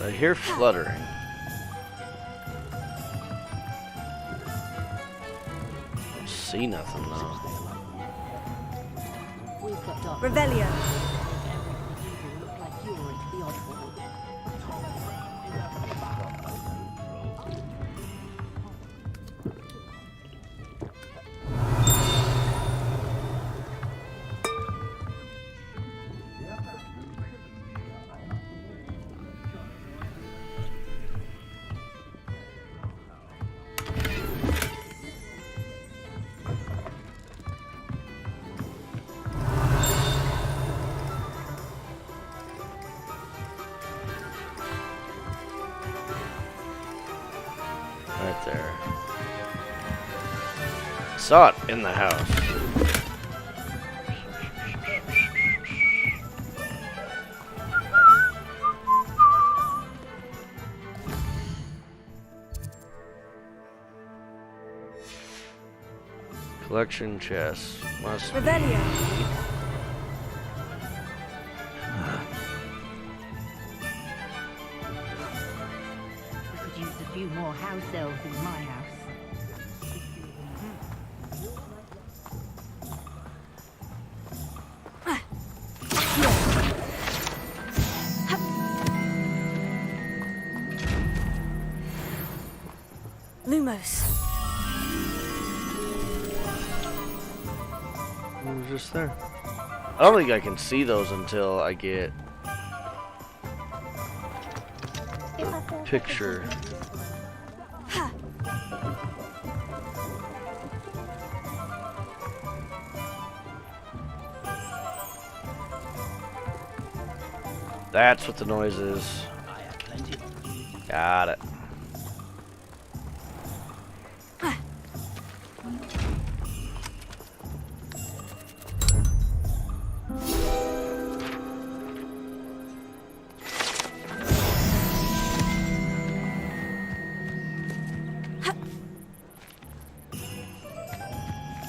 I hear fluttering. Don't see nothing though. Revelio. Right there. Saw it in the house. Collection chest. Must Revelio. Could use a few more house elves in my house. Lumos. It was just there. I don't think I can see those until I get a picture. That's what the noise is. Got it.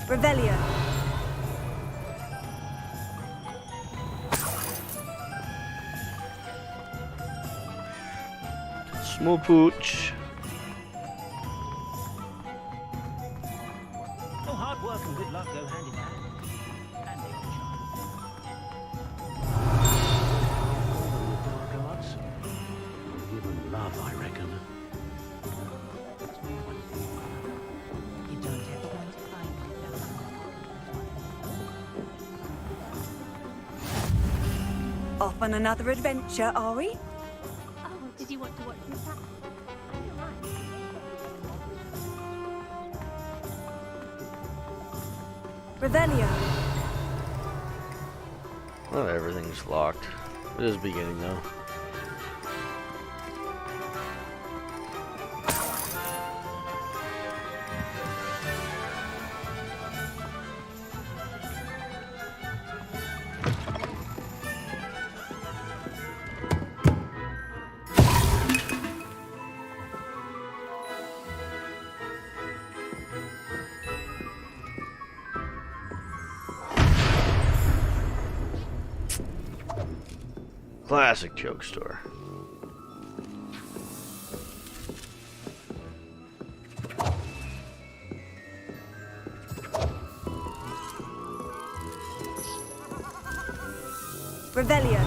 Revelio. Small pooch. Oh, hard work and good luck go hand in hand. And they dark arts. Even love, I reckon. You don't have time to find yourself. Off on another adventure, are we? Oh, did you want to watch me back? Revelio. Not everything's locked. It is beginning though. Classic joke store. Revelio.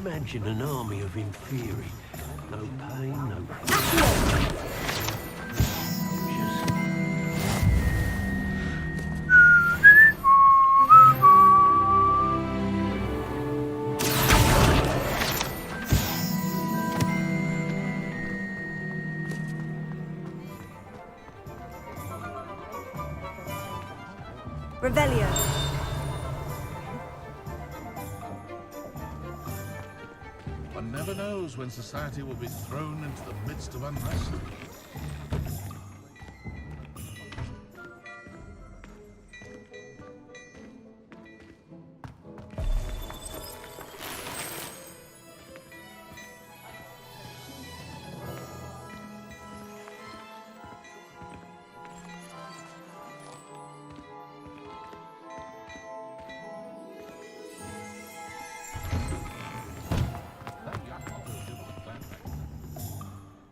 Imagine an army of inferi. No pain, no... Revelio. One never knows when society will be thrown into the midst of unrest.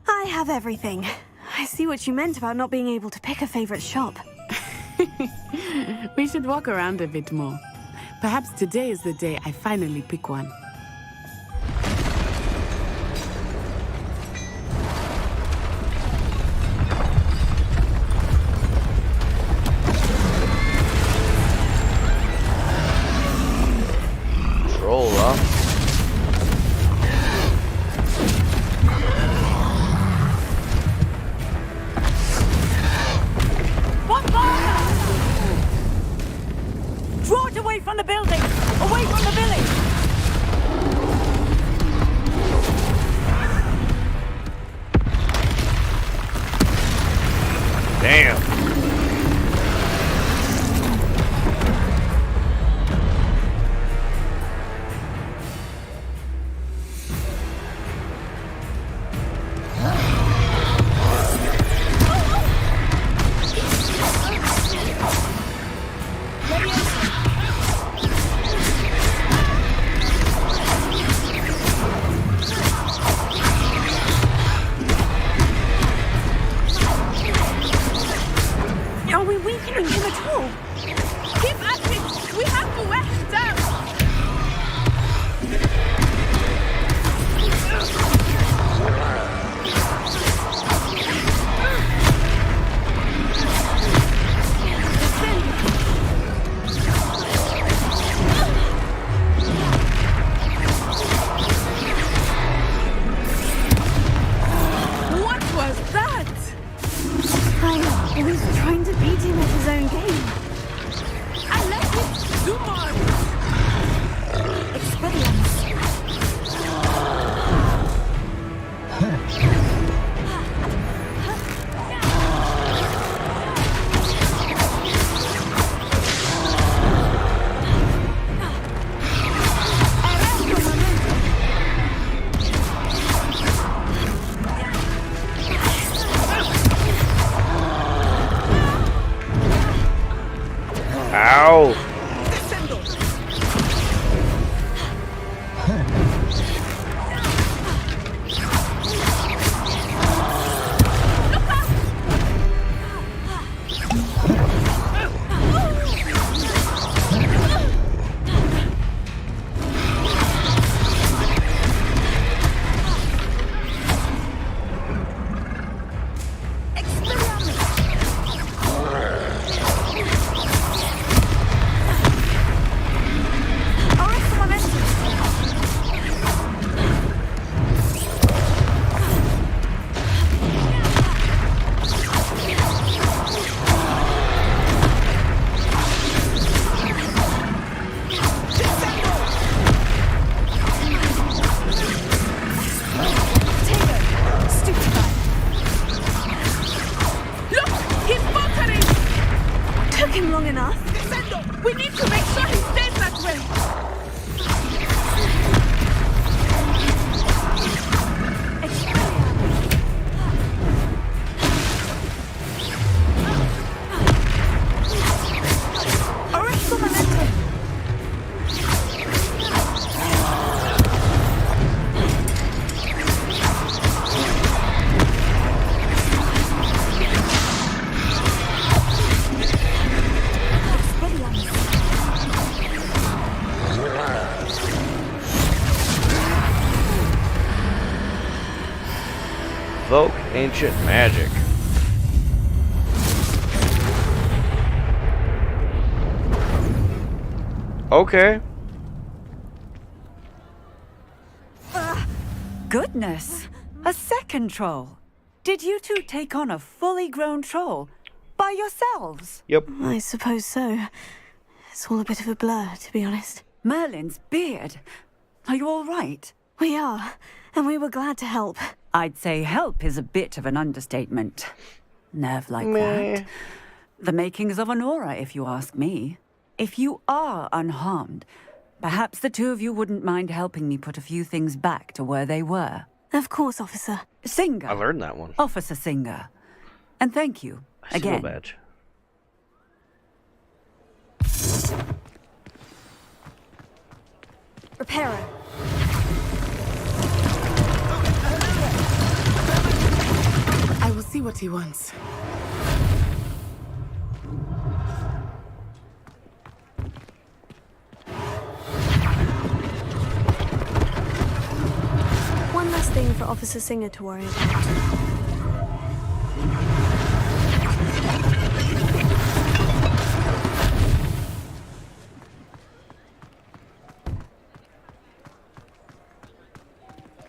I have everything. I see what you meant about not being able to pick a favorite shop. We should walk around a bit more. Perhaps today is the day I finally pick one. Roll up. Draw it away from the building! Away from the village! Invoke ancient magic. Okay. Goodness! A second troll! Did you two take on a fully grown troll by yourselves? Yep. I suppose so. It's all a bit of a blur, to be honest. Merlin's beard. Are you all right? We are, and we were glad to help. I'd say help is a bit of an understatement. Nerve like that. The makings of an aura, if you ask me. If you are unharmed, perhaps the two of you wouldn't mind helping me put a few things back to where they were. Of course, officer. Singer. I learned that one. Officer Singer. And thank you. I see no Again. badge. Repairer. I will see what he wants. One less thing for Officer Singer to worry about.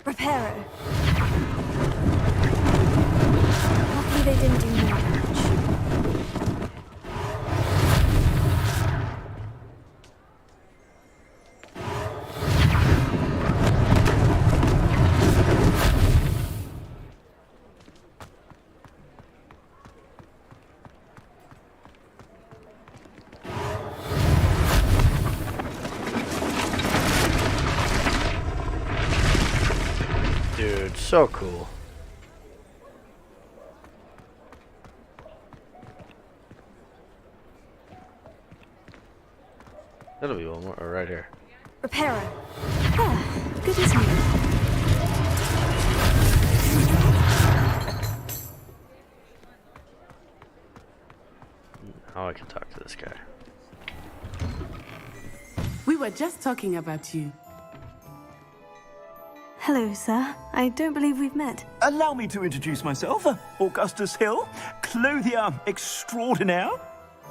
Repairer. Lucky they didn't do more damage. Dude, so cool. That'll be one more right here. Repairer. Ah, good as new. Now I can talk to this guy. We were just talking about you. Hello, sir. I don't believe we've met. Allow me to introduce myself, Augustus Hill, clothier extraordinaire.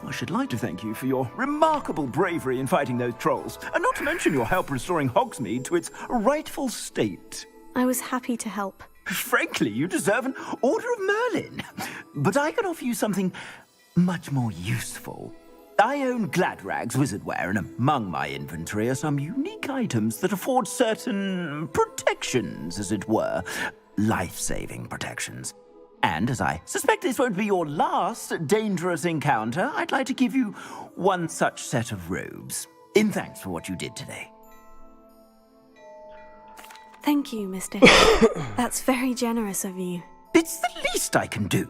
I should like to thank you for your remarkable bravery in fighting those trolls, and not to mention your help restoring Hogsmeade to its rightful state. I was happy to help. Frankly, you deserve an Order of Merlin. But I can offer you something much more useful. I own Gladrag's wizardware, and among my inventory are some unique items that afford certain protections, as it were. Life-saving protections. And as I suspect this won't be your last dangerous encounter, I'd like to give you one such set of robes, in thanks for what you did today. Thank you, Mr. Hill. That's very generous of you. It's the least I can do.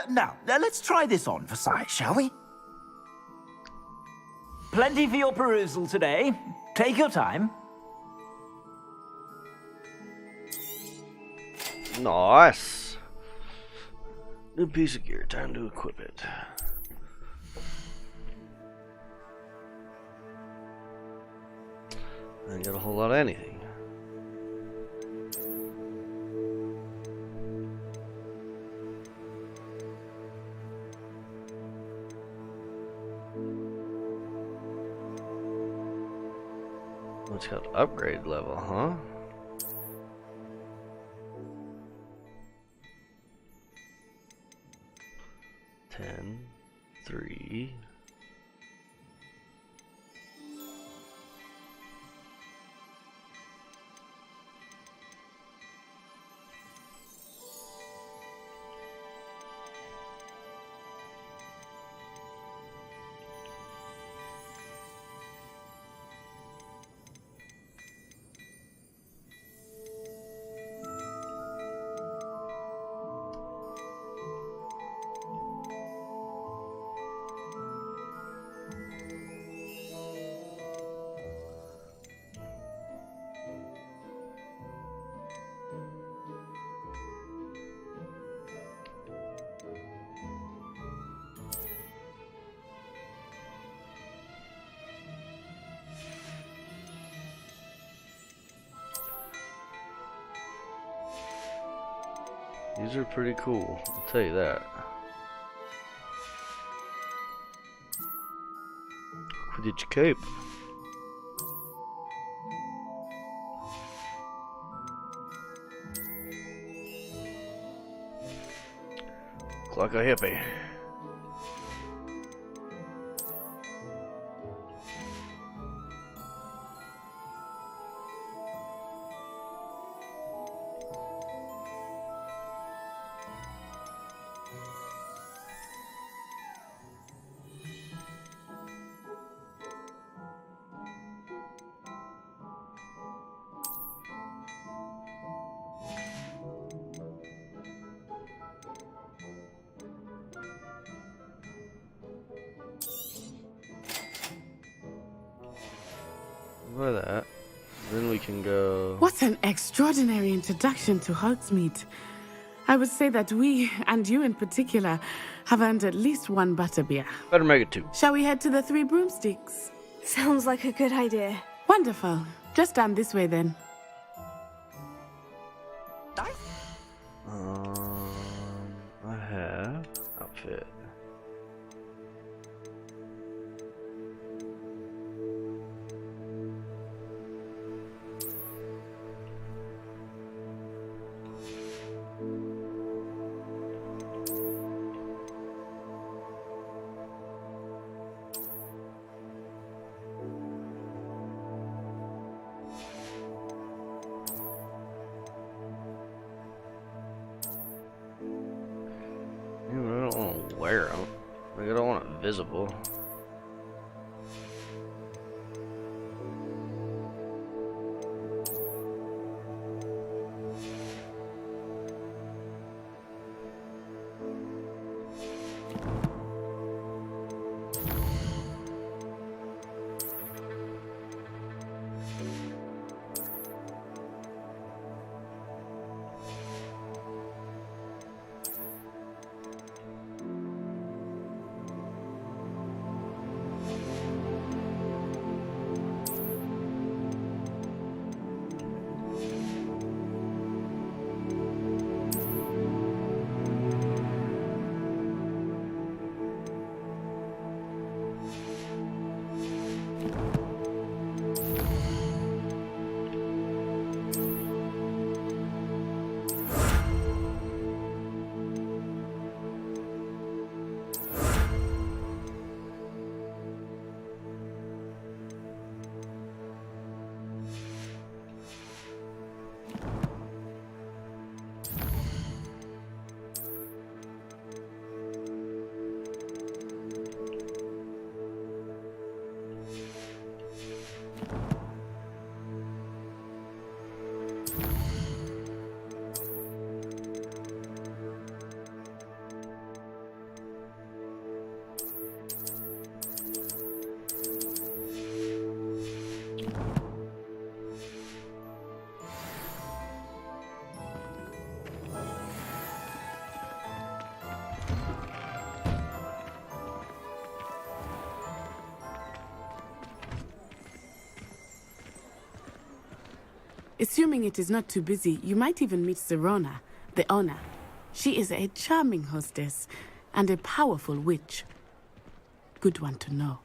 Now, let's try this on for size, shall we? Plenty for your perusal today. Take your time. Nice. New piece of gear. Time to equip it. I ain't got a whole lot of anything. It's called upgrade level, huh? Ten, 3. These are pretty cool, I'll tell you that. Quidditch cape. Look like a hippie. Look at that. Then we can go... What an extraordinary introduction to Hogsmeade. I would say that we, and you in particular, have earned at least one butterbeer. Better make it 2. Shall we head to the Three Broomsticks? Sounds like a good idea. Wonderful. Just down this way then. I have outfit. I don't want to wear them. Like, I don't want it visible. Assuming it is not too busy, you might even meet Serona, the owner. She is a charming hostess and a powerful witch. Good one to know.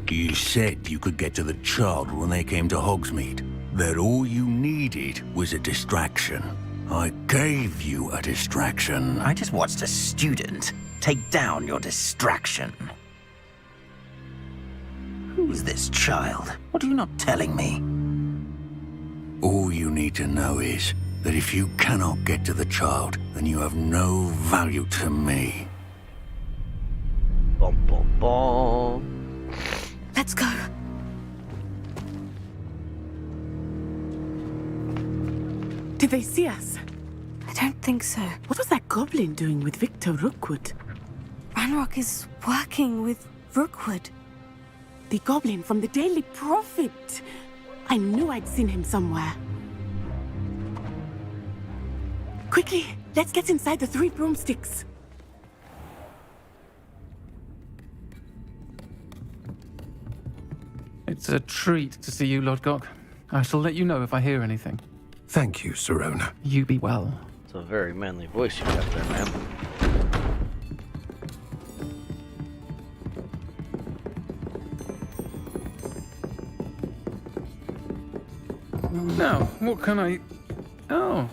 You said you could get to the child when they came to Hogsmeade. That all you needed was a distraction. I gave you a distraction. I just watched a student take down your distraction. Who's this child? What are you not telling me? All you need to know is that if you cannot get to the child, then you have no value to me. Bum, bum, bum. Let's go. Did they see us? I don't think so. What was that goblin doing with Victor Rookwood? Ranrock is working with Rookwood. The goblin from the Daily Prophet. I knew I'd seen him somewhere. Quickly, let's get inside the 3 broomsticks. It's a treat to see you, Lodgok. I shall let you know if I hear anything. Thank you, Sirona. You be well. It's a very manly voice you got there, ma'am. Now, what can I... Oh,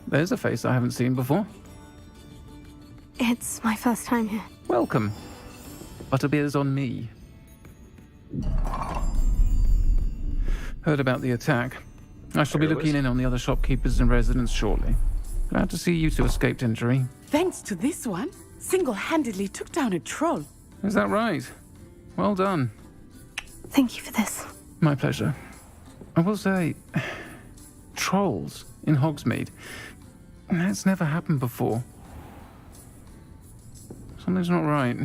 there's a face I haven't seen before. It's my first time here. Welcome. Butterbeer's on me. Heard about the attack. I shall be looking in on the other shopkeepers and residents shortly. Glad to see you two escaped injury. Thanks to this one, single-handedly took down a troll. Is that right? Well done. Thank you for this. My pleasure. I will say, trolls in Hogsmeade. That's never happened before. Something's not right.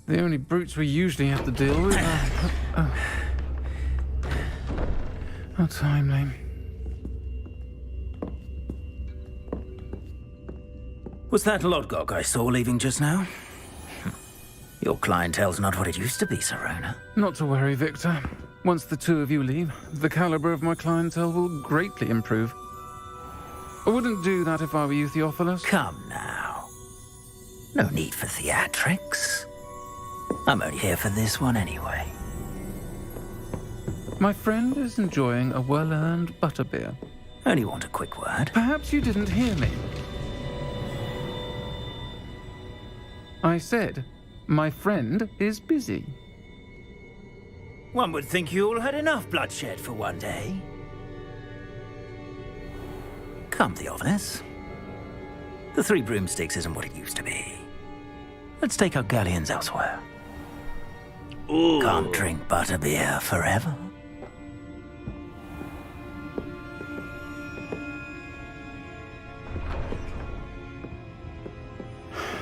The only brutes we usually have to deal with are... How timely. Was that Lodgok I saw leaving just now? Your clientele's not what it used to be, Sirona. Not to worry, Victor. Once the two of you leave, the caliber of my clientele will greatly improve. I wouldn't do that if I were you, Theophilus. Come now. No need for theatrics. I'm only here for this one anyway. My friend is enjoying a well-earned butterbeer. Only want a quick word. Perhaps you didn't hear me. I said, my friend is busy. One would think you all had enough bloodshed for one day. Come, Theophilus. The 3 broomsticks isn't what it used to be. Let's take our galleons elsewhere. Ooh. Can't drink butterbeer forever.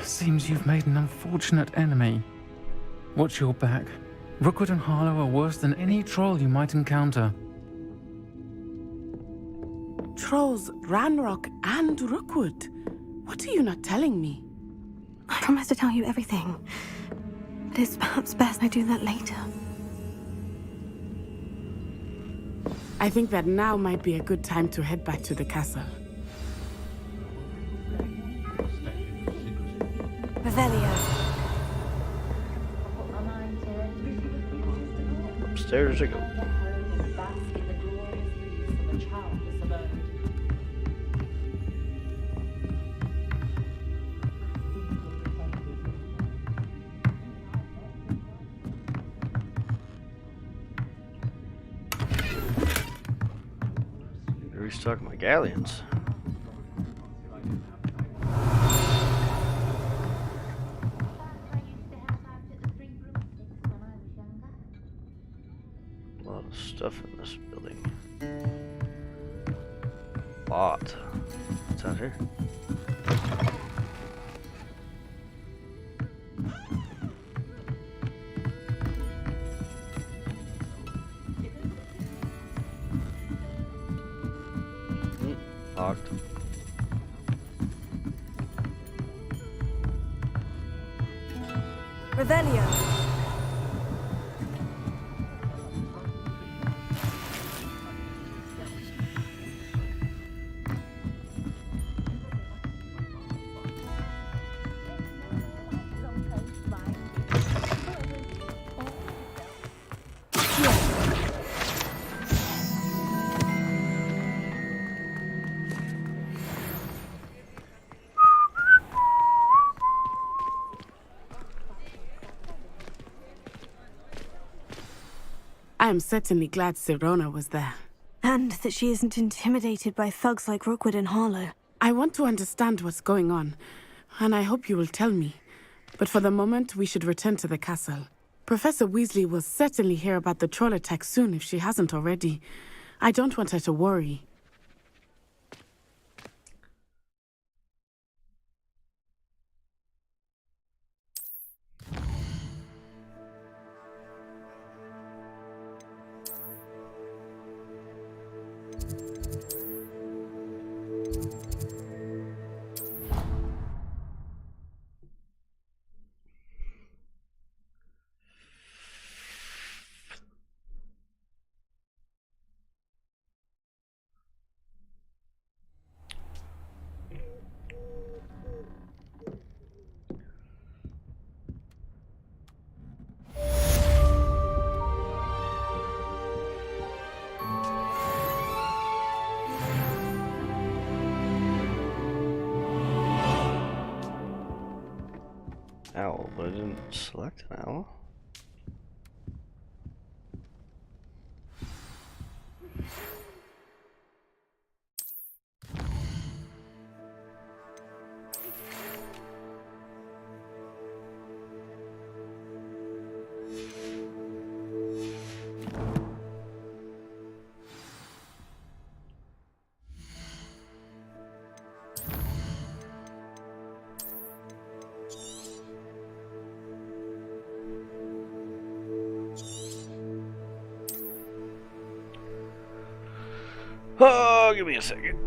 Seems you've made an unfortunate enemy. Watch your back. Rookwood and Harlow are worse than any troll you might encounter. Trolls, Ranrock, and Rookwood. What are you not telling me? I promise to tell you everything. But it's perhaps best I do that later. I think that now might be a good time to head back to the castle. Revelio. Upstairs I go. Restock my galleons. A lot of stuff in this building. Lot. What's out here? Locked. Revelio. I am certainly glad Sirona was there. And that she isn't intimidated by thugs like Rookwood and Harlow. I want to understand what's going on, and I hope you will tell me. But for the moment, we should return to the castle. Professor Weasley will certainly hear about the troll attack soon if she hasn't already. I don't want her to worry. owl, but I didn't select an owl. Oh, give me a second.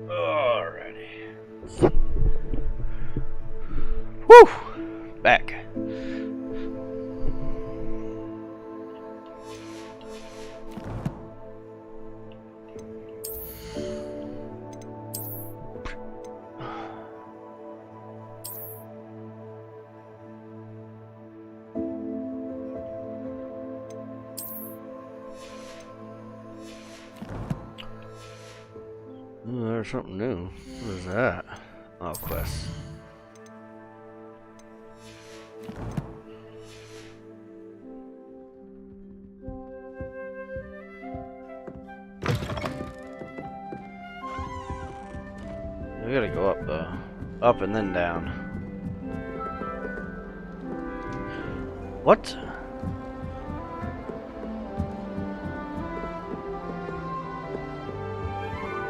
Alrighty. Woo! Back. Ooh, there's something new. What is that? Oh, quest. We gotta go up though. Up and then down. What?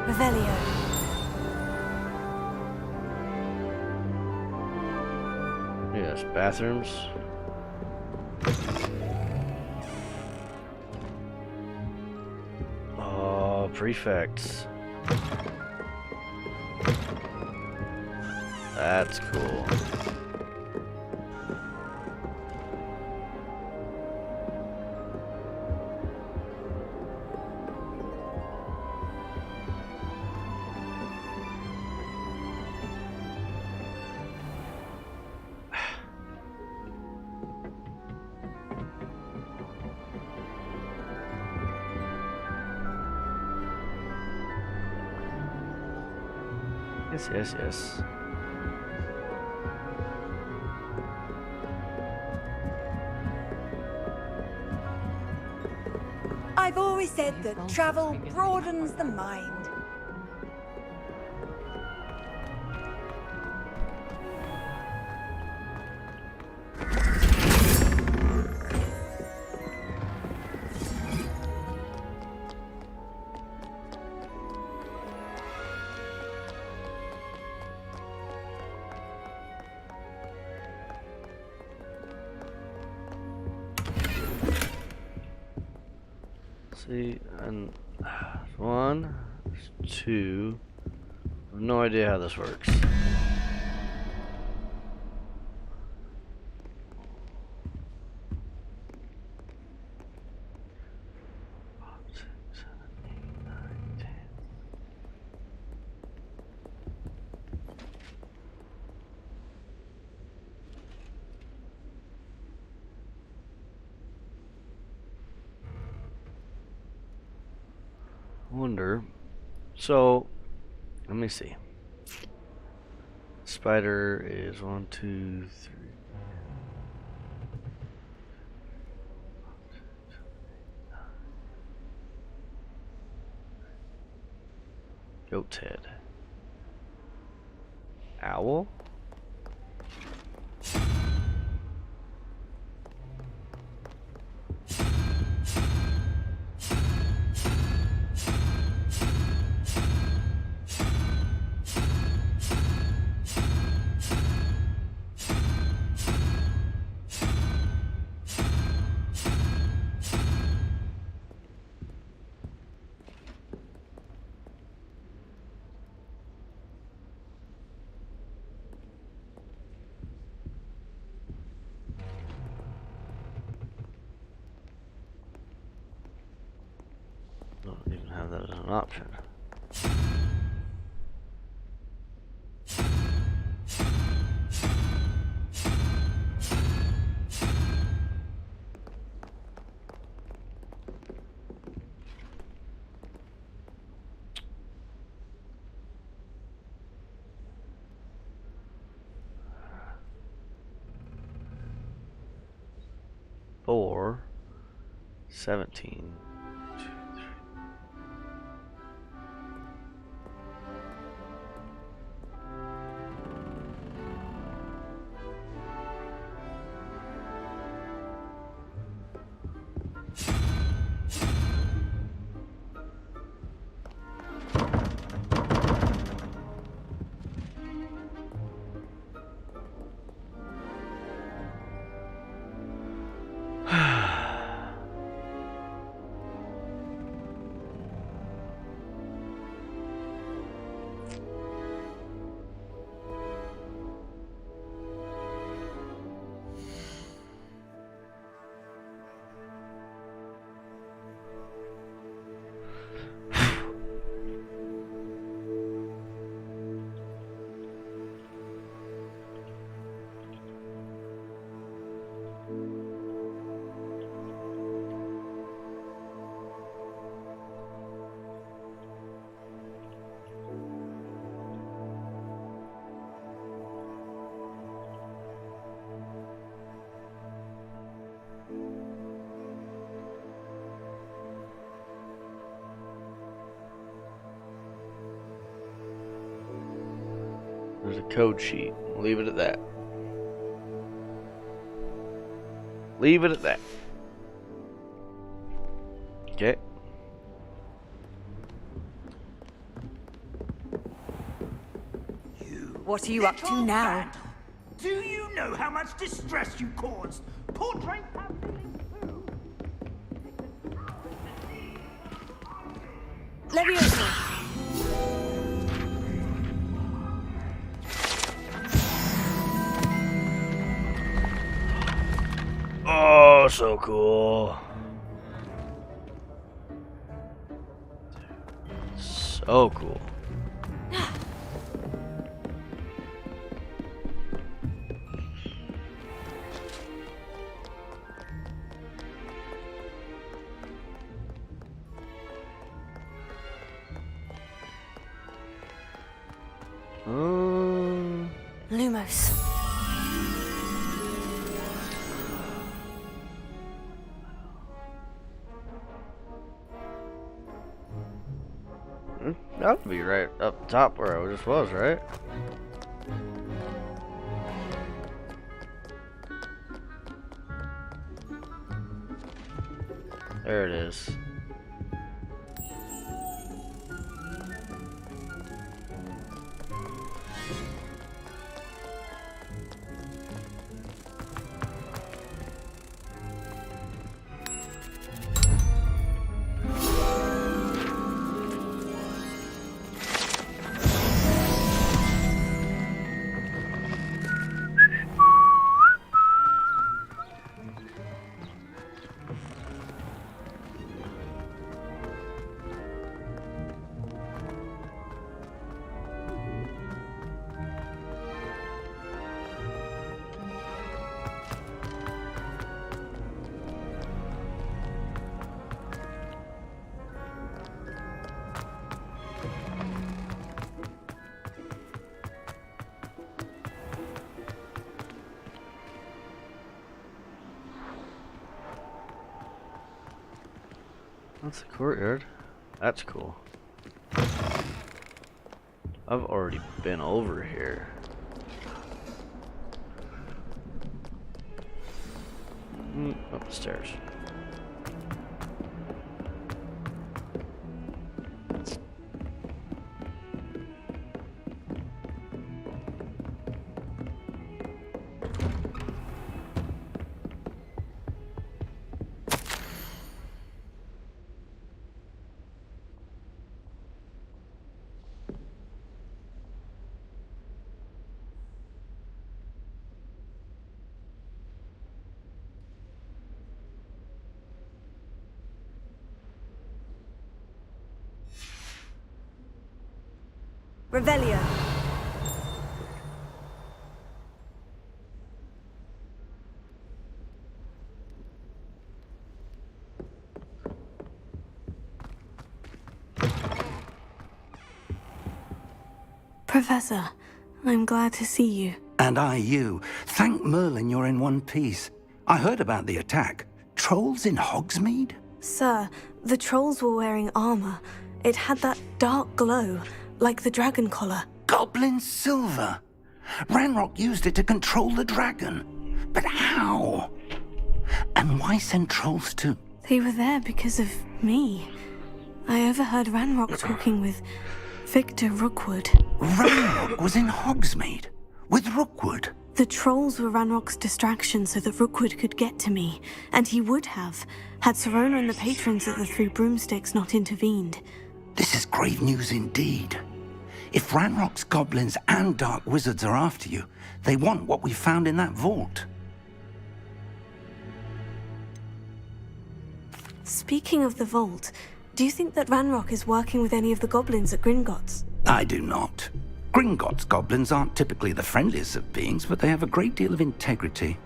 Revelio. Yes, bathrooms. Oh, prefects. That's cool. Yes, yes, yes. I've always said that travel broadens the mind. See, and one, two. I have no idea how this works. Wonder. So, let me see. Spider is 1, 2, 3. Goat's head. Owl. Don't even have that as an option. Four, 17. There's a code sheet. We'll leave it at that. Leave it at that. Okay. What are you up to now? Do you know how much distress you caused? Portrait have feelings too. Leviosa! Oh, so cool. So cool. Lumos. That would be right up top where I just was, right? There it is. That's the courtyard. That's cool. I've already been over here. Up the stairs. Revelio. Professor, I'm glad to see you. And I you. Thank Merlin you're in one piece. I heard about the attack. Trolls in Hogsmeade? Sir, the trolls were wearing armor. It had that dark glow, like the dragon collar. Goblin silver. Ranrock used it to control the dragon. But how? And why send trolls to... They were there because of me. I overheard Ranrock talking with Victor Rookwood. Ranrock was in Hogsmeade with Rookwood. The trolls were Ranrock's distraction so that Rookwood could get to me, and he would have, had Serona and the patrons of the Three Broomsticks not intervened. This is grave news indeed. If Ranrock's goblins and dark wizards are after you, they want what we found in that vault. Speaking of the vault, do you think that Ranrock is working with any of the goblins at Gringotts? I do not. Gringotts goblins aren't typically the friendliest of beings, but they have a great deal of integrity.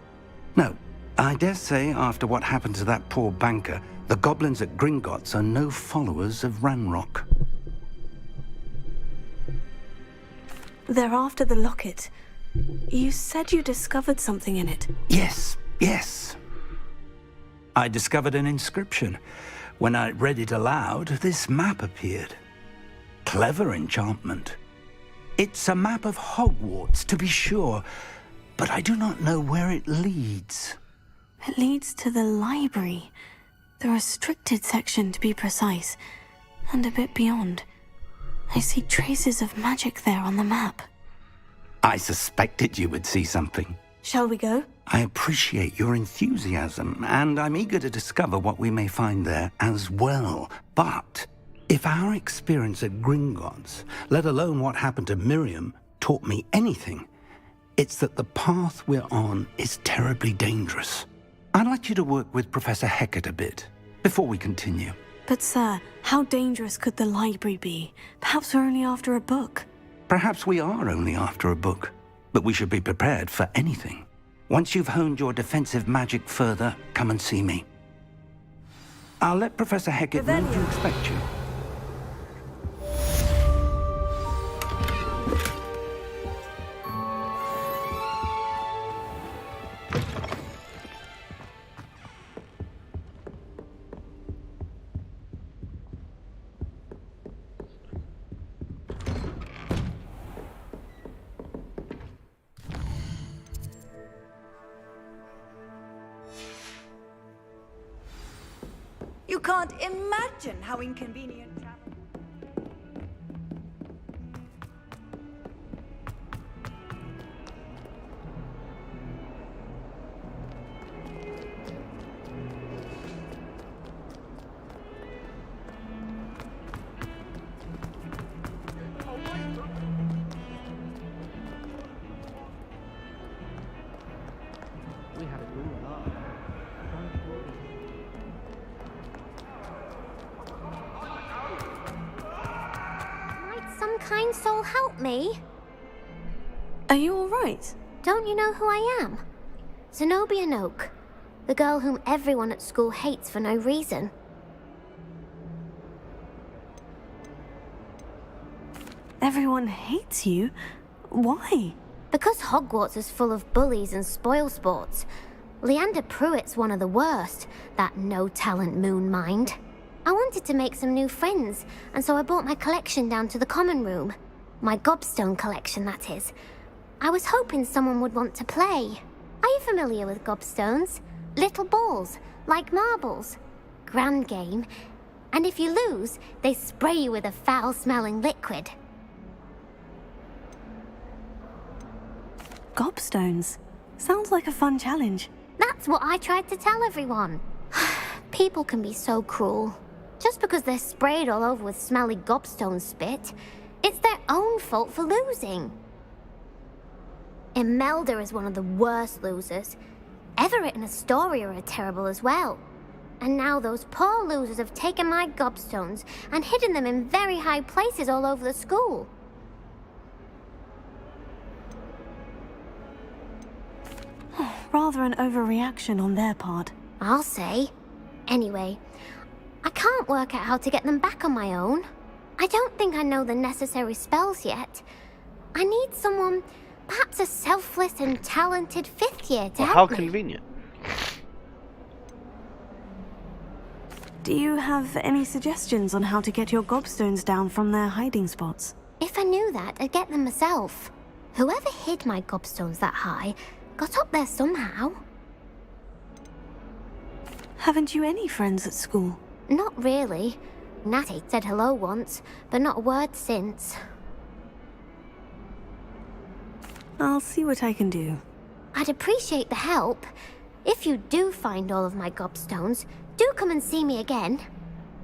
No, I dare say after what happened to that poor banker, the goblins at Gringotts are no followers of Ranrock. They're after the locket. You said you discovered something in it. Yes. I discovered an inscription. When I read it aloud, this map appeared. Clever enchantment. It's a map of Hogwarts, to be sure, but I do not know where it leads. It leads to the library. The restricted section, to be precise, and a bit beyond. I see traces of magic there on the map. I suspected you would see something. Shall we go? I appreciate your enthusiasm, and I'm eager to discover what we may find there as well. But if our experience at Gringotts, let alone what happened to Miriam, taught me anything, it's that the path we're on is terribly dangerous. I'd like you to work with Professor Hecat a bit before we continue. But sir, how dangerous could the library be? Perhaps we're only after a book. Perhaps we are only after a book, but we should be prepared for anything. Once you've honed your defensive magic further, come and see me. I'll let Professor Hecat know to expect you. You can't imagine how inconvenient travel. We had a good laugh. Might some kind soul help me? Are you all right? Don't you know who I am? Zenobia Noak, the girl whom everyone at school hates for no reason. Everyone hates you? Why? Because Hogwarts is full of bullies and spoilsports. Leander Pruitt's one of the worst, that no-talent moon mind. I wanted to make some new friends, and so I brought my collection down to the common room. My gobstone collection, that is. I was hoping someone would want to play. Are you familiar with gobstones? Little balls, like marbles. Grand game. And if you lose, they spray you with a foul-smelling liquid. Gobstones. Sounds like a fun challenge. That's what I tried to tell everyone. People can be so cruel. Just because they're sprayed all over with smelly gobstone spit, it's their own fault for losing. Imelda is one of the worst losers. Everett and Astoria are terrible as well. And now those poor losers have taken my gobstones and hidden them in very high places all over the school. Rather an overreaction on their part. I'll say. Anyway, I can't work out how to get them back on my own. I don't think I know the necessary spells yet. I need someone, perhaps a selfless and talented fifth year to Well, how help me. convenient. Do you have any suggestions on how to get your gobstones down from their hiding spots? If I knew that, I'd get them myself. Whoever hid my gobstones that high got up there somehow. Haven't you any friends at school? Not really. Natty said hello once, but not a word since. I'll see what I can do. I'd appreciate the help. If you do find all of my gobstones, do come and see me again.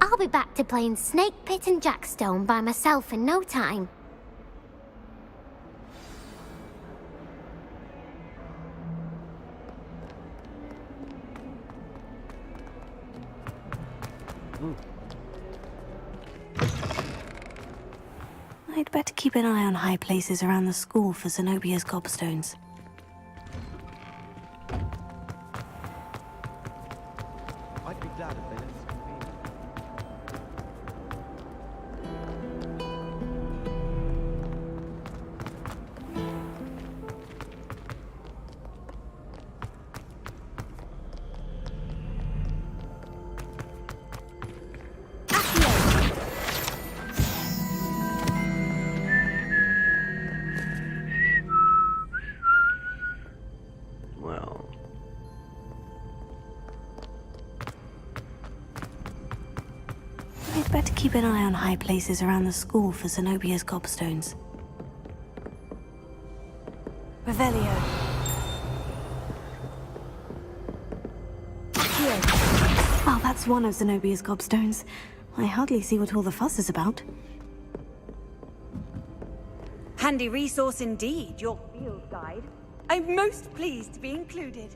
I'll be back to playing Snake Pit and Jackstone by myself in no time. I'd better keep an eye on high places around the school for Zenobia's gobstones. I'd be glad if they let us convene. I'd better keep an eye on high places around the school for Zenobia's gobstones. Revelio. Here. Oh, that's one of Zenobia's gobstones. I hardly see what all the fuss is about. Handy resource indeed, your field guide. I'm most pleased to be included.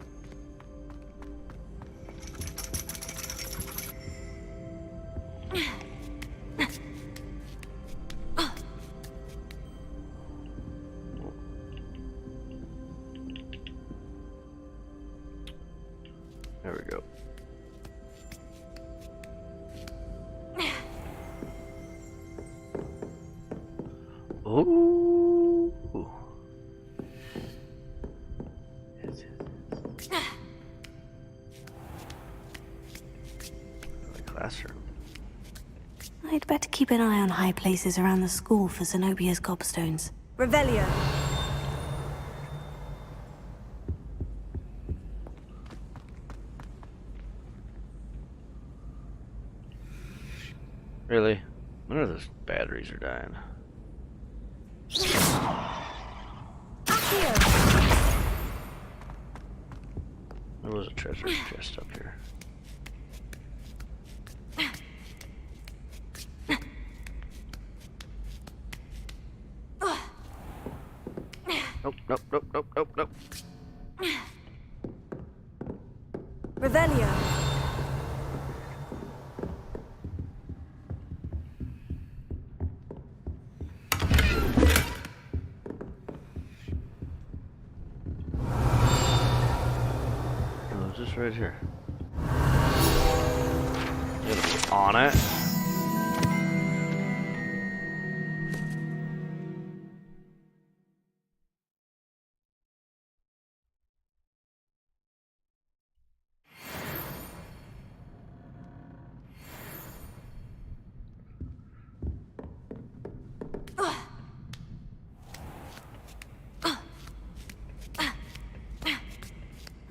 There we go. Ooh. Yes. The classroom. I'd better keep an eye on high places around the school for Zenobia's gobstones. Revelio. Really? None of those batteries are dying. There was a treasure chest up here. Nope, nope, nope, nope, nope, nope. Revelio. Oh, just right here. Gotta be on it.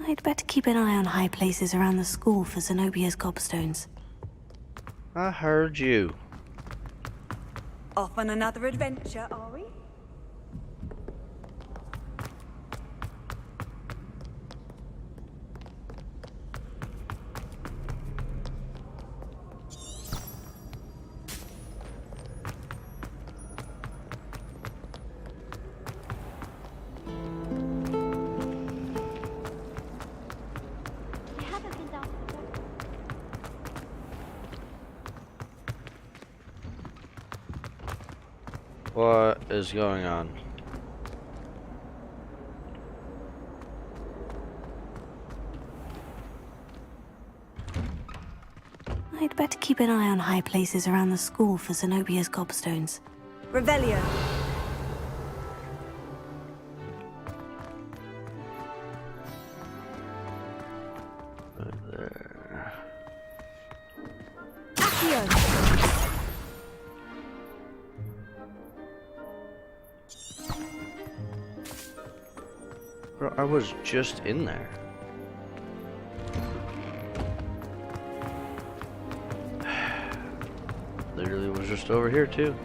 I'd better keep an eye on high places around the school for Zenobia's gobstones. I heard you. Off on another adventure, are we? What is going on? I'd better keep an eye on high places around the school for Zenobia's gobstones. Revelio. Right there. Bro, I was just in there. Literally was just over here too.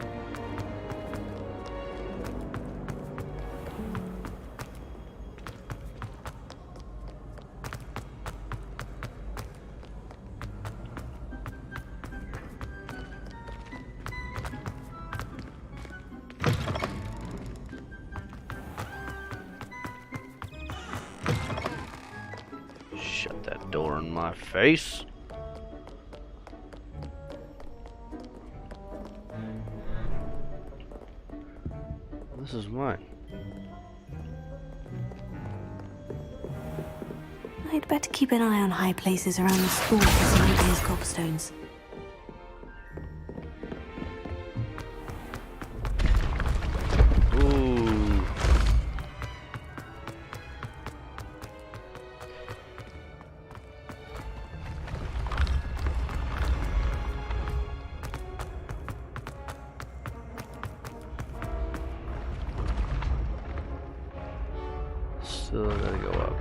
Shut that door in my face. This is mine. I'd better keep an eye on high places around the school for Zenobia's gobstones. Ooh. Still gotta go up.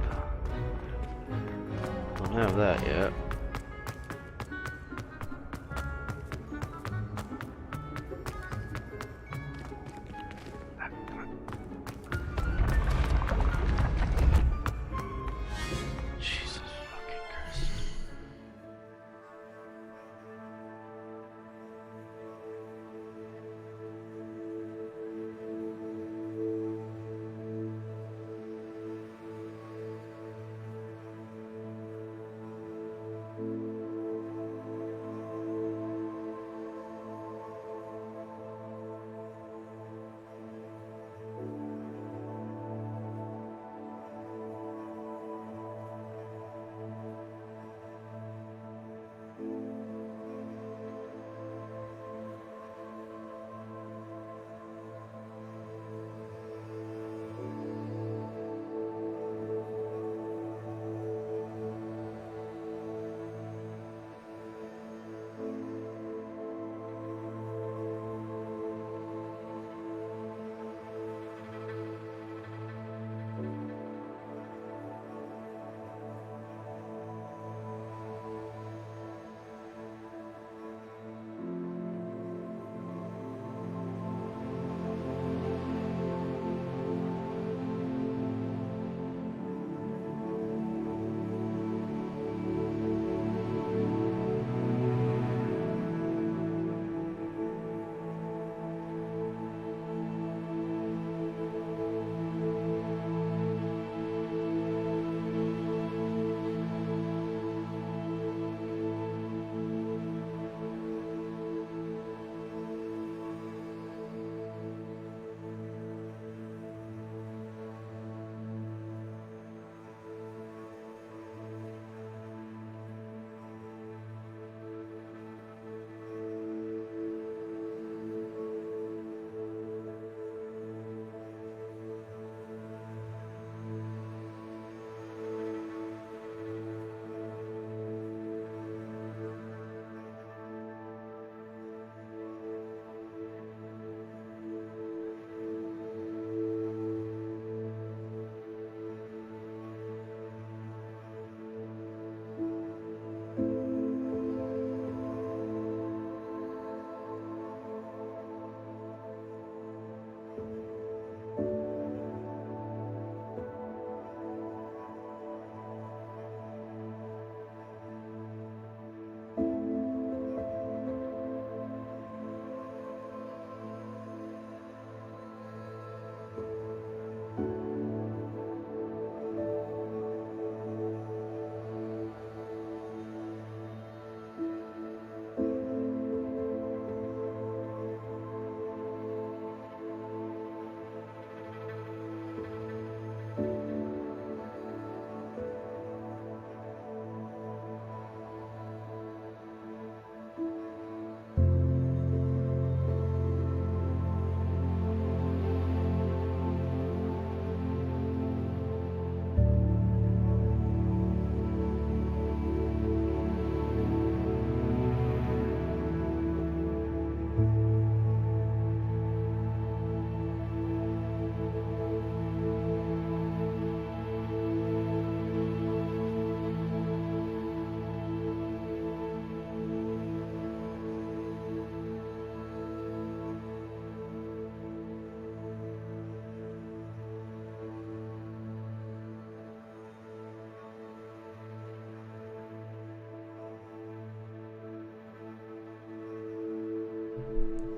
Don't have that yet.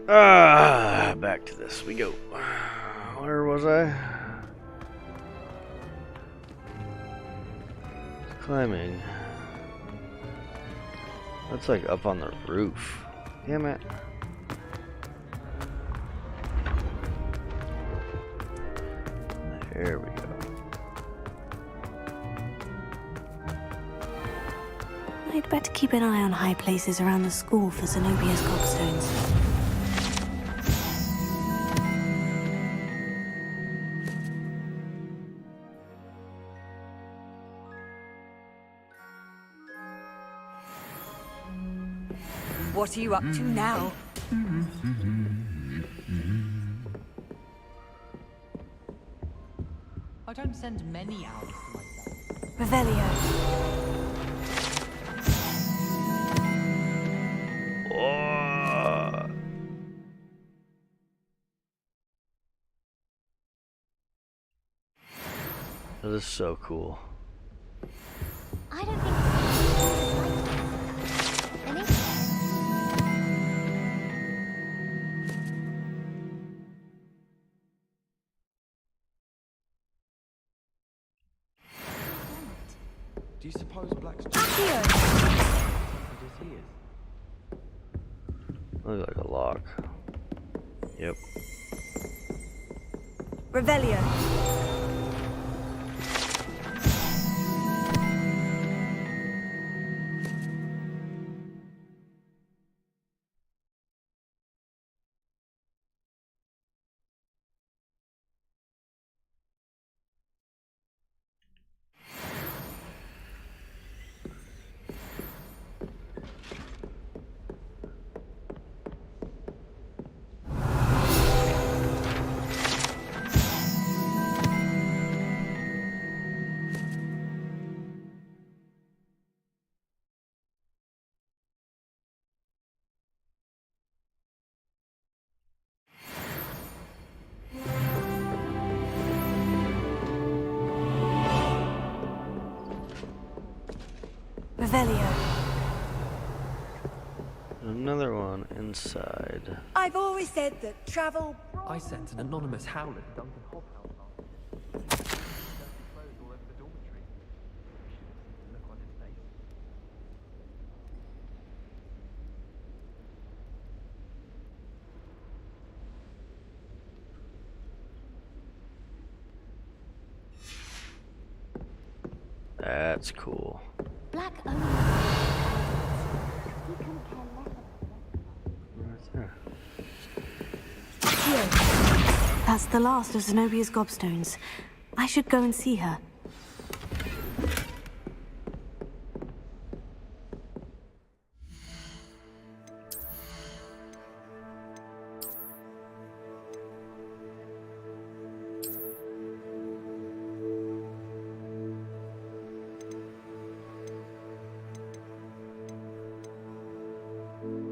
Back to this we go. Where was I? Climbing. That's like up on the roof. Damn it. There we go. I'd better keep an eye on high places around the school for Zenobia's gobstones. What are you up to now? I don't send many owls to myself. Revelio. Oh. That is so cool. I don't think Do you suppose Black's Looks like a lock. Yep. Revelio. Revelio. Another one inside. I've always said that travel... I sent an anonymous howler to Duncan Hobhouse last night. Clothes all over the dormitory. Look on his face. That's cool. Black only. He can care less about Right there. That's the last of Zenobia's gobstones. I should go and see her.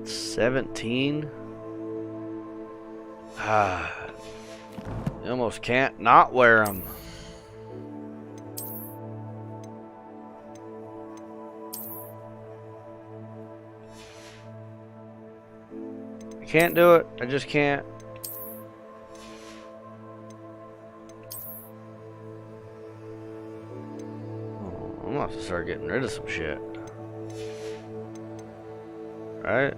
$17. You almost can't not wear them. I can't do it. I just can't. Oh, I'm gonna have to start getting rid of some shit. Right?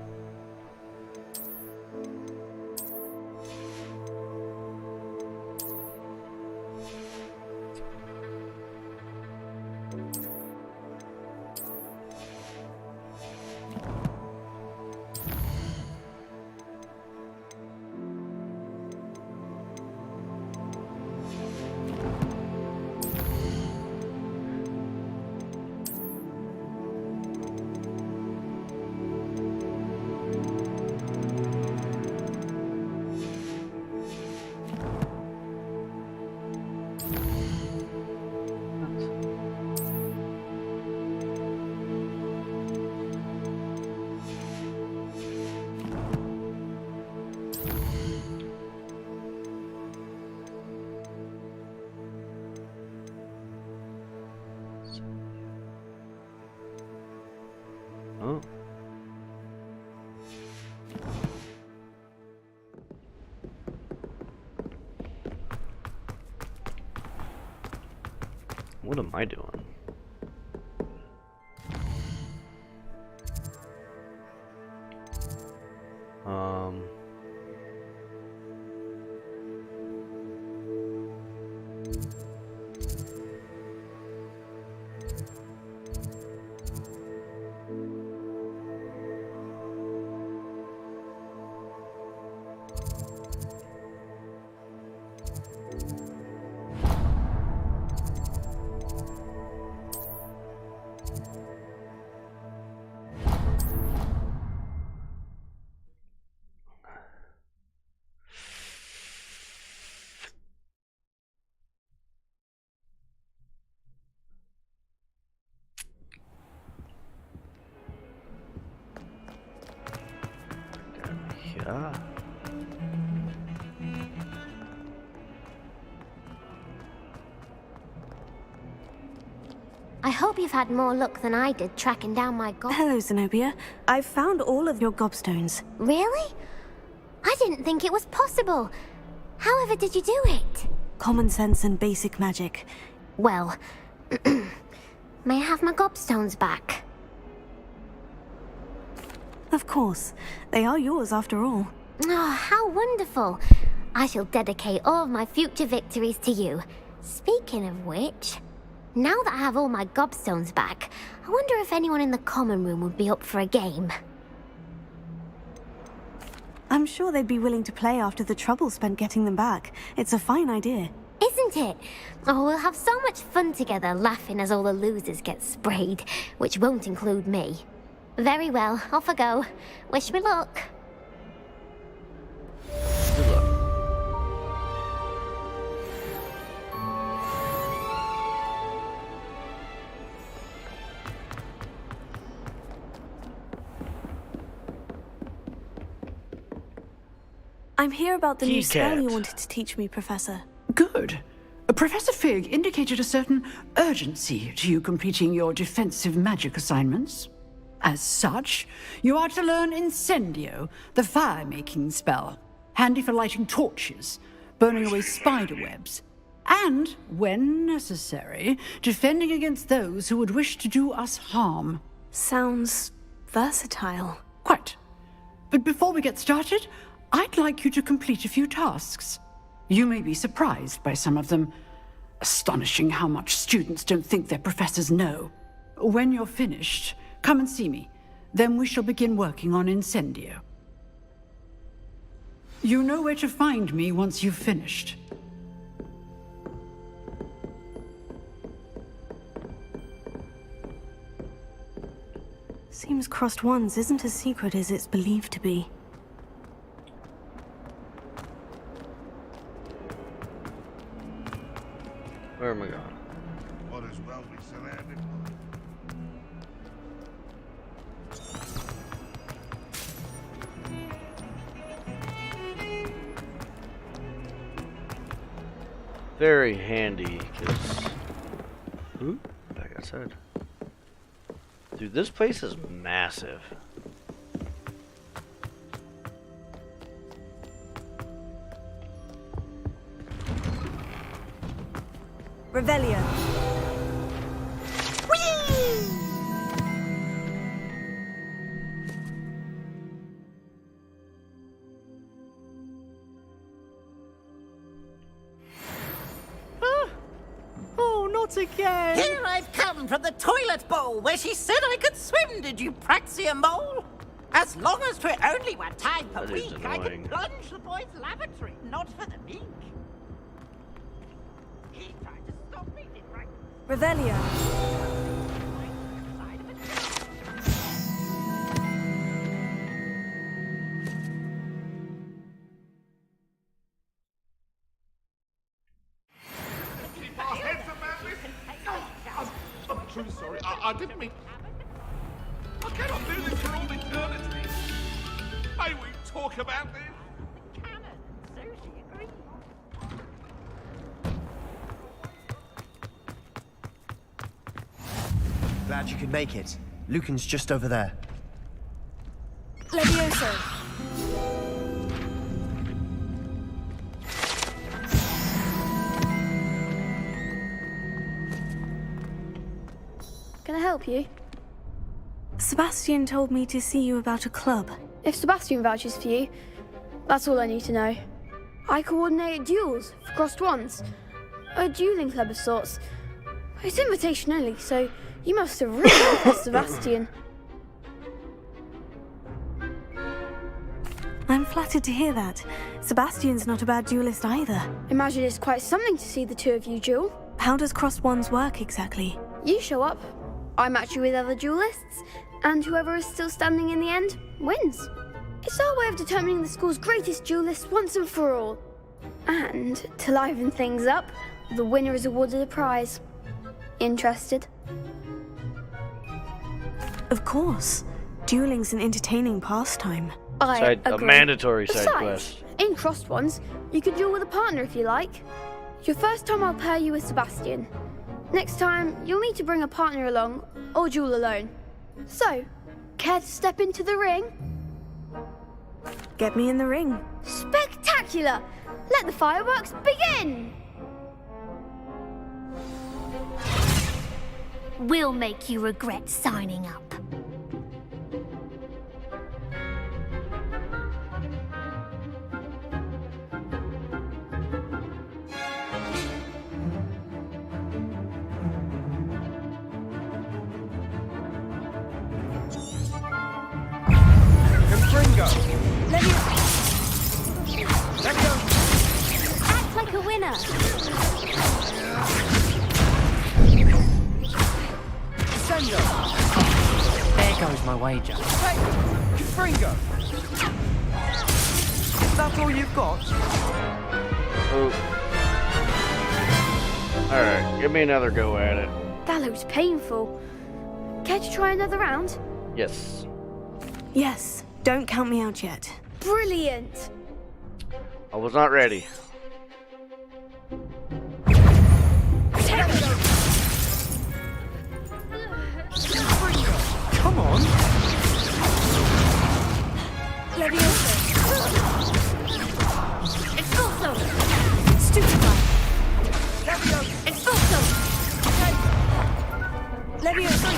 Oh. What am I doing? Yeah. I hope you've had more luck than I did tracking down my gob. Hello, Zenobia. I've found all of your gobstones. Really? I didn't think it was possible. However did you do it? Common sense and basic magic. Well, may I have my gobstones back? Of course. They are yours after all. Oh, how wonderful. I shall dedicate all of my future victories to you. Speaking of which, now that I have all my gobstones back, I wonder if anyone in the common room would be up for a game. I'm sure they'd be willing to play after the trouble spent getting them back. It's a fine idea. Isn't it? Oh, we'll have so much fun together laughing as all the losers get sprayed, which won't include me. Very well, off I go. Wish me luck. Good luck. I'm here about the new spell Keycat. you wanted to teach me, Professor. Good. Professor Fig indicated a certain urgency to you completing your defensive magic assignments. As such, you are to learn Incendio, the fire-making spell, handy for lighting torches, burning away spider webs, and, when necessary, defending against those who would wish to do us harm. Sounds versatile. Quite. But before we get started, I'd like you to complete a few tasks. You may be surprised by some of them. Astonishing how much students don't think their professors know. When you're finished, come and see me. Then we shall begin working on Incendio. You know where to find me once you've finished. Seems crossed ones isn't as secret as it's believed to be. Where am I going? What as well be surrounded Very handy, because... Ooh, back outside. Dude, this place is massive. Revelio. Oh, not again! Here I've come from the toilet bowl where she said I could swim, did you praxia mole? As long as 'twere only one time per That is week, I annoying. could plunge the boy's lavatory, not for the mink. He tried to stop me, did right? Revelio. Keep our heads about this. I'm truly sorry. I didn't mean... I cannot do this for all eternity. May we talk about this? Glad you could make it. Lucan's just over there. Levioso. Can I help you? Sebastian told me to see you about a club. If Sebastian vouches for you, that's all I need to know. I coordinate duels for crossed wands. A dueling club of sorts. It's invitation only, so you must have really impressed Sebastian. I'm flattered to hear that. Sebastian's not a bad duelist either. Imagine it's quite something to see the two of you duel. How does crossed wands work exactly? You show up, I match you with other duelists, and whoever is still standing in the end wins. It's our way of determining the school's greatest duelist once and for all. And to liven things up, the winner is awarded a prize. Interested? Of course. Dueling's an entertaining pastime. I A agree. mandatory side Besides, quest. in crossed ones, you can duel with a partner if you like. Your first time I'll pair you with Sebastian. Next time, you'll need to bring a partner along, or duel alone. So, care to step into the ring? Get me in the ring. Spectacular! Let the fireworks begin! We'll make you regret signing up. Confringo! Act like a winner. Sendo! There goes my wager. Hey! Confringo! That's all you've got? Oh. Alright, give me another go at it. That looks painful. Care to try another round? Yes. Yes, don't count me out yet. Brilliant! I was not ready. Come on! Leviosa! Expulso! Stupefy! Expulso! Leviosa!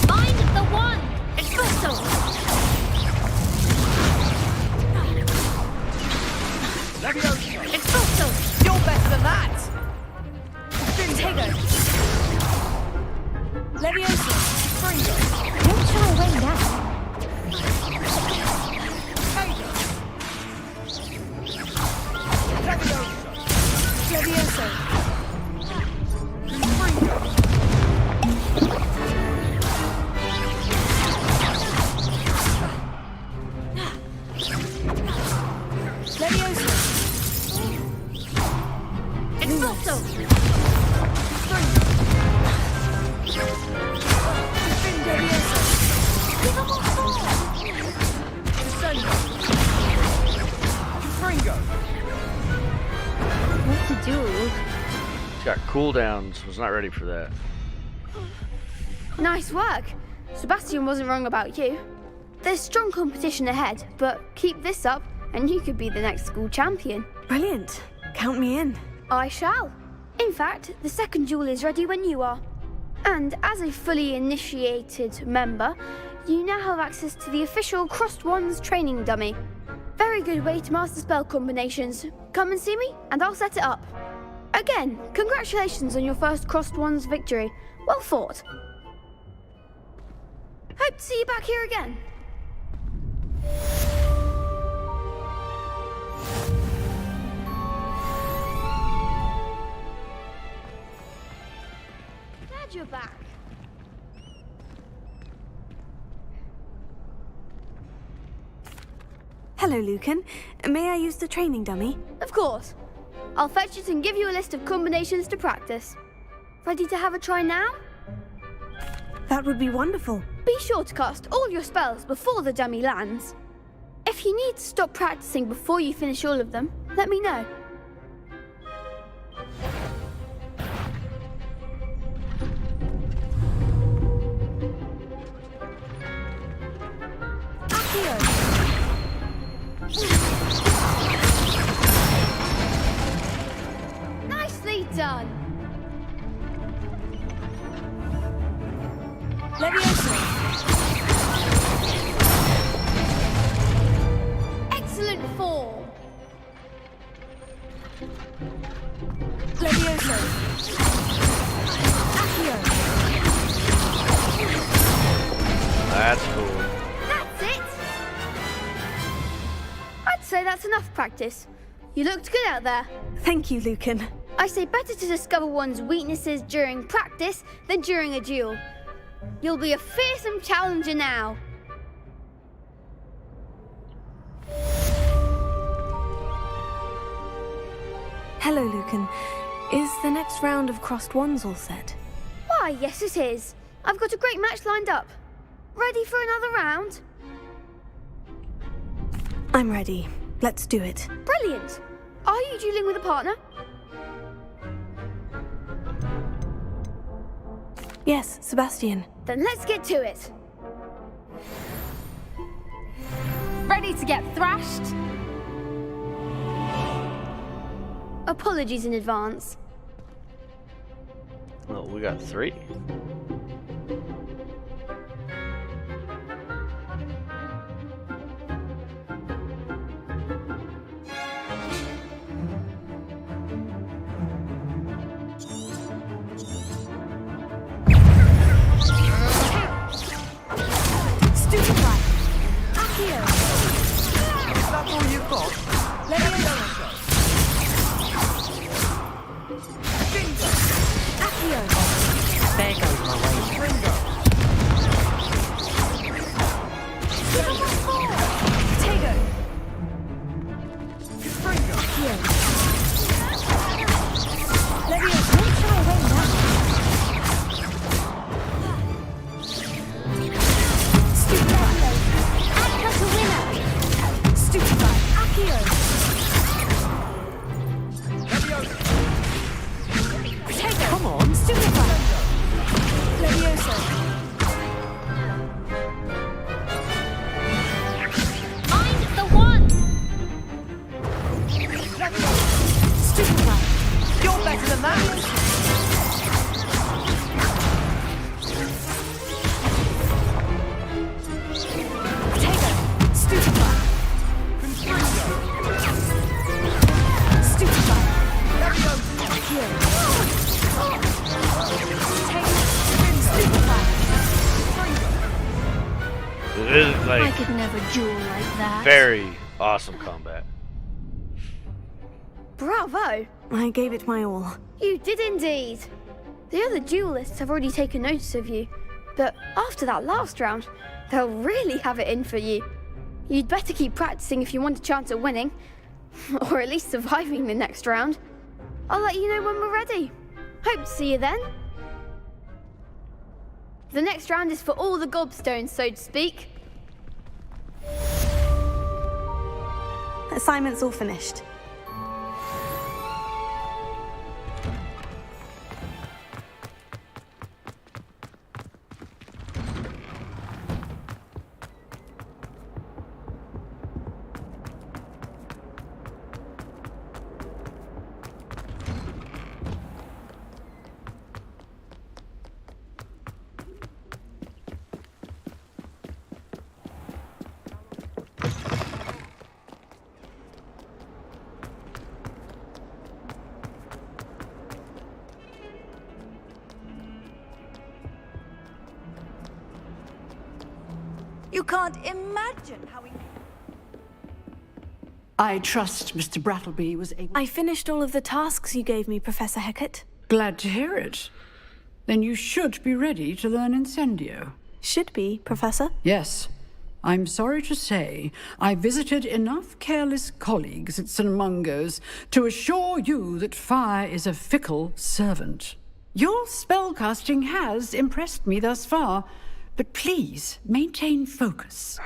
Mind the wand. Expulso! Expulso! You're better than that! Tego! Leviosa! Confringo! Don't shy away now. Leviosa! Leviosa! Expulso! Leviosa! Give him a call. Descendo! Confringo! What to do? It's got cooldowns. Was not ready for that. Nice work. Sebastian wasn't wrong about you. There's strong competition ahead, but keep this up and you could be the next school champion. Brilliant. Count me in. I shall. In fact, the second duel is ready when you are. And as a fully initiated member, you now have access to the official Crossed Wands training dummy. Very good way to master spell combinations. Come and see me, and I'll set it up. Again, congratulations on your first Crossed Wands victory. Well fought. Hope to see you back here again. Glad you're back. Hello, Lucan. May I use the training dummy? Of course. I'll fetch it and give you a list of combinations to practice. Ready to have a try now? That would be wonderful. Be sure to cast all your spells before the dummy lands. If you need to stop practicing before you finish all of them, let me know. Nicely done! Leviosa! Excellent form! Leviosa! Accio! That's cool. That's it! I'd say that's enough practice. You looked good out there. Thank you, Lucan. I say better to discover one's weaknesses during practice than during a duel. You'll be a fearsome challenger now. Hello, Lucan. Is the next round of crossed wands all set? Why, yes it is. I've got a great match lined up. Ready for another round? I'm ready. Let's do it. Brilliant. Are you dueling with a partner? Yes, Sebastian. Then let's get to it. Ready to get thrashed? Apologies in advance. Oh, we got 3. Stupefy! Accio! Is that all you've got? Leviosa! Accio! There goes my way. Ringo! Potato! Ringo! Accio! Leviosa! Don't shy away now! Stupefy! Accio! Potato! Come on! Stupefy! Leviosa! Mind the one! Stupefy! You're better than that! Potato! Stupefy! Stupefy! Accio! Potato! Stupefy! It is I like could never duel like that. very awesome combat. Bravo! I gave it my all. You did indeed. The other duelists have already taken notice of you, but after that last round, they'll really have it in for you. You'd better keep practicing if you want a chance at winning, or at least surviving the next round. I'll let you know when we're ready. Hope to see you then. The next round is for all the gobstones, so to speak. Assignment's all finished. You can't imagine how we... I trust Mr. Brattleby was able... I finished all of the tasks you gave me, Professor Hecat. Glad to hear it. Then you should be ready to learn Incendio. Should be, Professor. Yes. I'm sorry to say I visited enough careless colleagues at St. Mungo's to assure you that fire is a fickle servant. Your spellcasting has impressed me thus far, but please maintain focus.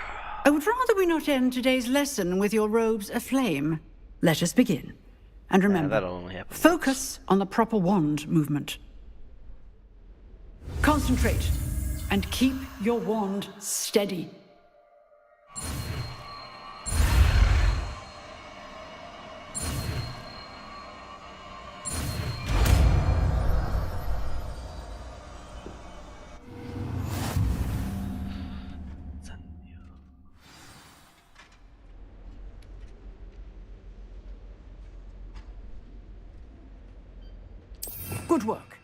I would rather we not end today's lesson with your robes aflame. Let us begin. And remember, that'll only happen focus on the proper wand movement. Concentrate and keep your wand steady. Good work.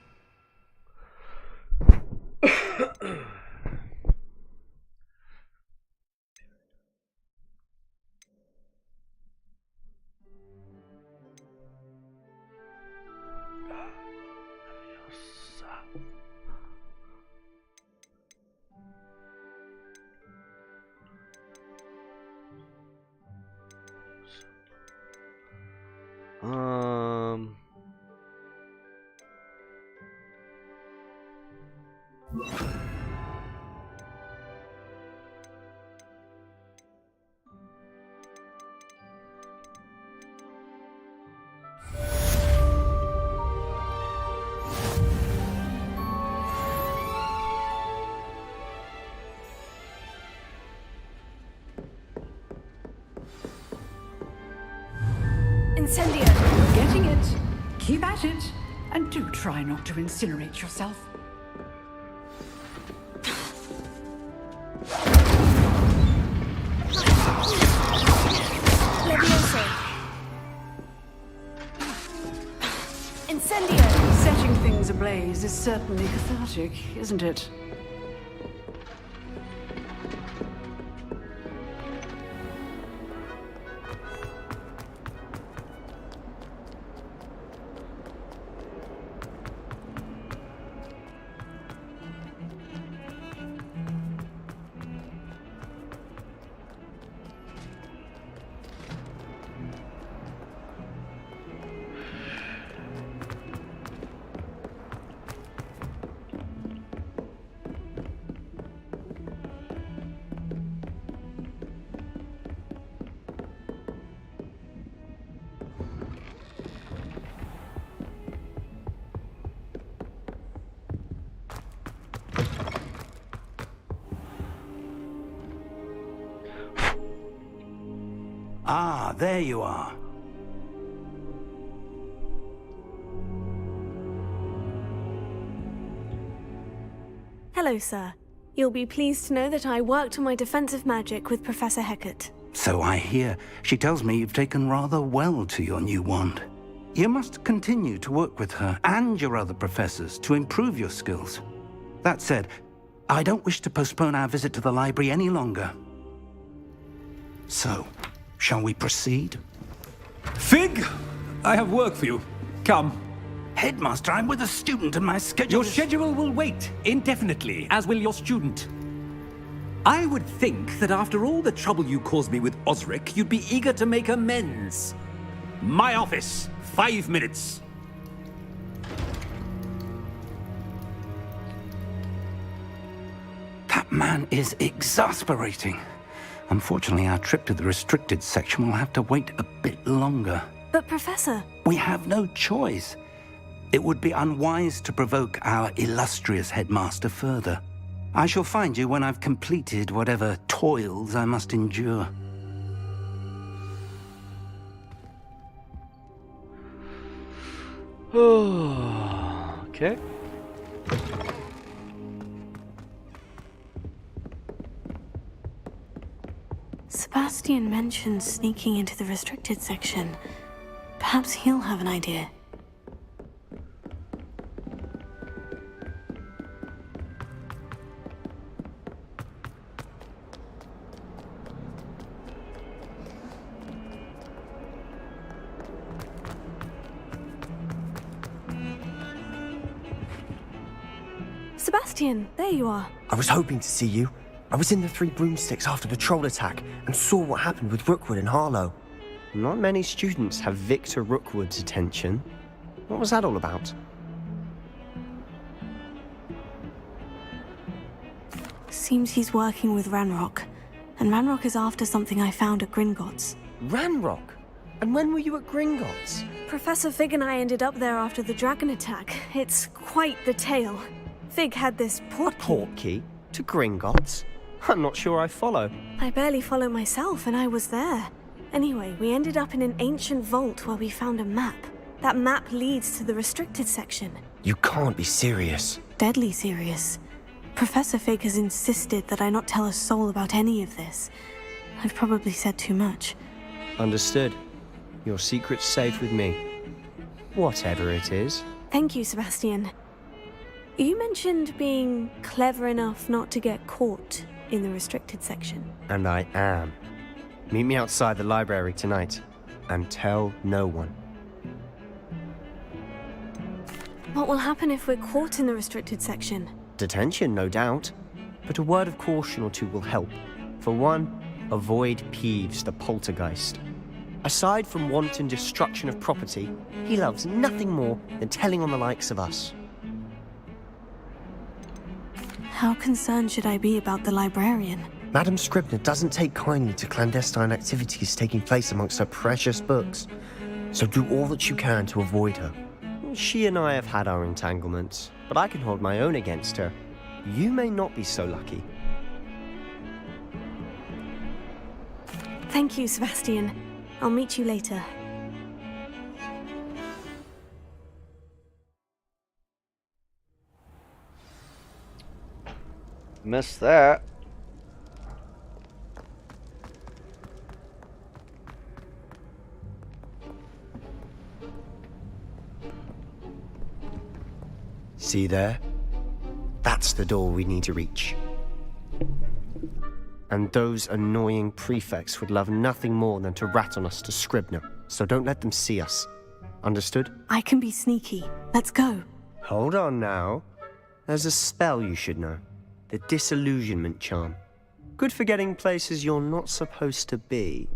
Incendio. Getting it. Keep at it. And do try not to incinerate yourself. Levioso. Incendio. Setting things ablaze is certainly cathartic, isn't it? Ah, there you are. Hello, sir. You'll be pleased to know that I worked on my defensive magic with Professor Hecat. So I hear. She tells me you've taken rather well to your new wand. You must continue to work with her and your other professors to improve your skills. That said, I don't wish to postpone our visit to the library any longer. So, shall we proceed? Fig! I have work for you. Come. Headmaster, I'm with a student and my schedule Your schedule will wait indefinitely, as will your student. I would think that after all the trouble you caused me with Osric, you'd be eager to make amends. My office, 5 minutes. That man is exasperating. Unfortunately, our trip to the restricted section will have to wait a bit longer. But, Professor... We have no choice. It would be unwise to provoke our illustrious headmaster further. I shall find you when I've completed whatever toils I must endure. Okay. Sebastian mentioned sneaking into the restricted section. Perhaps he'll have an idea. Sebastian, there you are. I was hoping to see you. I was in the Three Broomsticks after the troll attack and saw what happened with Rookwood and Harlow. Not many students have Victor Rookwood's attention. What was that all about? Seems he's working with Ranrock. And Ranrock is after something I found at Gringotts. Ranrock? And when were you at Gringotts? Professor Fig and I ended up there after the dragon attack. It's quite the tale. Fig had this portkey to Gringotts? I'm not sure I follow. I barely follow myself, and I was there. Anyway, we ended up in an ancient vault where we found a map. That map leads to the restricted section. You can't be serious. Deadly serious. Professor Fig has insisted that I not tell a soul about any of this. I've probably said too much. Understood. Your secret's safe with me. Whatever it is. Thank you, Sebastian. You mentioned being clever enough not to get caught in the restricted section. And I am. Meet me outside the library tonight, and tell no one. What will happen if we're caught in the restricted section? Detention, no doubt. But a word of caution or two will help. For one, avoid Peeves, the poltergeist. Aside from wanton destruction of property, he loves nothing more than telling on the likes of us. How concerned should I be about the librarian? Madame Scribner doesn't take kindly to clandestine activities taking place amongst her precious books, so do all that you can to avoid her. She and I have had our entanglements, but I can hold my own against her. You may not be so lucky. Thank you, Sebastian. I'll meet you later. Missed that. See there? That's the door we need to reach. And those annoying prefects would love nothing more than to rat on us to Scribner, so don't let them see us. Understood? I can be sneaky. Let's go. Hold on now. There's a spell you should know. The disillusionment charm. Good for getting places you're not supposed to be.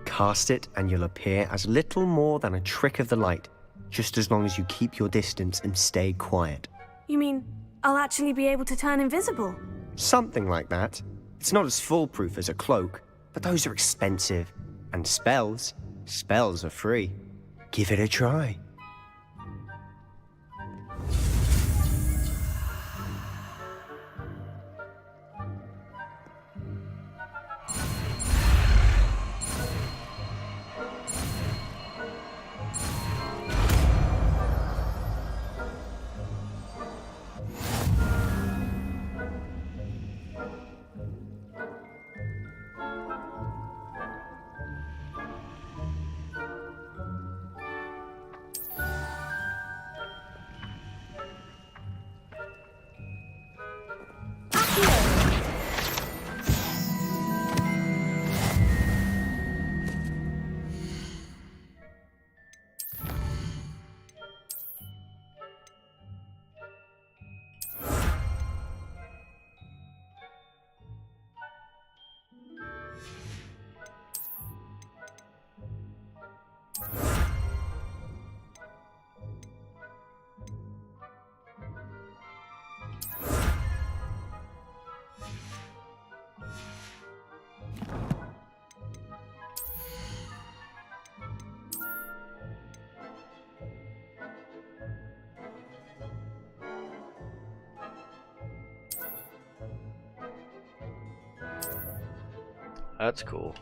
Cast it and you'll appear as little more than a trick of the light, just as long as you keep your distance and stay quiet. You mean I'll actually be able to turn invisible? Something like that. It's not as foolproof as a cloak, but those are expensive. And spells are free. Give it a try. That's cool.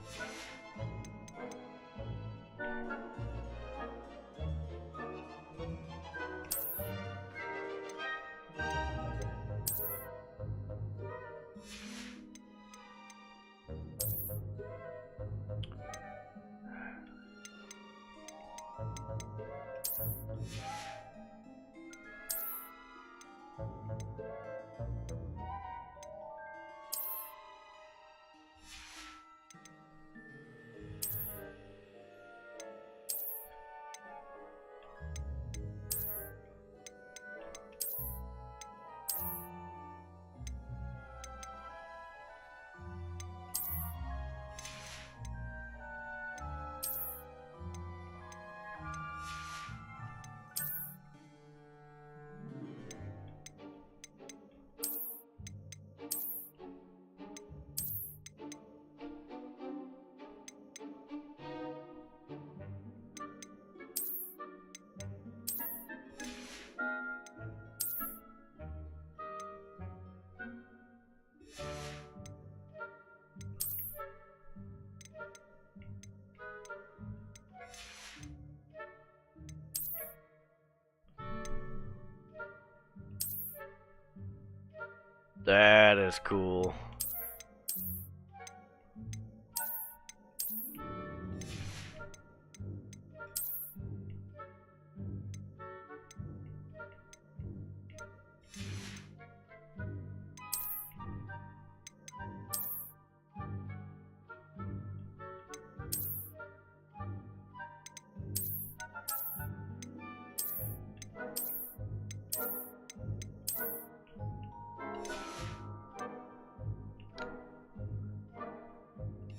That is cool.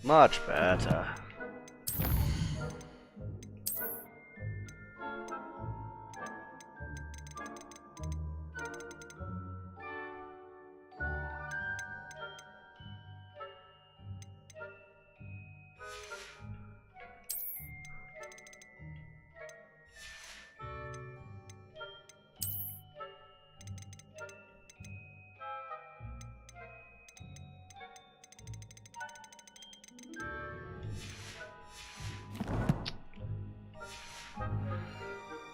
Much better.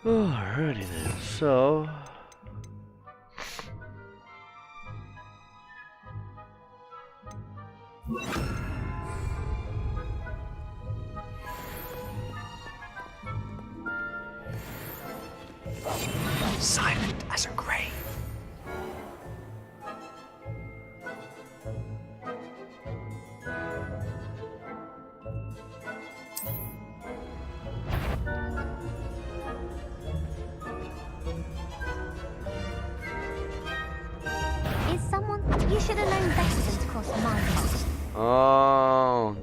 Alrighty then, so silent as a grave. Is someone... You should have known better than to cross my path. oh,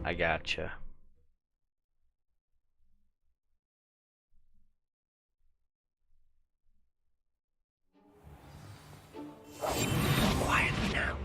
I gotcha. Quietly now.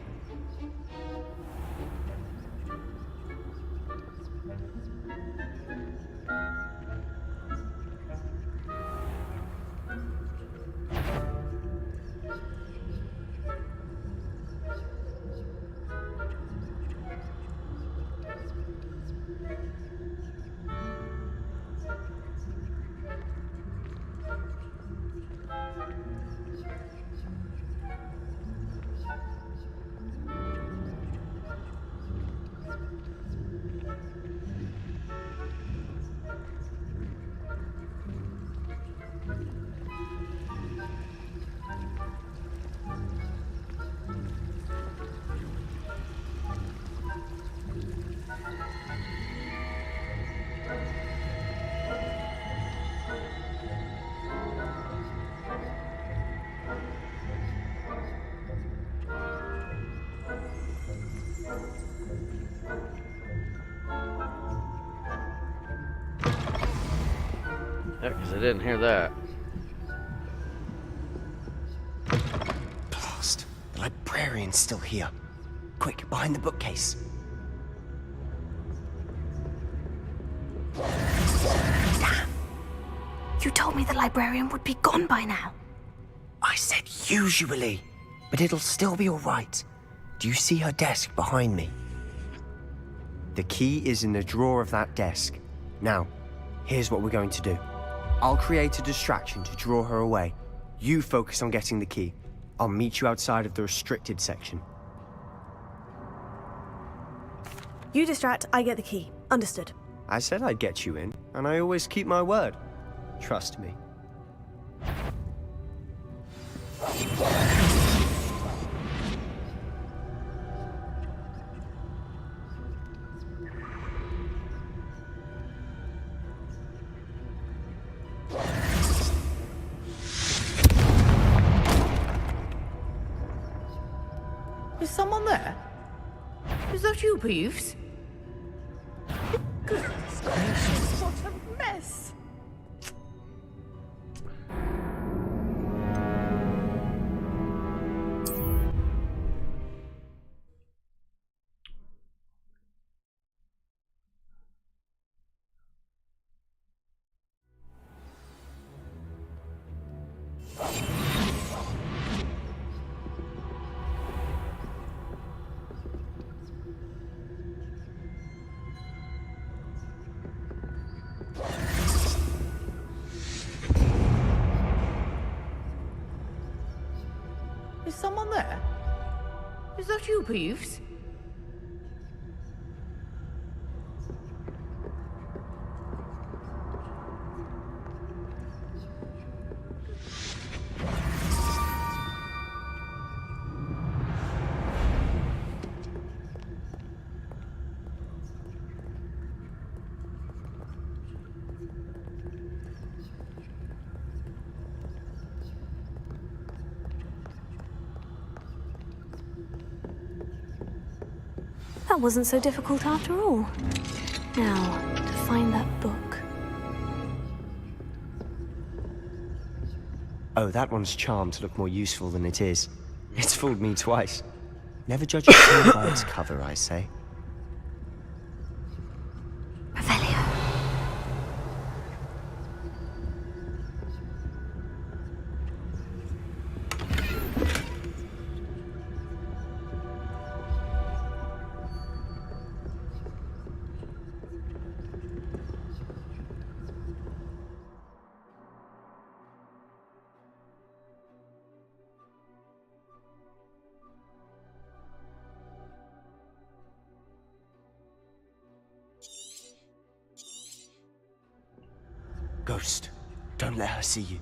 Yeah, because I didn't hear that. Blast. The librarian's still here. Quick, behind the bookcase. Damn. You told me the librarian would be gone by now. I said usually, but it'll still be all right. Do you see her desk behind me? The key is in the drawer of that desk. Now, here's what we're going to do. I'll create a distraction to draw her away. You focus on getting the key. I'll meet you outside of the restricted section. You distract, I get the key. Understood. I said I'd get you in, and I always keep my word. Trust me. Is someone there? Is that you, Peeves? Goodness gracious, what a mess! Is someone there? Is that you, Peeves? That wasn't so difficult after all. Now, to find that book. Oh, that one's charmed to look more useful than it is. It's fooled me twice. Never judge a book by its cover, I say. Ghost, don't let her see you.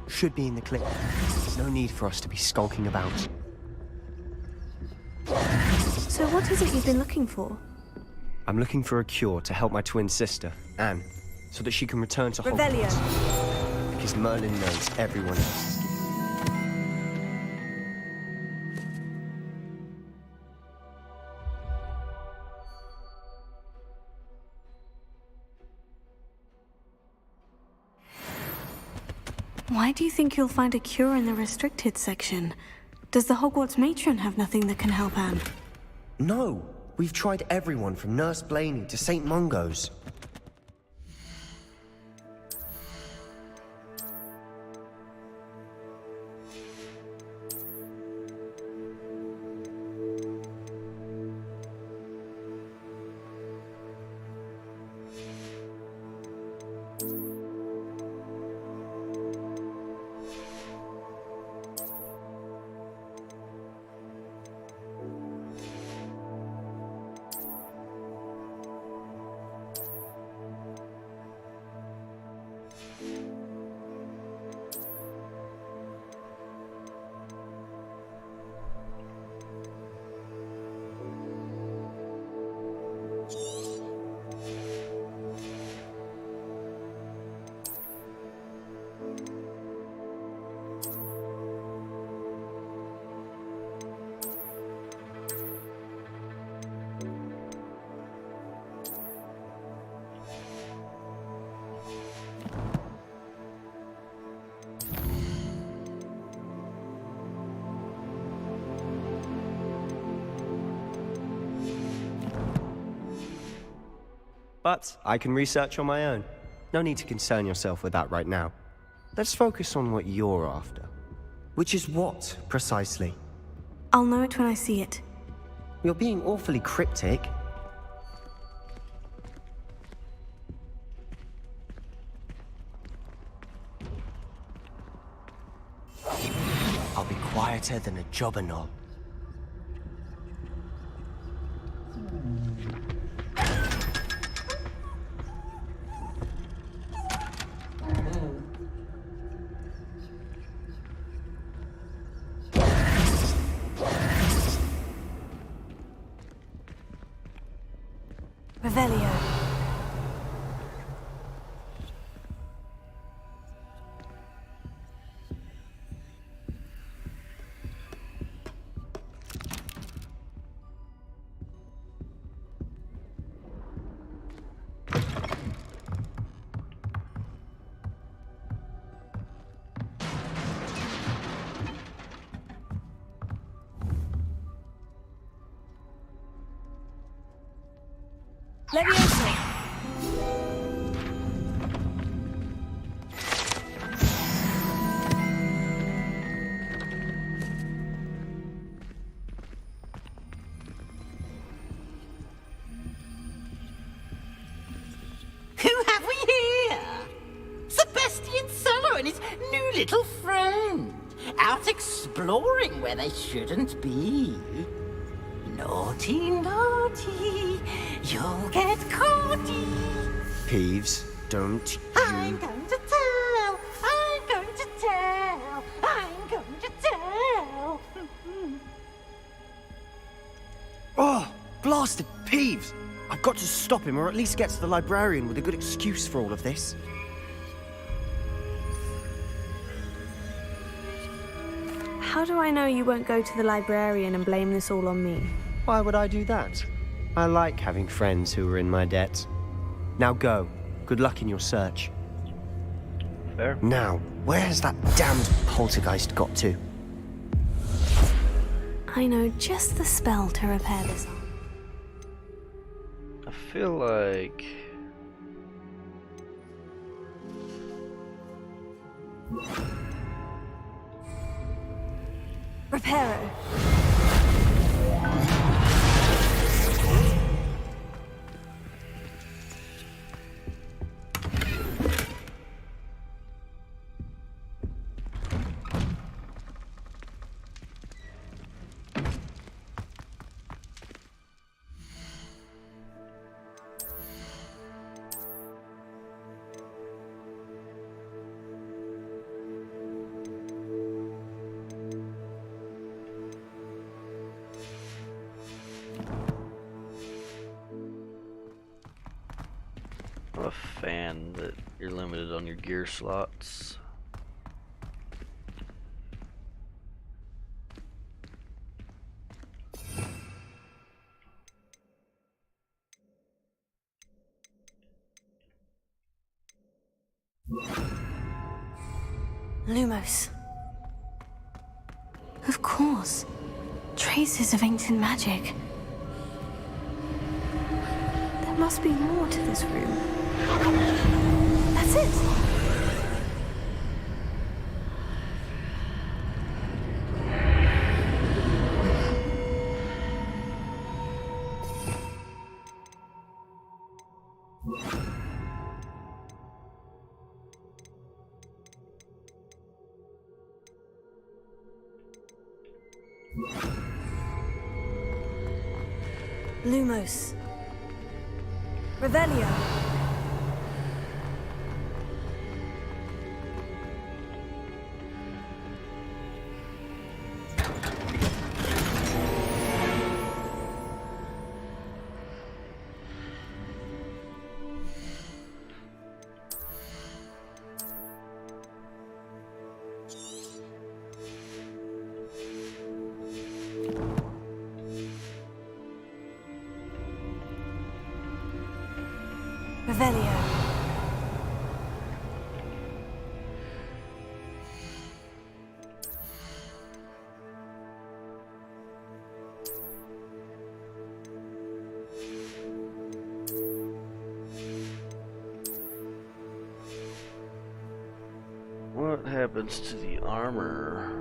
Should be in the clip. There's no need for us to be skulking about. So what is it you've been looking for? I'm looking for a cure to help my twin sister, Anne, so that she can return to Revelio. Hogwarts. Because Merlin knows everyone else. Why do you think you'll find a cure in the restricted section? Does the Hogwarts matron have nothing that can help Anne? No, we've tried everyone from Nurse Blaney to St. Mungo's. But I can research on my own. No need to concern yourself with that right now. Let's focus on what you're after. Which is what, precisely? I'll know it when I see it. You're being awfully cryptic. I'll be quieter than a jobberknoll. Revelio. Leviosa! Who have we here? Sebastian Sallow and his new little friend. Out exploring where they shouldn't be. Naughty, naughty, you'll get caughty. Peeves, don't I'm going to tell, I'm going to tell, I'm going to tell. Oh, blasted Peeves! I've got to stop him, or at least get to the librarian with a good excuse for all of this. How do I know you won't go to the librarian and blame this all on me? Why would I do that? I like having friends who are in my debt. Now go. Good luck in your search. Fair. Now, where's that damned poltergeist got to? I know just the spell to repair this. I feel like... Reparo. I'm a fan that you're limited on your gear slots. Lumos. Of course. Traces of ancient magic. There must be more to this room. That's it! Lumos. Revelio. Revelio. What happens to the armor?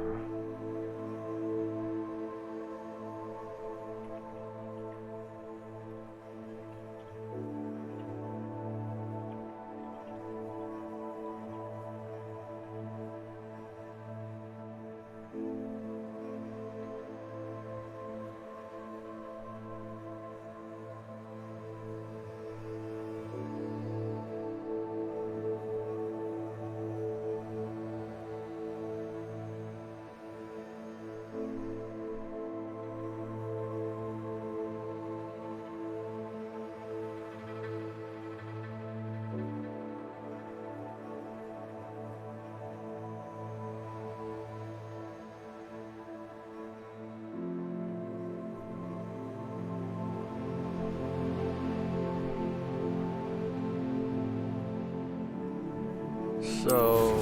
So...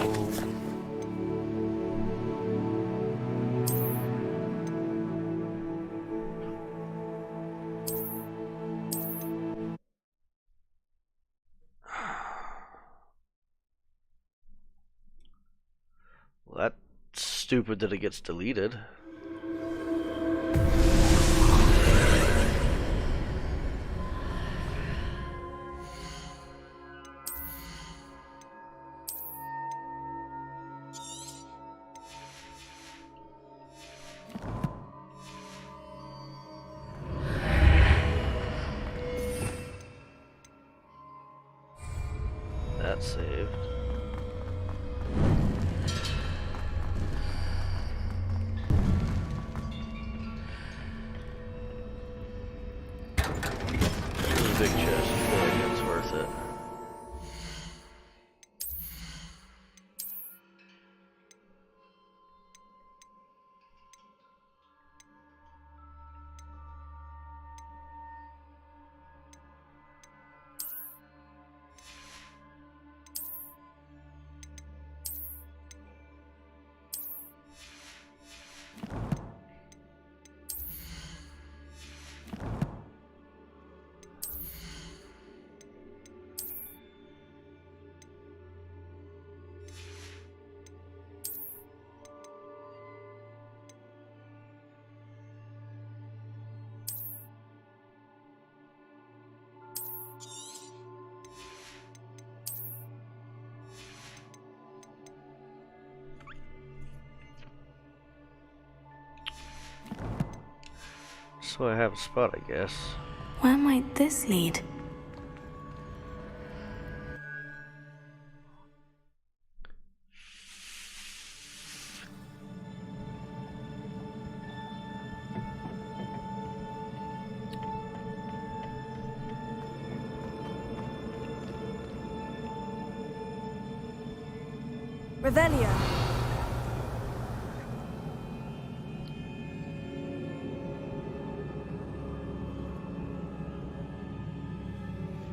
Well, that's stupid that it gets deleted. That's saved. This is a big chest. I feel like it's worth it. So I have a spot, I guess. Where might this lead? Revelio.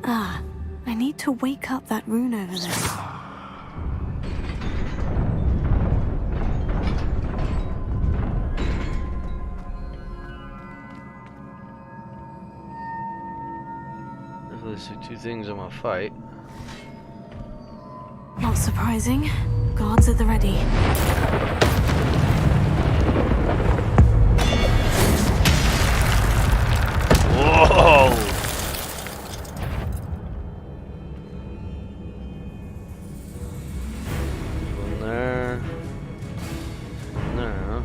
Ah, I need to wake up that rune over there. Definitely see two things in my fight. Not surprising. Guards at the ready. Whoa! One there. One there.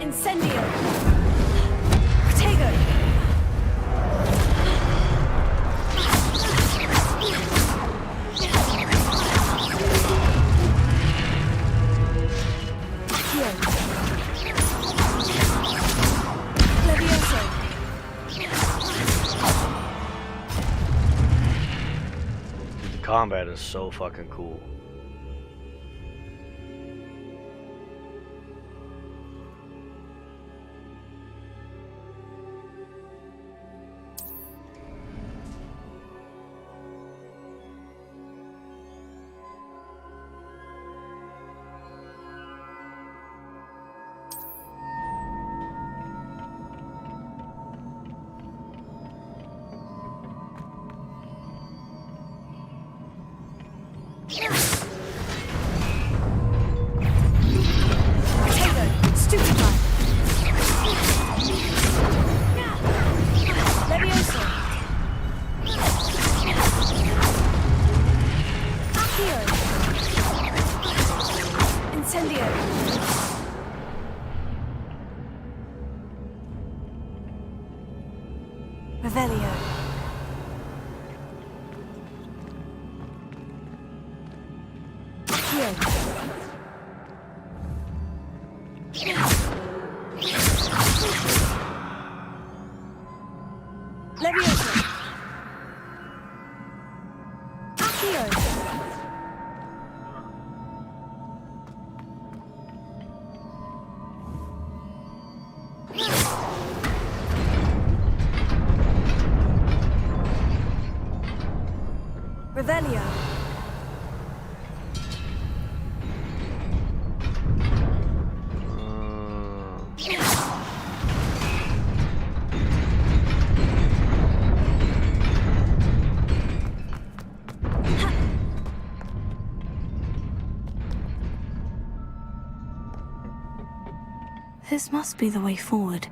Incendio. Protego. Dude, the combat is so fucking cool. Revelio. Levioso. Accio. Revelio. This must be the way forward.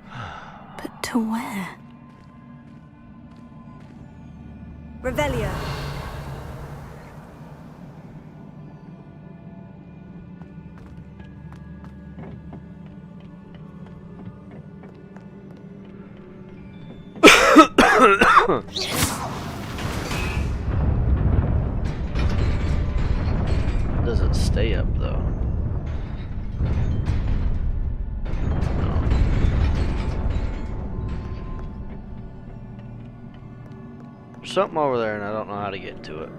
But to where? Revelio. Does it stay up though? No. There's something over there and I don't know how to get to it.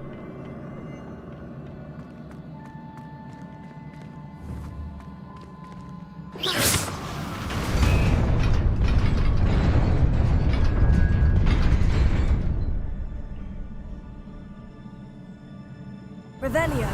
Revelio.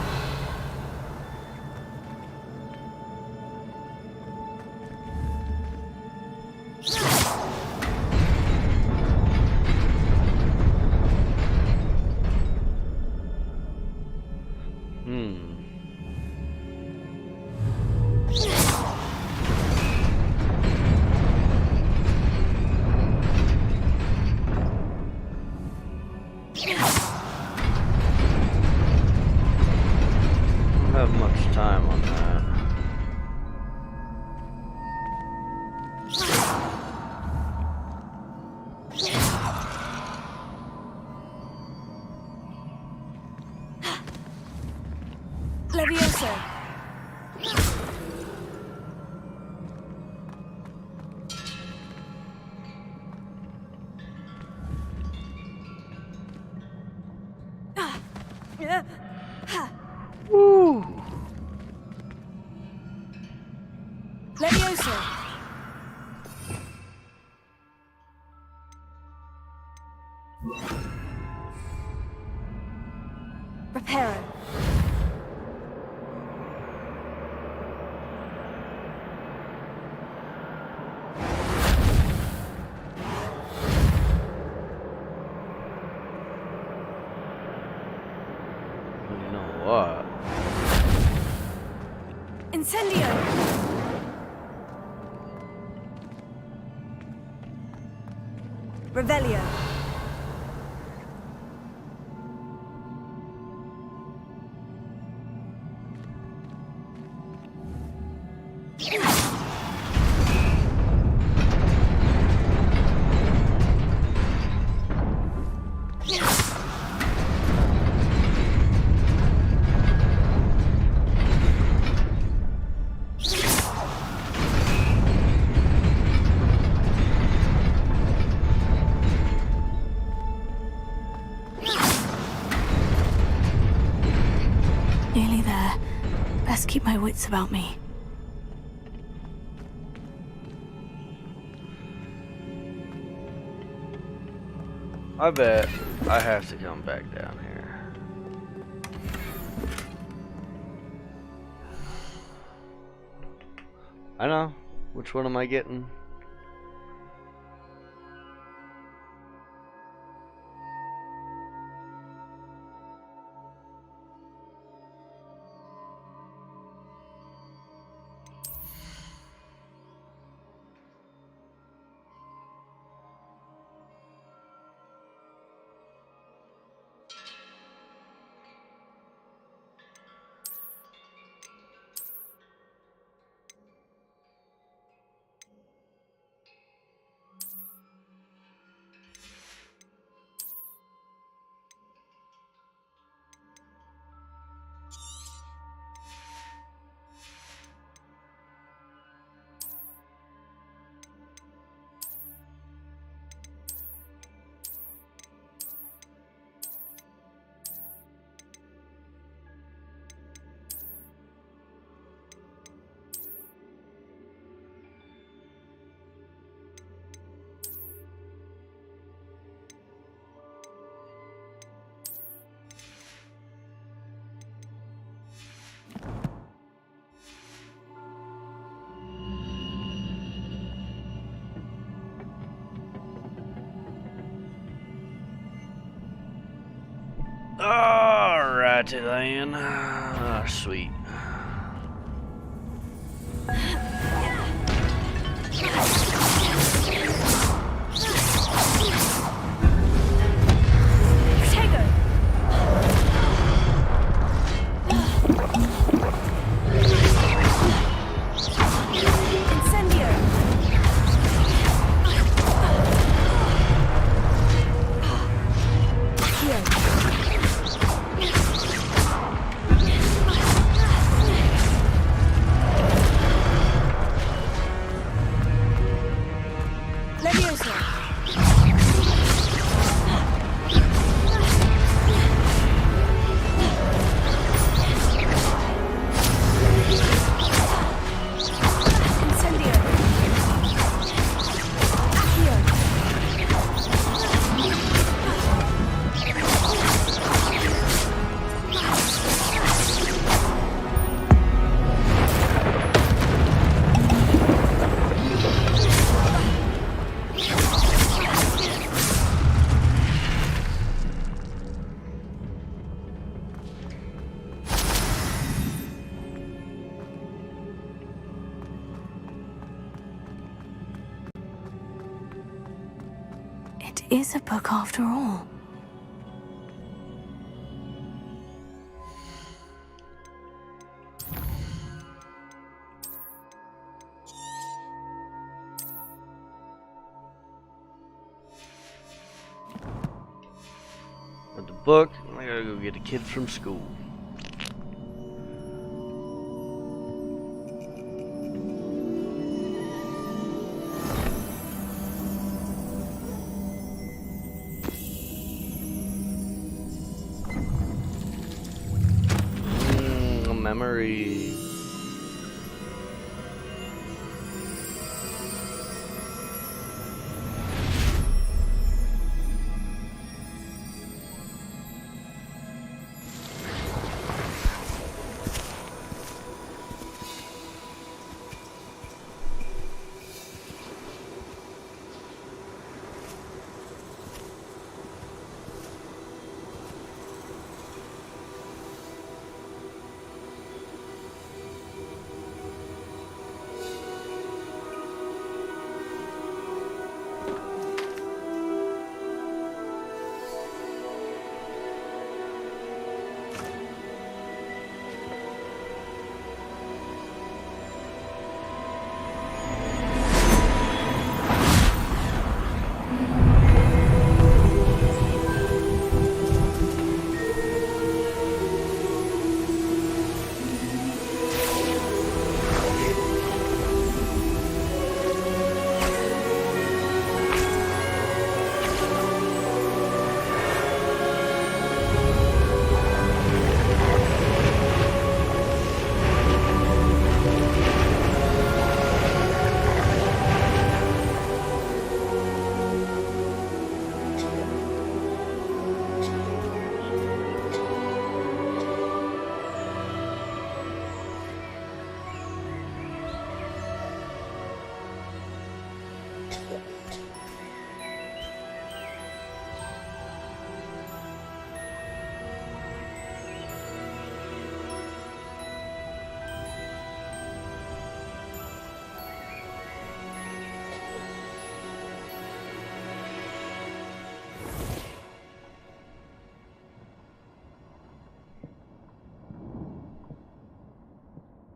Don't have much time on that. Levioso. Woo! Levioso. Reparo. You know what? Incendio. Revelio. Nearly there. Best keep my wits about me. I bet I have to come back down here. I know. Which one am I getting? Alrighty then. Ah, sweet. It is a book after all. With the book, I gotta go get a kid from school. A memory.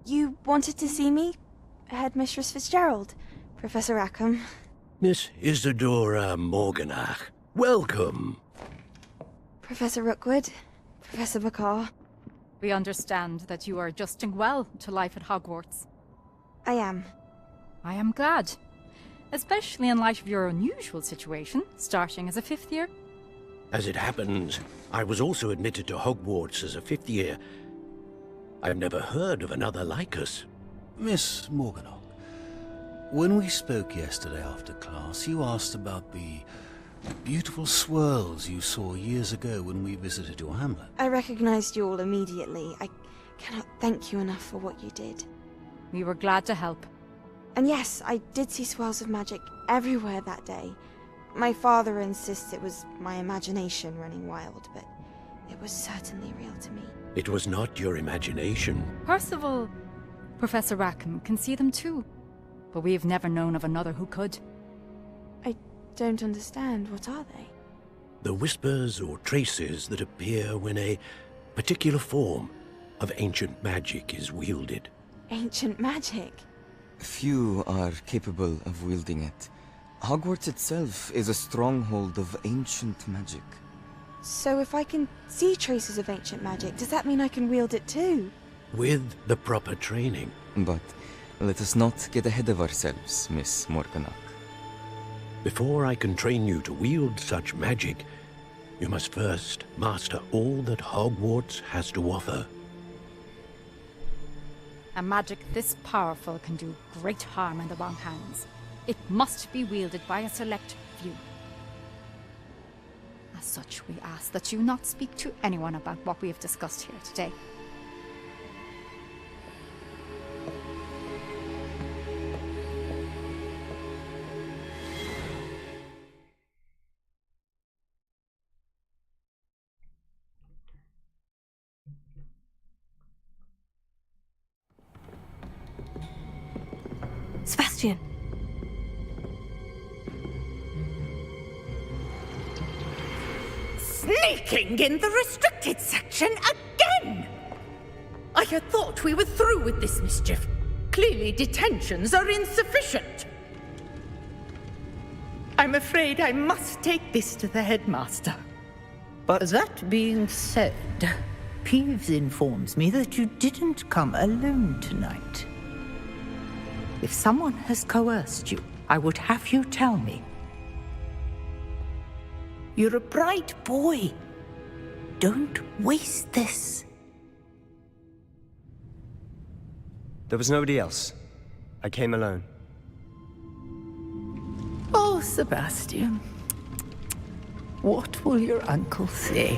You wanted to see me? Headmistress Fitzgerald, Professor Rackham. Miss Isadora Morganach, welcome. Professor Rookwood, Professor McCaw. We understand that you are adjusting well to life at Hogwarts. I am. I am glad. Especially in light of your unusual situation, starting as a 5th year. As it happens, I was also admitted to Hogwarts as a 5th year. I've never heard of another like us. Miss Morganach, when we spoke yesterday after class, you asked about the beautiful swirls you saw years ago when we visited your hamlet. I recognized you all immediately. I cannot thank you enough for what you did. We were glad to help. And yes, I did see swirls of magic everywhere that day. My father insists it was my imagination running wild, but It was certainly real to me. It was not your imagination. Percival, Professor Rackham can see them too. But we've never known of another who could. I don't understand. What are they? The whispers or traces that appear when a particular form of ancient magic is wielded. Ancient magic? Few are capable of wielding it. Hogwarts itself is a stronghold of ancient magic. So if I can see traces of ancient magic, does that mean I can wield it too? With the proper training. But let us not get ahead of ourselves, Miss Morganach. Before I can train you to wield such magic, you must first master all that Hogwarts has to offer. A magic this powerful can do great harm in the wrong hands. It must be wielded by a select few. As such, we ask that you not speak to anyone about what we have discussed here today. Sebastian. Sneaking in the restricted section again! I had thought we were through with this mischief. Clearly detentions are insufficient. I'm afraid I must take this to the headmaster. But that being said, Peeves informs me that you didn't come alone tonight. If someone has coerced you, I would have you tell me. You're a bright boy. Don't waste this. There was nobody else. I came alone. Oh, Sebastian. What will your uncle say?